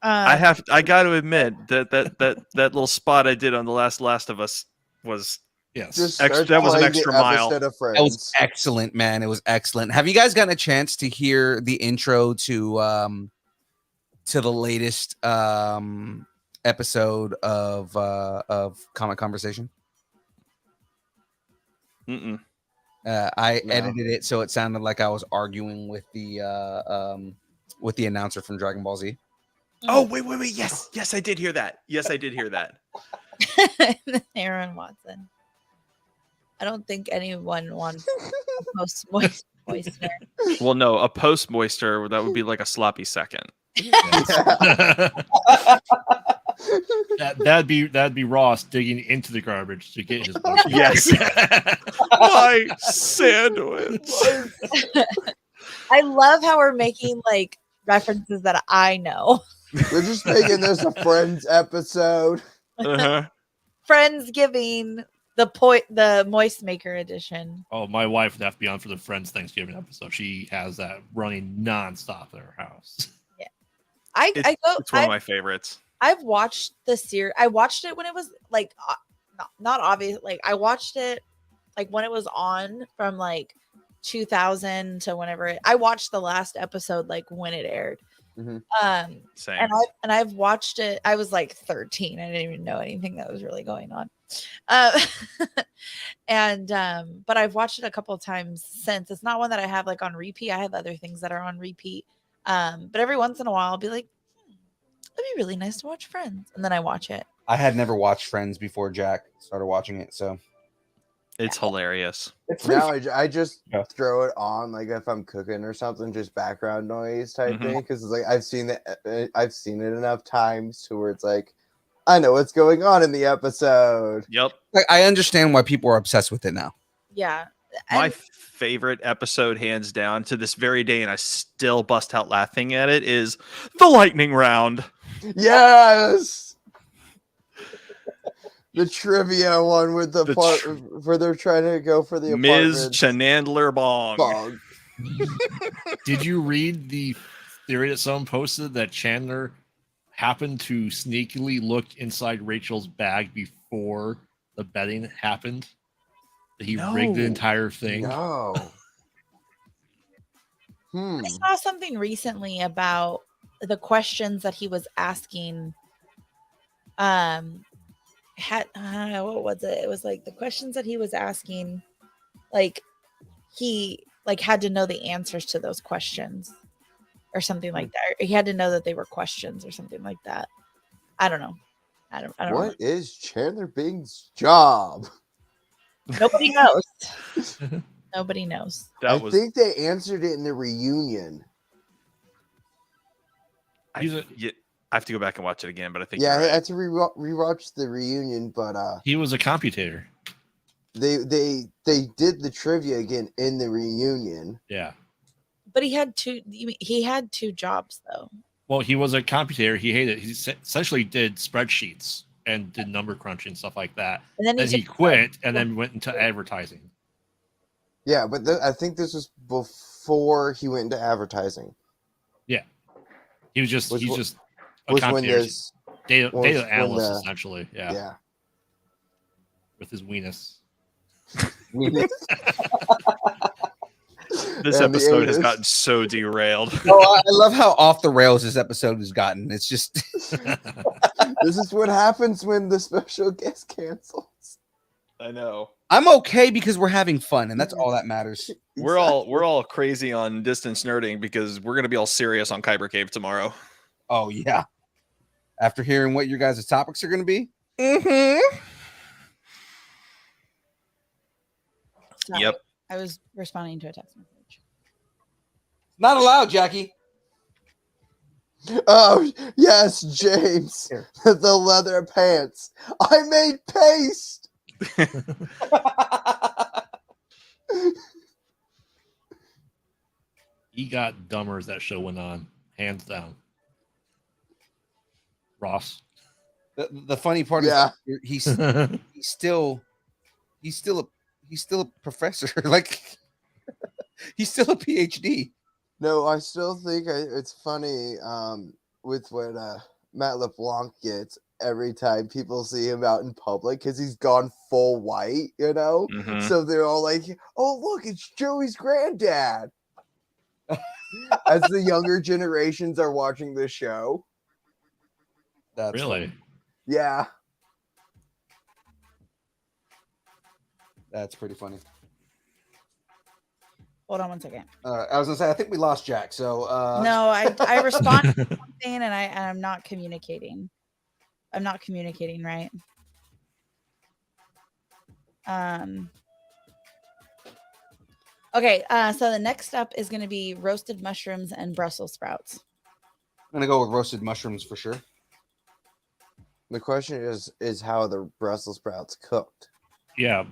S6: I got to admit that little spot I did on the Last of Us was
S4: Yes.
S6: that was an extra mile.
S2: That was excellent, man. It was excellent. Have you guys gotten a chance to hear the intro to the latest episode of Comic Conversation?
S6: Mm-mm.
S2: I edited it so it sounded like I was arguing with the announcer from Dragon Ball Z.
S6: Oh, wait. Yes, I did hear that.
S3: Aaron Watson. I don't think anyone wants a post-moistener.
S6: Well, no, a post-moister, that would be like a sloppy second.
S4: That'd be Ross digging into the garbage to get his
S6: Yes. My sandwich.
S3: I love how we're making like references that I know.
S5: We're just making this a Friends episode.
S6: Uh-huh.
S3: Friendsgiving. the Moist Maker edition.
S4: Oh, my wife would have to be on for the Friends Thanksgiving episode. She has that running nonstop in her house.
S3: Yeah,
S6: It's one of my favorites.
S3: I've watched the series. I watched it when it was like not obvious. Like I watched it like when it was on from like 2000 to whenever I watched the last episode like when it aired.
S6: Mm-hmm. Same.
S3: And I've watched it. I was like 13. I didn't even know anything that was really going on. But I've watched it a couple of times since. It's not one that I have like on repeat. I have other things that are on repeat. But every once in a while I'll be like, it'd be really nice to watch Friends. And then I watch it.
S2: I had never watched Friends before Jack started watching it, so
S6: it's hilarious.
S5: Now I just throw it on like if I'm cooking or something, just background noise type thing, because it's like I've seen it enough times to where it's like I know what's going on in the episode.
S6: Yep.
S2: Like, I understand why people are obsessed with it now.
S3: Yeah.
S6: My favorite episode, hands down, to this very day, and I still bust out laughing at it, is the lightning round.
S5: Yes. The trivia one with the part where they're trying to go for the
S6: Ms. Chanandler Bong.
S4: Did you read the theory that someone posted that Chandler happened to sneakily look inside Rachel's bag before the betting happened? That he rigged the entire thing?
S5: No.
S3: I saw something recently about the questions that he was asking. What was it? It was like the questions that he was asking, like he like had to know the answers to those questions or something like that. He had to know that they were questions or something like that. I don't know. I don't know.
S5: What is Chandler Bing's job?
S3: Nobody knows. Nobody knows.
S5: I think they answered it in the reunion.
S6: I have to go back and watch it again, but I think
S5: I had to rewatch the reunion, but
S4: he was a computator.
S5: They did the trivia again in the reunion.
S4: Yeah,
S3: but he had two jobs though.
S4: Well, he was a computator. He hated it. He essentially did spreadsheets and did number crunching and stuff like that. And then he quit and then went into advertising.
S5: Yeah, but I think this was before he went into advertising.
S4: Yeah, he was just a
S5: was when
S4: computator.
S5: this
S4: Data analyst essentially. Yeah. With his weenus.
S6: This episode has gotten so derailed.
S2: Oh, I love how off the rails this episode has gotten. It's just
S5: this is what happens when the special guest cancels.
S6: I know.
S2: I'm okay because we're having fun, and that's all that matters.
S6: We're all crazy on distance nerding because we're gonna be all serious on Kyber Cave tomorrow.
S2: Oh yeah. After hearing what your guys' topics are going to be.
S6: Yep.
S3: I was responding to a text message.
S2: Not allowed, Jackie.
S5: Oh yes, James. The leather pants. I made paste.
S4: He got dumber as that show went on, hands down. Ross.
S2: The funny part is he's still a professor. Like he's still a PhD.
S5: No, I still think it's funny with what Matt LeBlanc gets every time people see him out in public because he's gone full white, you know? So they're all like, oh, look, it's Joey's granddad. As the younger generations are watching the show.
S2: That's
S4: really?
S2: funny.
S5: Yeah.
S2: That's pretty funny.
S3: Hold on one second.
S2: I was gonna say I think we lost Jack. So
S3: no, I responded to something and I'm not communicating. I'm not communicating right. Okay, so the next up is gonna be roasted mushrooms and Brussels sprouts.
S2: I'm gonna go with roasted mushrooms for sure.
S5: The question is how the Brussels sprouts cooked.
S4: Yeah.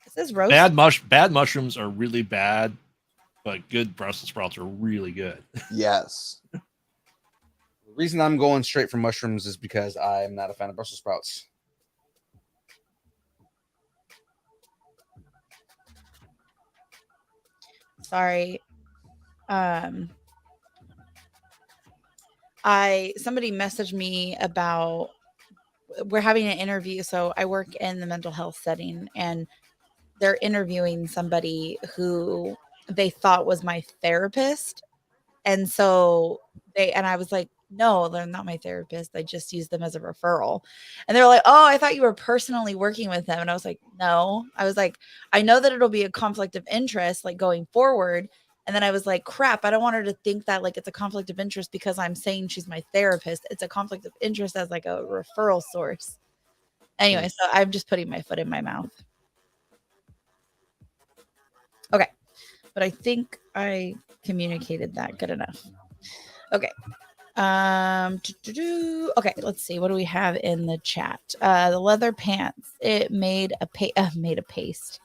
S3: It says roasted.
S4: Bad mushrooms are really bad, but good Brussels sprouts are really good.
S5: Yes.
S2: The reason I'm going straight for mushrooms is because I'm not a fan of Brussels sprouts.
S3: Sorry. Somebody messaged me about we're having an interview. So I work in the mental health setting, and they're interviewing somebody who they thought was my therapist. And so I was like, no, they're not my therapist. I just used them as a referral. And they're like, oh, I thought you were personally working with them. And I was like, no. I was like, I know that it'll be a conflict of interest, like going forward. And then I was like, crap, I don't want her to think that like it's a conflict of interest because I'm saying she's my therapist. It's a conflict of interest as like a referral source. Anyway, so I'm just putting my foot in my mouth. Okay. But I think I communicated that good enough. Okay. Okay, let's see. What do we have in the chat? The leather pants. It made a paste.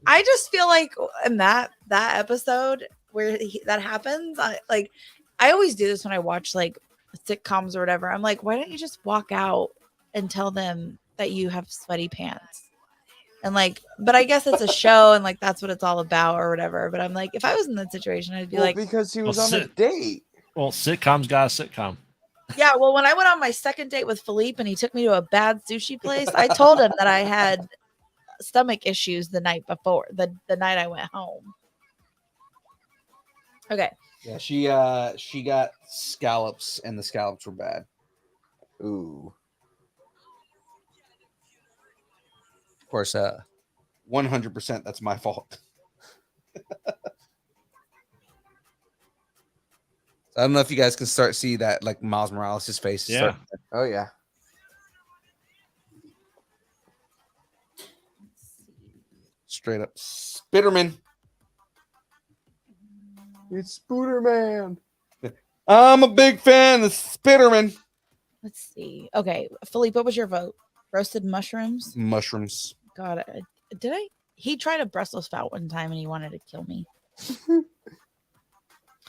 S3: I just feel like in that episode where that happens, I always do this when I watch like sitcoms or whatever. I'm like, why don't you just walk out and tell them that you have sweaty pants? And like, but I guess it's a show and like that's what it's all about or whatever. But I'm like, if I was in that situation, I'd be like,
S5: because he was on a date.
S4: Well, sitcoms got a sitcom.
S3: Yeah, well, when I went on my second date with Philippe and he took me to a bad sushi place, I told him that I had stomach issues the night before, the night I went home. Okay.
S2: Yeah, she got scallops and the scallops were bad.
S5: Ooh.
S2: Of course, 100% that's my fault. I don't know if you guys can start see that like Miles Morales' face.
S4: Yeah.
S5: Oh yeah.
S2: Straight up Spitterman.
S5: It's Spooderman.
S2: I'm a big fan of Spitterman.
S3: Let's see. Okay, Philippe, what was your vote? Roasted mushrooms?
S2: Mushrooms.
S3: God, did I? He tried a Brussels sprout one time and he wanted to kill me.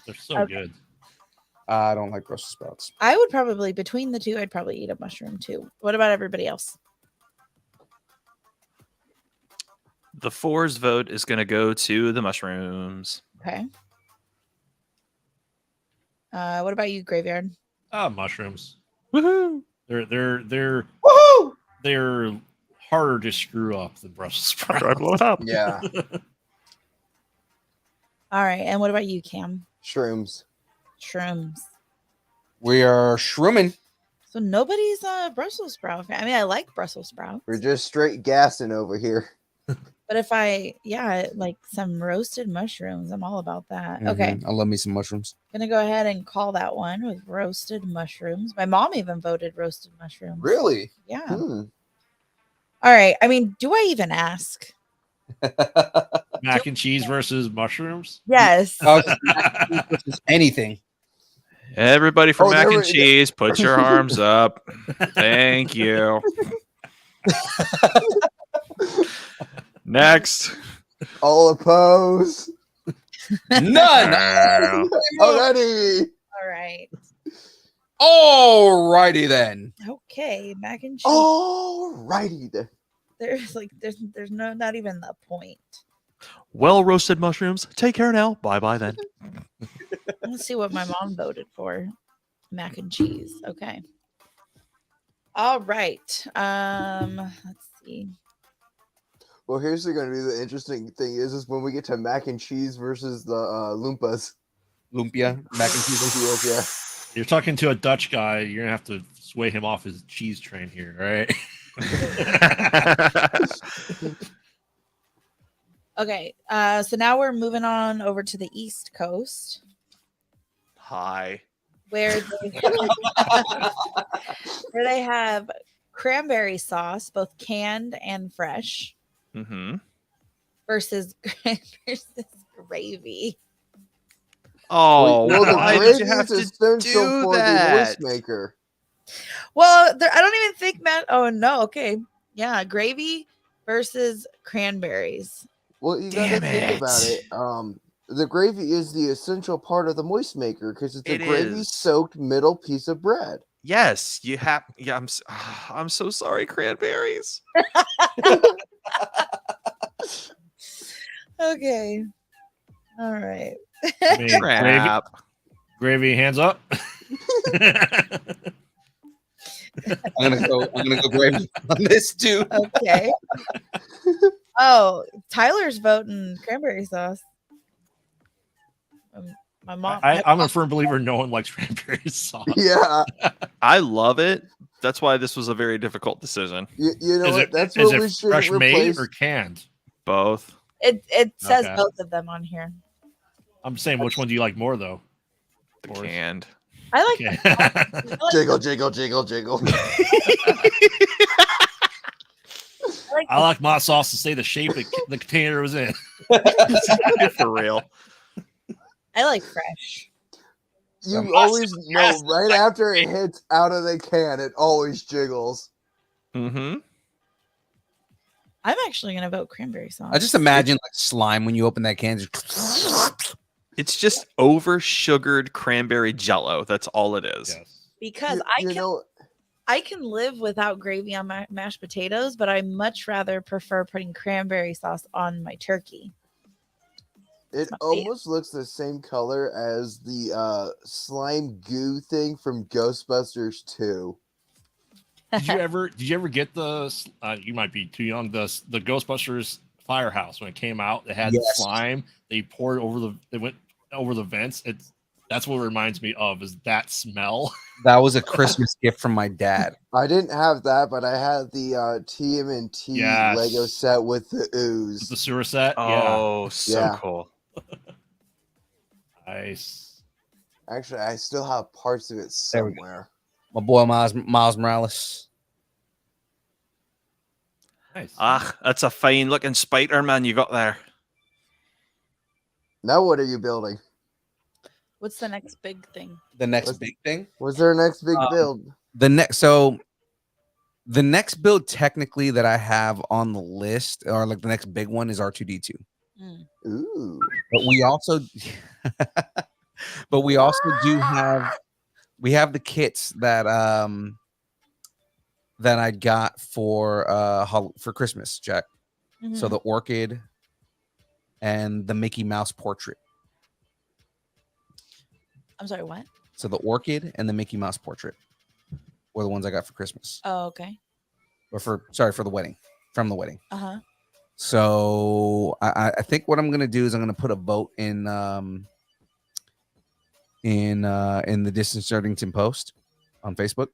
S4: They're so good.
S2: I don't like Brussels sprouts.
S3: I would probably, between the two, I'd probably eat a mushroom too. What about everybody else?
S6: The 4's vote is going to go to the mushrooms.
S3: Okay. What about you, Graveyard?
S4: Mushrooms.
S6: Woohoo!
S4: They're
S2: Woohoo!
S4: They're harder to screw up than Brussels sprouts.
S6: Try to blow it up.
S5: Yeah.
S3: All right. And what about you, Cam?
S5: Shrooms.
S3: Shrooms.
S2: We are shrooming.
S3: So nobody's a Brussels sprout fan. I mean, I like Brussels sprouts.
S5: We're just straight gassing over here.
S3: But if like some roasted mushrooms, I'm all about that. Okay.
S2: I love me some mushrooms.
S3: Gonna go ahead and call that one with roasted mushrooms. My mom even voted roasted mushrooms.
S2: Really?
S3: Yeah.
S5: Hmm.
S3: All right. I mean, do I even ask?
S4: Mac and cheese versus mushrooms?
S3: Yes.
S2: Anything.
S6: Everybody for
S5: Oh,
S6: mac
S5: there
S6: and
S5: we-
S6: cheese, put your arms up. Thank you. Next.
S5: All opposed.
S2: None.
S5: Already.
S3: All right.
S2: Alrighty then.
S3: Okay. Mac and cheese.
S5: Alrighty then.
S3: There's not even the point.
S6: Well roasted mushrooms. Take care now. Bye bye then.
S3: Let's see what my mom voted for. Mac and cheese. Okay. All right. Let's see.
S5: Well, here's going to be the interesting thing is when we get to mac and cheese versus the Loompas.
S2: Lumpia. Mac and cheese.
S5: Yeah.
S4: You're talking to a Dutch guy. You're gonna have to sway him off his cheese train here, all right?
S3: Okay. So now we're moving on over to the East Coast,
S6: Hi.
S3: where they have cranberry sauce, both canned and fresh,
S6: Mm-hmm.
S3: versus gravy.
S6: Oh,
S5: the
S6: why
S5: gravy
S6: did you have
S5: is
S6: to
S5: essential
S6: do
S5: for
S6: that?
S5: the voice maker.
S3: Well, I don't even think Matt. Oh no. Okay. Yeah, gravy versus cranberries.
S5: Well, you got to
S6: Damn
S5: think about
S6: it.
S5: it. The gravy is the essential part of the moist maker because it's a
S6: It
S5: gravy
S6: is.
S5: soaked middle piece of bread.
S6: Yes, you have. Yeah, I'm so sorry, cranberries.
S3: Okay. All right.
S4: I mean,
S6: Crap.
S4: gravy, hands up.
S2: I'm gonna go gravy on this too.
S3: Okay. Oh, Tyler's voting cranberry sauce. My mom.
S4: I'm a firm believer no one likes cranberry sauce.
S5: Yeah.
S6: I love it. That's why this was a very difficult decision.
S5: You know
S4: Is
S5: what?
S4: it,
S5: That's
S4: is
S5: what
S4: it
S5: we should
S4: fresh made
S5: replace.
S4: or canned?
S6: Both.
S3: It says
S4: Okay.
S3: both of them on here.
S4: I'm saying, which one do you like more, though?
S6: The
S4: Boris?
S6: canned.
S3: I like.
S4: Okay.
S3: I like
S5: Jiggle, jiggle, jiggle, jiggle.
S4: I like my sauce to say the shape the container was in.
S6: For real.
S3: I like fresh.
S5: You always know right after it hits out of the can, it always jiggles.
S6: Mm-hmm.
S3: I'm actually gonna vote cranberry sauce.
S2: I just imagine like slime when you open that can.
S6: It's just over sugared cranberry jello. That's all it is.
S4: Yes.
S3: because I can live without gravy on my mashed potatoes, but I much rather prefer putting cranberry sauce on my turkey.
S5: It almost looks the same color as the slime goo thing from Ghostbusters 2.
S4: Did you ever get the? You might be too young. The Ghostbusters Firehouse when it came out, it had the slime. They poured over they went over the vents. That's what it reminds me of, is that smell.
S2: That was a Christmas gift from my dad.
S5: I didn't have that, but I had the TMNT Lego set with the ooze.
S4: The sewer set.
S6: Oh, so cool.
S4: Nice.
S5: Actually, I still have parts of it
S2: There we
S5: somewhere.
S2: My boy Miles Morales.
S4: Nice.
S6: Ah, that's a fine looking Spider-Man you got there.
S5: Now what are you building?
S3: What's the next big thing?
S2: The next big thing?
S5: What's their next big build?
S2: The next build technically that I have on the list, or like the next big one, is R2D2.
S5: Ooh.
S2: But we also do have the kits that that I got for Christmas, Jack. So the orchid and the Mickey Mouse portrait.
S3: I'm sorry, what?
S2: So the orchid and the Mickey Mouse portrait were the ones I got for Christmas.
S3: Oh, okay.
S2: Or for the wedding, from the wedding.
S3: Uh-huh.
S2: So I think what I'm gonna do is I'm gonna put a vote in the Distance Dartington post on Facebook,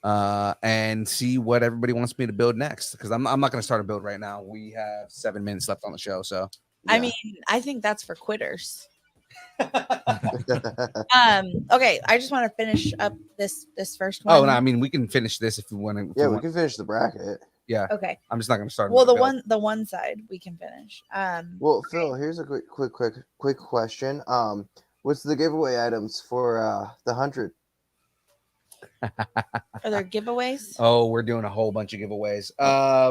S2: and see what everybody wants me to build next. Because I'm not gonna start a build right now. We have 7 minutes left on the show, so
S3: I mean, I think that's for quitters. Okay, I just want to finish up this first one.
S2: Oh no, I mean we can finish this if we want to.
S5: Yeah, we can finish the bracket.
S2: Yeah.
S3: Okay.
S2: I'm just not going to start.
S3: Well, the one side we can finish.
S5: Well, Phil, here's a quick question. What's the giveaway items for the 100?
S3: Are there giveaways?
S2: Oh, we're doing a whole bunch of giveaways.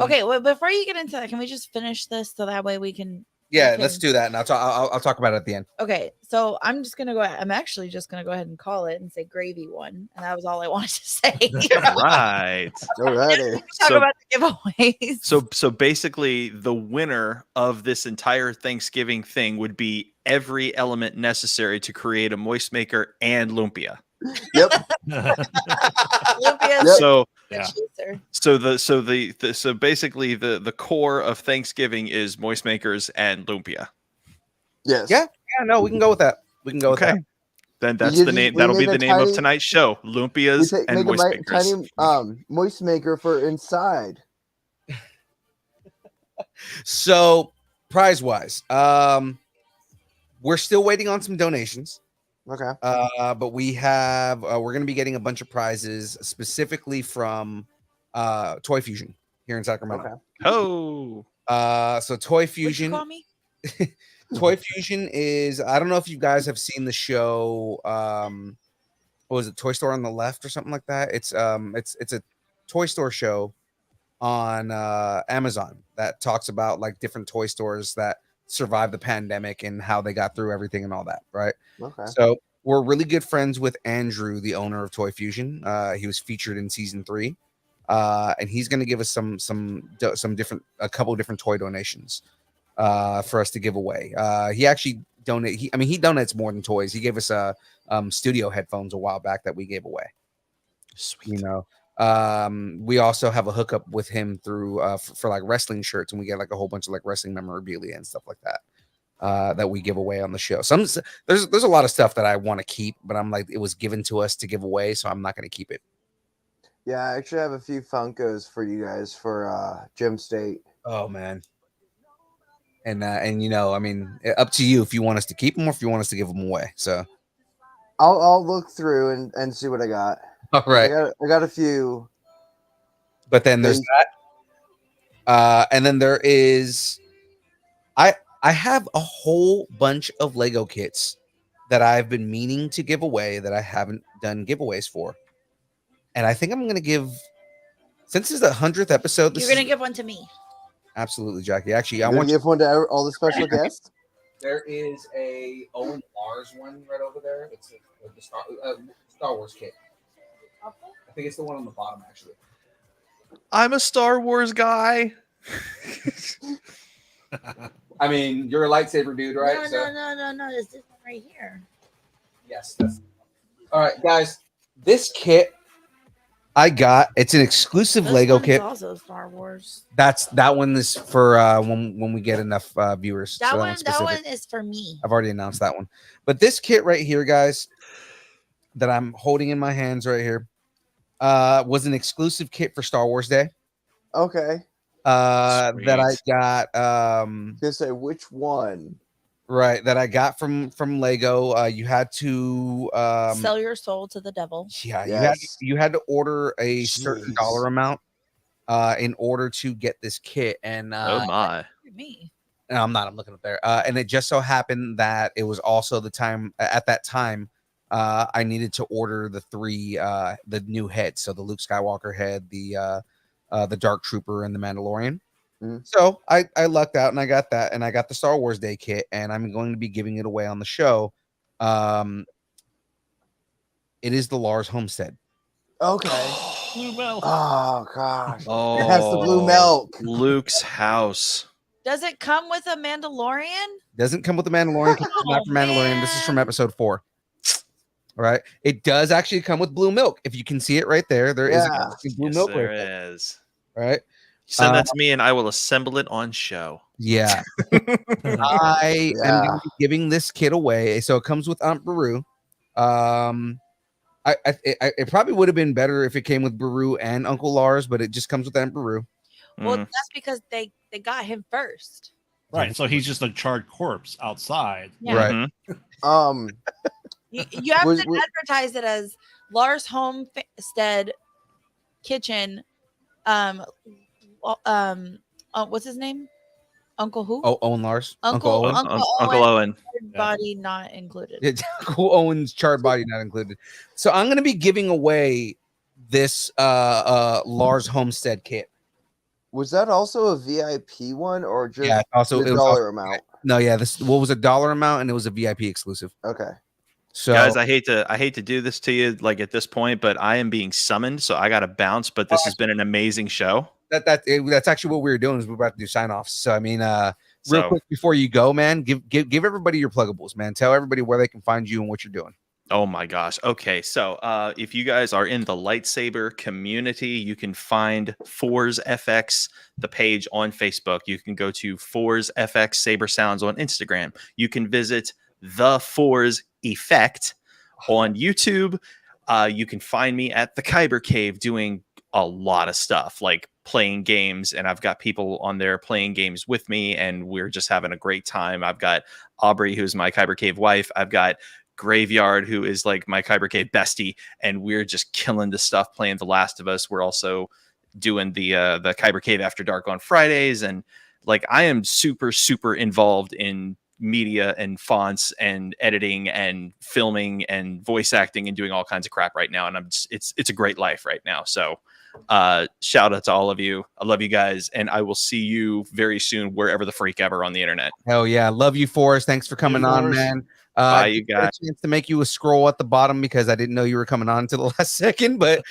S3: Okay, well, before you get into that, can we just finish this so that way we can?
S2: Yeah, let's do that, and I'll talk about it at the end.
S3: Okay, so I'm actually just gonna go ahead and call it and say gravy one, and that was all I wanted to say.
S6: Right.
S5: Alrighty.
S3: Talk about the giveaways.
S6: So basically, the winner of this entire Thanksgiving thing would be every element necessary to create a moist maker and lumpia.
S5: Yep.
S3: Lumpia.
S6: So basically the core of Thanksgiving is moist makers and lumpia.
S5: Yes.
S2: Yeah. No, we can go with that. We can go with that.
S6: Then that's the name. That'll be the name of tonight's show: Lumpias and moist makers.
S5: Tiny moist maker for inside.
S2: So prize wise, we're still waiting on some donations.
S5: Okay.
S2: But we have we're going to be getting a bunch of prizes specifically from Toy Fusion here in Sacramento.
S5: Okay.
S6: Oh.
S2: So Toy Fusion.
S3: What'd you call me?
S2: Toy Fusion is, I don't know if you guys have seen the show. What was it, Toy Store on the Left or something like that? It's a toy store show on Amazon that talks about like different toy stores that survived the pandemic and how they got through everything and all that, right?
S5: Okay.
S2: So we're really good friends with Andrew, the owner of Toy Fusion. He was featured in season 3, and he's going to give us a couple different toy donations. for us to give away. He actually donated. He donates more than toys. He gave us studio headphones a while back that we gave away.
S6: Sweet.
S2: We also have a hookup with him through for like wrestling shirts, and we get like a whole bunch of like wrestling memorabilia and stuff like that that we give away on the show. There's a lot of stuff that I want to keep, but I'm like, it was given to us to give away, so I'm not going to keep it.
S5: Yeah, I actually have a few Funkos for you guys for Gym State.
S2: Oh man. And up to you if you want us to keep them or if you want us to give them away. So
S5: I'll look through and see what I got.
S2: all right.
S5: I got a few.
S2: But then there's that. And then there is I have a whole bunch of Lego kits that I've been meaning to give away that I haven't done giveaways for. And I think I'm going to give, since it's the 100th episode.
S3: You're going to give one to me.
S2: Absolutely, Jackie. Actually, I
S5: want
S2: want
S5: to give one to all the special guests.
S2: There is a Owen Lars one right over there. It's the Star Wars kit. I think it's the one on the bottom, actually.
S6: I'm a Star Wars guy.
S2: I mean, you're a lightsaber dude, right?
S3: No. It's this one right here.
S2: Yes. All right, guys. This kit I got. It's an exclusive Lego kit.
S3: Also Star Wars.
S2: That one is for when we get enough viewers.
S3: That one is for me.
S2: I've already announced that one. But this kit right here, guys, that I'm holding in my hands right here, was an exclusive kit for Star Wars Day.
S5: Okay.
S2: That I got.
S5: Gonna say which one?
S2: Right, that I got from Lego. You had to
S3: sell your soul to the devil.
S2: Yeah, yes. you had to order a certain dollar amount in order to get this kit. And
S6: oh my,
S3: me.
S2: No, I'm not. I'm looking up there. And it just so happened that it was also the time at that time I needed to order the new heads. So the Luke Skywalker head, the Dark Trooper, and the Mandalorian. Mm-hmm. So I lucked out and I got that, and I got the Star Wars Day kit, and I'm going to be giving it away on the show. It is the Lars Homestead.
S5: Okay.
S4: Blue milk.
S5: Oh gosh.
S6: Oh,
S5: it has the blue milk.
S6: Luke's house.
S3: Does it come with a Mandalorian?
S2: Doesn't come with the Mandalorian. It's not from Mandalorian. This is from episode 4. All right. It does actually come with blue milk. If you can see it right there, there is blue milk.
S6: There
S2: right there.
S6: is.
S2: All right.
S6: Send that to me and I will assemble it on show.
S2: Yeah. I am giving this kit away. So it comes with Aunt Beru. It probably would have been better if it came with Beru and Uncle Lars, but it just comes with Aunt Beru.
S3: Well, that's because they got him first.
S4: Right. So he's just a charred corpse outside.
S3: Yeah.
S2: Right.
S3: You have to advertise it as Lars Homestead Kitchen. What's his name? Uncle who?
S2: Oh, Owen Lars.
S3: Uncle Owen.
S6: Uncle Owen.
S3: Body not included.
S2: Uncle Owen's charred body not included. So I'm going to be giving away this Lars Homestead kit.
S5: Was that also a VIP one or just
S2: also
S5: the dollar amount?
S2: No, this was a dollar amount and it was a VIP exclusive.
S5: Okay.
S6: So guys, I hate to do this to you like at this point, but I am being summoned, so I got to bounce. But this has been an amazing show.
S2: That's actually what we were doing. Is we're about to do sign offs. So I mean, real quick before you go, man, give everybody your pluggables, man. Tell everybody where they can find you and what you're doing.
S6: Oh my gosh. Okay, so if you guys are in the lightsaber community, you can find Fours FX, the page on Facebook. You can go to Fours FX Saber Sounds on Instagram. You can visit the Fours Effect on YouTube. You can find me at the Kyber Cave doing a lot of stuff like playing games, and I've got people on there playing games with me, and we're just having a great time. I've got Aubrey, who's my Kyber Cave wife. I've got Graveyard, who is like my Kyber Cave bestie, and we're just killing the stuff playing The Last of Us. We're also doing the Kyber Cave After Dark on Fridays, and like I am super involved in media and fonts and editing and filming and voice acting and doing all kinds of crap right now, and it's a great life right now. So shout out to all of you. I love you guys, and I will see you very soon wherever the freak ever on the internet.
S2: Hell yeah, love you, Forrest. Thanks for coming on, man.
S6: Bye, you
S2: got a
S6: guys.
S2: chance to make you a scroll at the bottom because I didn't know you were coming on to the last second. But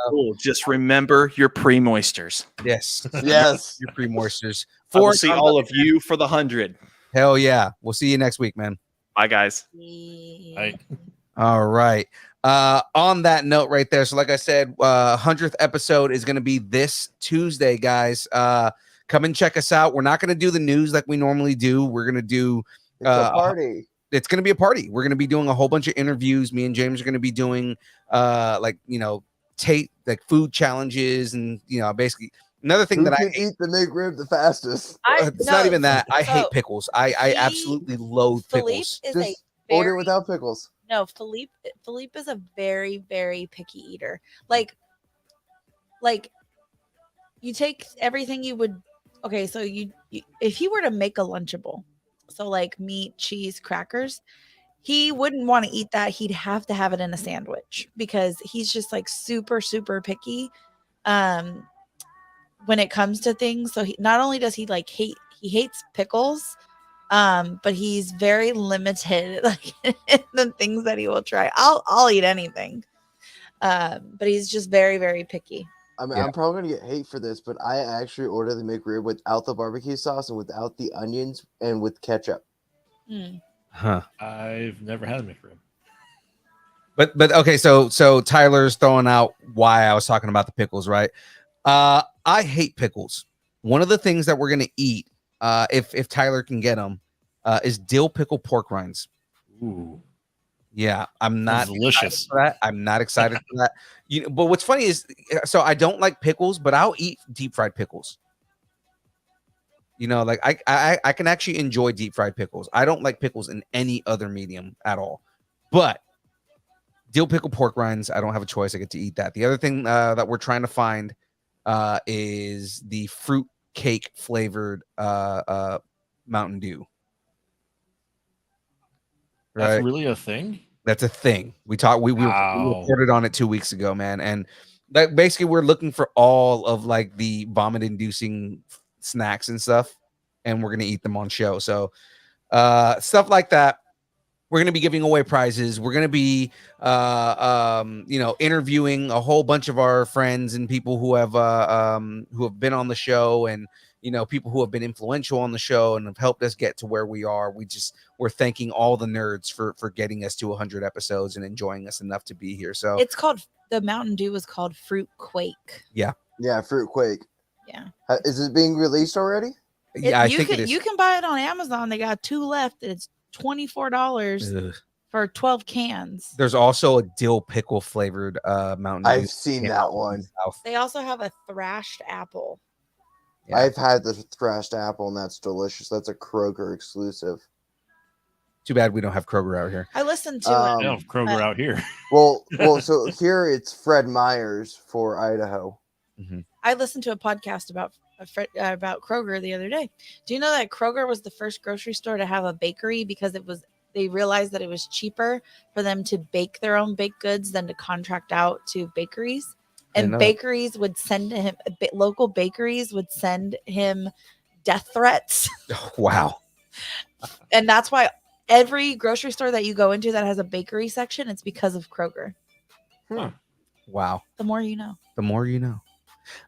S6: Cool. Just remember your pre-moisters.
S2: yes,
S5: Yes.
S2: your pre-moisters.
S6: I will see all of you for the 100.
S2: Hell yeah. We'll see you next week, man.
S6: Bye, guys.
S4: Right.
S2: All right. On that note right there. So like I said, 100th episode is going to be this Tuesday, guys. Come and check us out. We're not going to do the news like we normally do. We're going to do
S5: It's a party.
S2: It's going to be a party. We're going to be doing a whole bunch of interviews. Me and James are going to be doing like food challenges and basically another thing
S5: Who
S2: that I
S5: can
S2: hate.
S5: eat the McRib the fastest?
S2: It's not even that. I hate pickles. I absolutely loathe
S3: Philippe
S2: pickles.
S3: is
S5: Just
S3: a
S5: order
S3: very,
S5: without pickles.
S3: no, Philippe is a very, very picky eater. Like you take everything you would. Okay, so you if he were to make a Lunchable, so like meat, cheese, crackers, he wouldn't want to eat that. He'd have to have it in a sandwich because he's just like super, super picky when it comes to things. So he not only does he hates pickles, but he's very limited like in the things that he will try. I'll eat anything. But he's just very, very picky.
S5: I mean,
S2: Yeah.
S5: I'm probably gonna get hate for this, but I actually order the McRib without the barbecue sauce and without the onions and with ketchup.
S2: Huh.
S4: I've never had a McRib.
S2: But okay, so Tyler's throwing out why I was talking about the pickles, right? I hate pickles. One of the things that we're gonna eat, if Tyler can get them, is dill pickle pork rinds.
S4: Ooh.
S2: Yeah, I'm not
S4: Sounds delicious.
S2: for that. I'm not excited for that. But what's funny is, so I don't like pickles, but I'll eat deep fried pickles. Like I can actually enjoy deep fried pickles. I don't like pickles in any other medium at all. But dill pickle pork rinds, I don't have a choice. I get to eat that. The other thing that we're trying to find is the fruit cake flavored Mountain Dew. Right?
S4: That's really a thing?
S2: That's a thing. We reported on it 2 weeks ago, man. And that basically we're looking for all of like the vomit inducing snacks and stuff, and we're gonna eat them on show. So stuff like that. We're gonna be giving away prizes. We're gonna be interviewing a whole bunch of our friends and people who have been on the show, and people who have been influential on the show and have helped us get to where we are. We're thanking all the nerds for getting us to 100 episodes and enjoying us enough to be here. So
S3: It's called, the Mountain Dew is called Fruit Quake.
S5: Yeah, Fruit Quake.
S3: Yeah.
S5: Is it being released already?
S2: I think it is.
S3: You can buy it on Amazon. They got 2 left. It's $24
S2: Ugh.
S3: for 12 cans.
S2: There's also a dill pickle flavored Mountain Dew.
S5: I've seen that one.
S3: They also have a thrashed apple.
S2: Yeah.
S5: I've had the thrashed apple, and that's delicious. That's a Kroger exclusive.
S2: Too bad we don't have Kroger out here.
S3: I listened to
S4: I don't have Kroger out here.
S5: Well, so here it's Fred Meyer's for Idaho.
S3: I listened to a podcast about Kroger the other day. Do you know that Kroger was the first grocery store to have a bakery because they realized that it was cheaper for them to bake their own baked goods than to contract out to bakeries. And bakeries would send him, local bakeries would send him death threats.
S2: Oh, wow.
S3: And that's why every grocery store that you go into that has a bakery section, it's because of Kroger.
S2: Wow.
S3: The more you know.
S2: The more you know.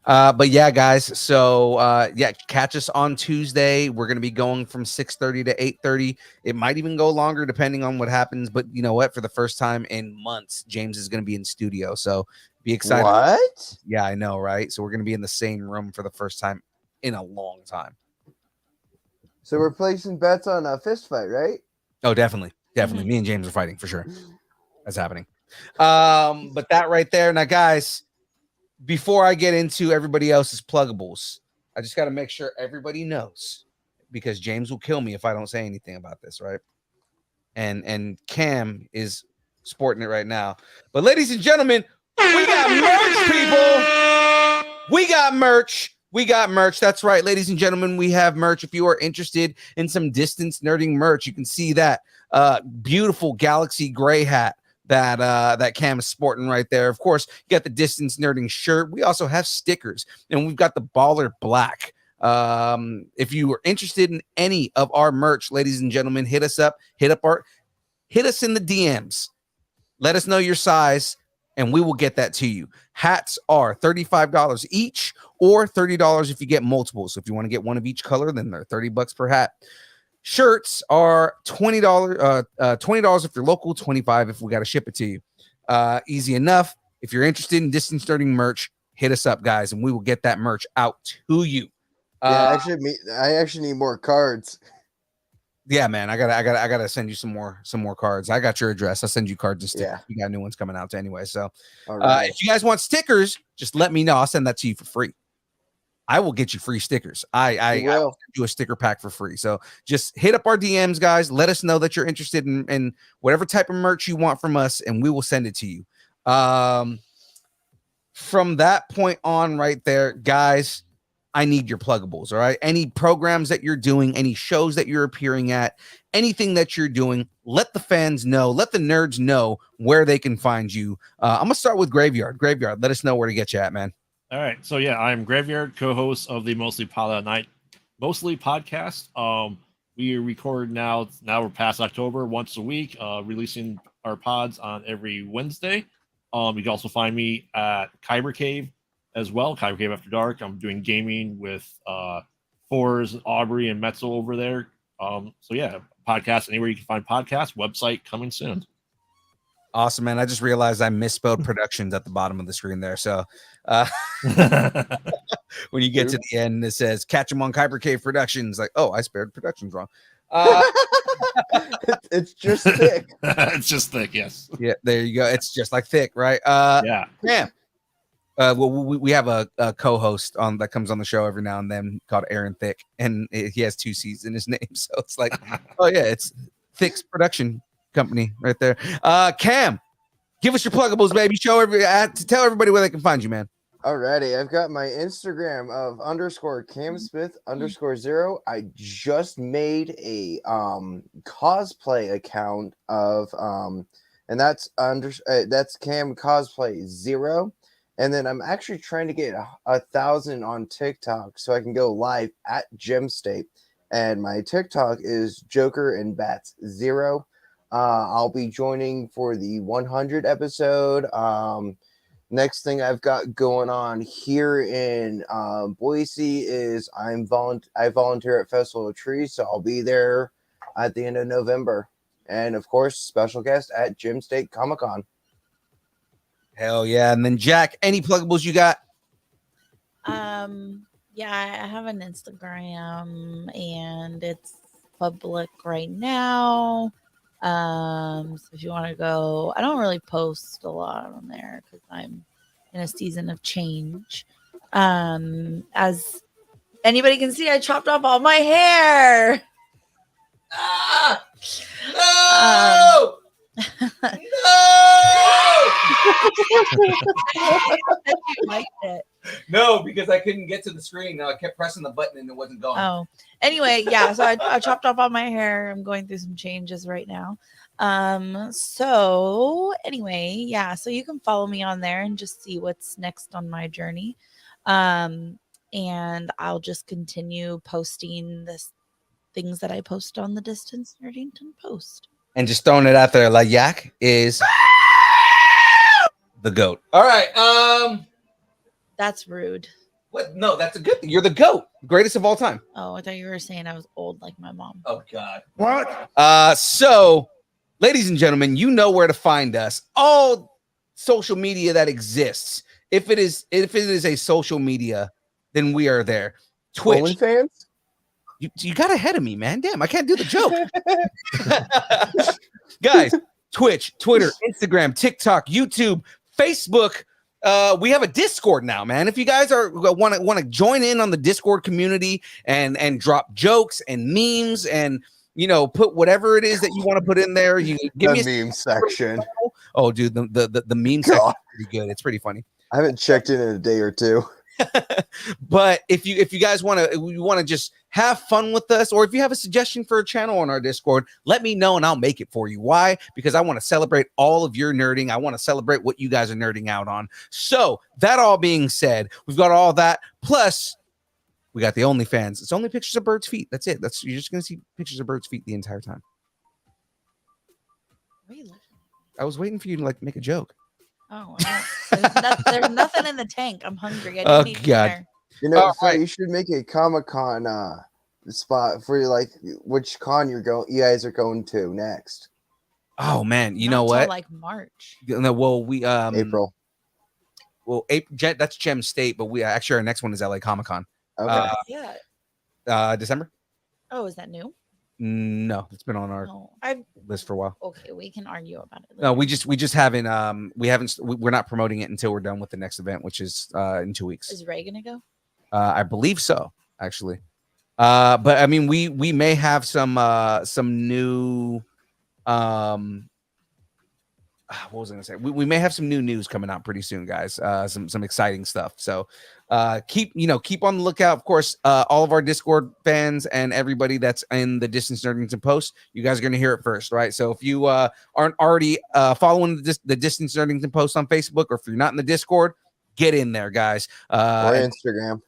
S2: But yeah, guys. So catch us on Tuesday. We're gonna be going from 6:30 to 8:30. It might even go longer depending on what happens. But you know what? For the first time in months, James is gonna be in studio. So be excited.
S5: What?
S2: Yeah, I know, right? So we're gonna be in the same room for the first time in a long time.
S5: So we're placing bets on a fist fight, right?
S2: Oh, definitely. Me and James are fighting for sure. That's happening. But that right there. Now, guys, before I get into everybody else's pluggables, I just got to make sure everybody knows, because James will kill me if I don't say anything about this, right? And Cam is sporting it right now. But ladies and gentlemen, we got merch, people. We got merch. That's right, ladies and gentlemen. We have merch. If you are interested in some distance nerding merch, you can see that beautiful galaxy gray hat that Cam is sporting right there. Of course, you got the distance nerding shirt. We also have stickers, and we've got the baller black. If you are interested in any of our merch, ladies and gentlemen, hit us up. Hit up our hit us in the DMs. Let us know your size, and we will get that to you. Hats are $35 each, or $30 if you get multiple. So if you want to get one of each color, then they're $30 per hat. Shirts are $20. $20 if you're local, $25 if we got to ship it to you. Easy enough. If you're interested in distance learning merch, hit us up, guys, and we will get that merch out to you.
S5: I actually need more cards.
S2: Yeah, man, I gotta send you some more cards. I got your address. I'll send you cards and stickers.
S5: Yeah.
S2: We got new ones coming out anyway. So
S5: Right.
S2: if you guys want stickers, just let me know. I'll send that to you for free. I will get you free stickers. I will do a sticker pack for free. So just hit up our DMs, guys. Let us know that you're interested in whatever type of merch you want from us, and we will send it to you. From that point on right there, guys, I need your pluggables. All right. Any programs that you're doing, any shows that you're appearing at, anything that you're doing, let the fans know, let the nerds know where they can find you. I'm going to start with Graveyard. Graveyard, let us know where to get you at, man.
S4: All right. So, yeah, I'm Graveyard, co-host of the Mostly podcast. We record now we're past October, once a week, releasing our pods on every Wednesday. You can also find me at Kyber Cave as well, Kyber Cave After Dark. I'm doing gaming with Fours, Aubrey, and Metzel over there. So yeah, podcast anywhere you can find podcasts. Website coming soon.
S2: Awesome, man. I just realized I misspelled productions at the bottom of the screen there. So when you get to the end, it says catch them on Kyber Cave Productions. Like, oh, I spelled productions wrong.
S5: It's just thick.
S4: It's just thick, yes.
S2: Yeah, there you go. It's just like thick, right?
S4: Yeah.
S2: Well, we have a co-host on that comes on the show every now and then called Aaron Thick, and he has 2 C's in his name. So it's like, oh yeah, it's Thick's production company right there. Cam, give us your pluggables, baby. Tell everybody where they can find you, man.
S5: Alrighty, I've got my Instagram of _CamSmith_0. I just made a cosplay account of and that's Cam Cosplay 0. And then I'm actually trying to get 1,000 on TikTok so I can go live at Gem State. And my TikTok is Joker and Bats 0. I'll be joining for the 100 episode. Next thing I've got going on here in Boise is I volunteer at Festival of Trees, so I'll be there at the end of November. And of course, special guest at Gem State Comic-Con.
S2: Hell yeah. And then Jack, any pluggables you got?
S3: Yeah, I have an Instagram and it's public right now. So if you want to go, I don't really post a lot on there because I'm in a season of change. As anybody can see, I chopped off all my hair.
S2: No! No, because I couldn't get to the screen. I kept pressing the button and it wasn't going.
S3: Oh, anyway, yeah. So I chopped off all my hair. I'm going through some changes right now. So anyway, yeah. So you can follow me on there and just see what's next on my journey. And I'll just continue posting the things that I post on the Distance Nerdington Post.
S2: And just throwing it out there, like Yak is the GOAT. All right.
S3: That's rude.
S2: What? No, that's a good thing. You're the GOAT, greatest of all time.
S3: Oh, I thought you were saying I was old like my mom.
S2: Oh God. What? So, ladies and gentlemen, you know where to find us. All social media that exists. If it is a social media, then we are there. Twitch.
S5: OnlyFans?
S2: You got ahead of me, man. Damn, I can't do the joke. Guys, Twitch, Twitter, Instagram, TikTok, YouTube, Facebook. We have a Discord now, man. If you guys want to join in on the Discord community and drop jokes and memes and put whatever it is that you want to put in there, you give me
S5: a meme section.
S2: Oh, dude, the meme section is pretty good. It's pretty funny.
S5: I haven't checked in a day or two.
S2: But if you guys want to just have fun with us, or if you have a suggestion for a channel on our Discord, let me know and I'll make it for you. Why? Because I want to celebrate all of your nerding. I want to celebrate what you guys are nerding out on. So that all being said, we've got all that. Plus, we got the OnlyFans. It's only pictures of birds' feet. That's it. You're just gonna see pictures of birds' feet the entire time.
S3: Really?
S2: I was waiting for you to like make a joke.
S3: Oh, there's nothing in the tank. I'm hungry. I
S2: Oh,
S3: need
S2: God.
S3: dinner.
S5: You know,
S2: All
S5: so
S2: right.
S5: you should make a Comic-Con spot for like which con you guys are going to next.
S2: Oh man, you
S3: Not
S2: know
S3: till,
S2: what?
S3: like March.
S2: No, well, we
S5: April.
S2: Well, that's Gem State, but we actually our next one is LA Comic Con.
S5: Okay.
S3: Yeah.
S2: December.
S3: Oh, is that new?
S2: No, it's been on our
S3: No, I've.
S2: list for a while.
S3: Okay, we can argue about it.
S2: No,
S3: Later.
S2: we just haven't we're not promoting it until we're done with the next event, which is in 2 weeks.
S3: Is Ray gonna go?
S2: I believe so, actually. But I mean, we may have some new what was I gonna say? We may have some new news coming out pretty soon, guys. Some exciting stuff. So keep on the lookout. Of course, all of our Discord fans and everybody that's in the Distance Nerdington post, you guys are gonna hear it first, right? So if you aren't already following the Distance Nerdington post on Facebook, or if you're not in the Discord, get in there, guys.
S5: Or Instagram.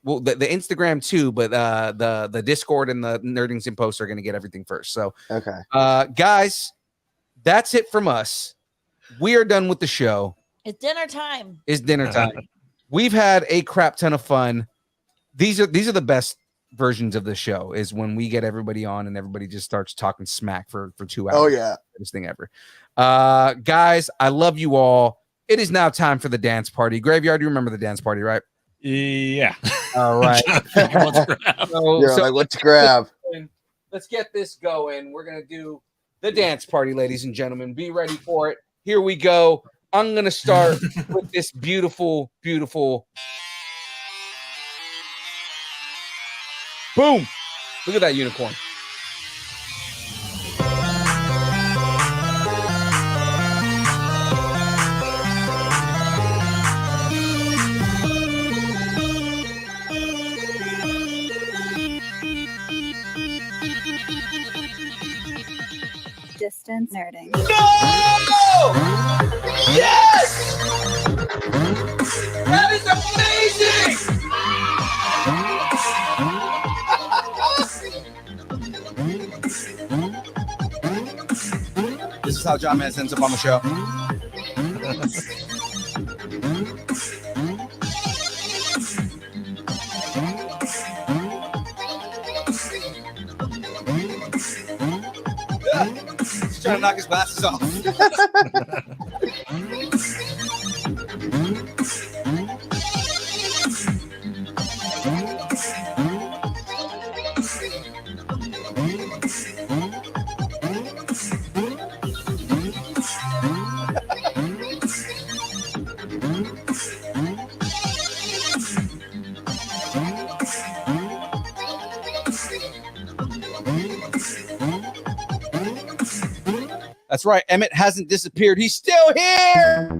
S2: Well, the Instagram too, but the Discord and the Nerdington post are gonna get everything first. So
S5: okay,
S2: guys. That's it from us. We are done with the show.
S3: It's dinner time.
S2: It's dinner time. We've had a crap ton of fun. These are the best versions of the show, is when we get everybody on and everybody just starts talking smack for 2 hours.
S5: Oh yeah.
S2: This thing ever. Guys, I love you all. It is now time for the dance party. Graveyard, you remember the dance party, right?
S4: Yeah.
S2: All right.
S5: Let's grab.
S2: Let's get this going. We're gonna do the dance party, ladies and gentlemen. Be ready for it. Here we go. I'm going to start with this beautiful, beautiful. Boom. Look at that unicorn.
S10: Distance nerding.
S2: No! Yes! That is amazing! This is how John Mans ends up on the show. He's trying to knock his glasses off. That's right. Emmett hasn't disappeared. He's still here.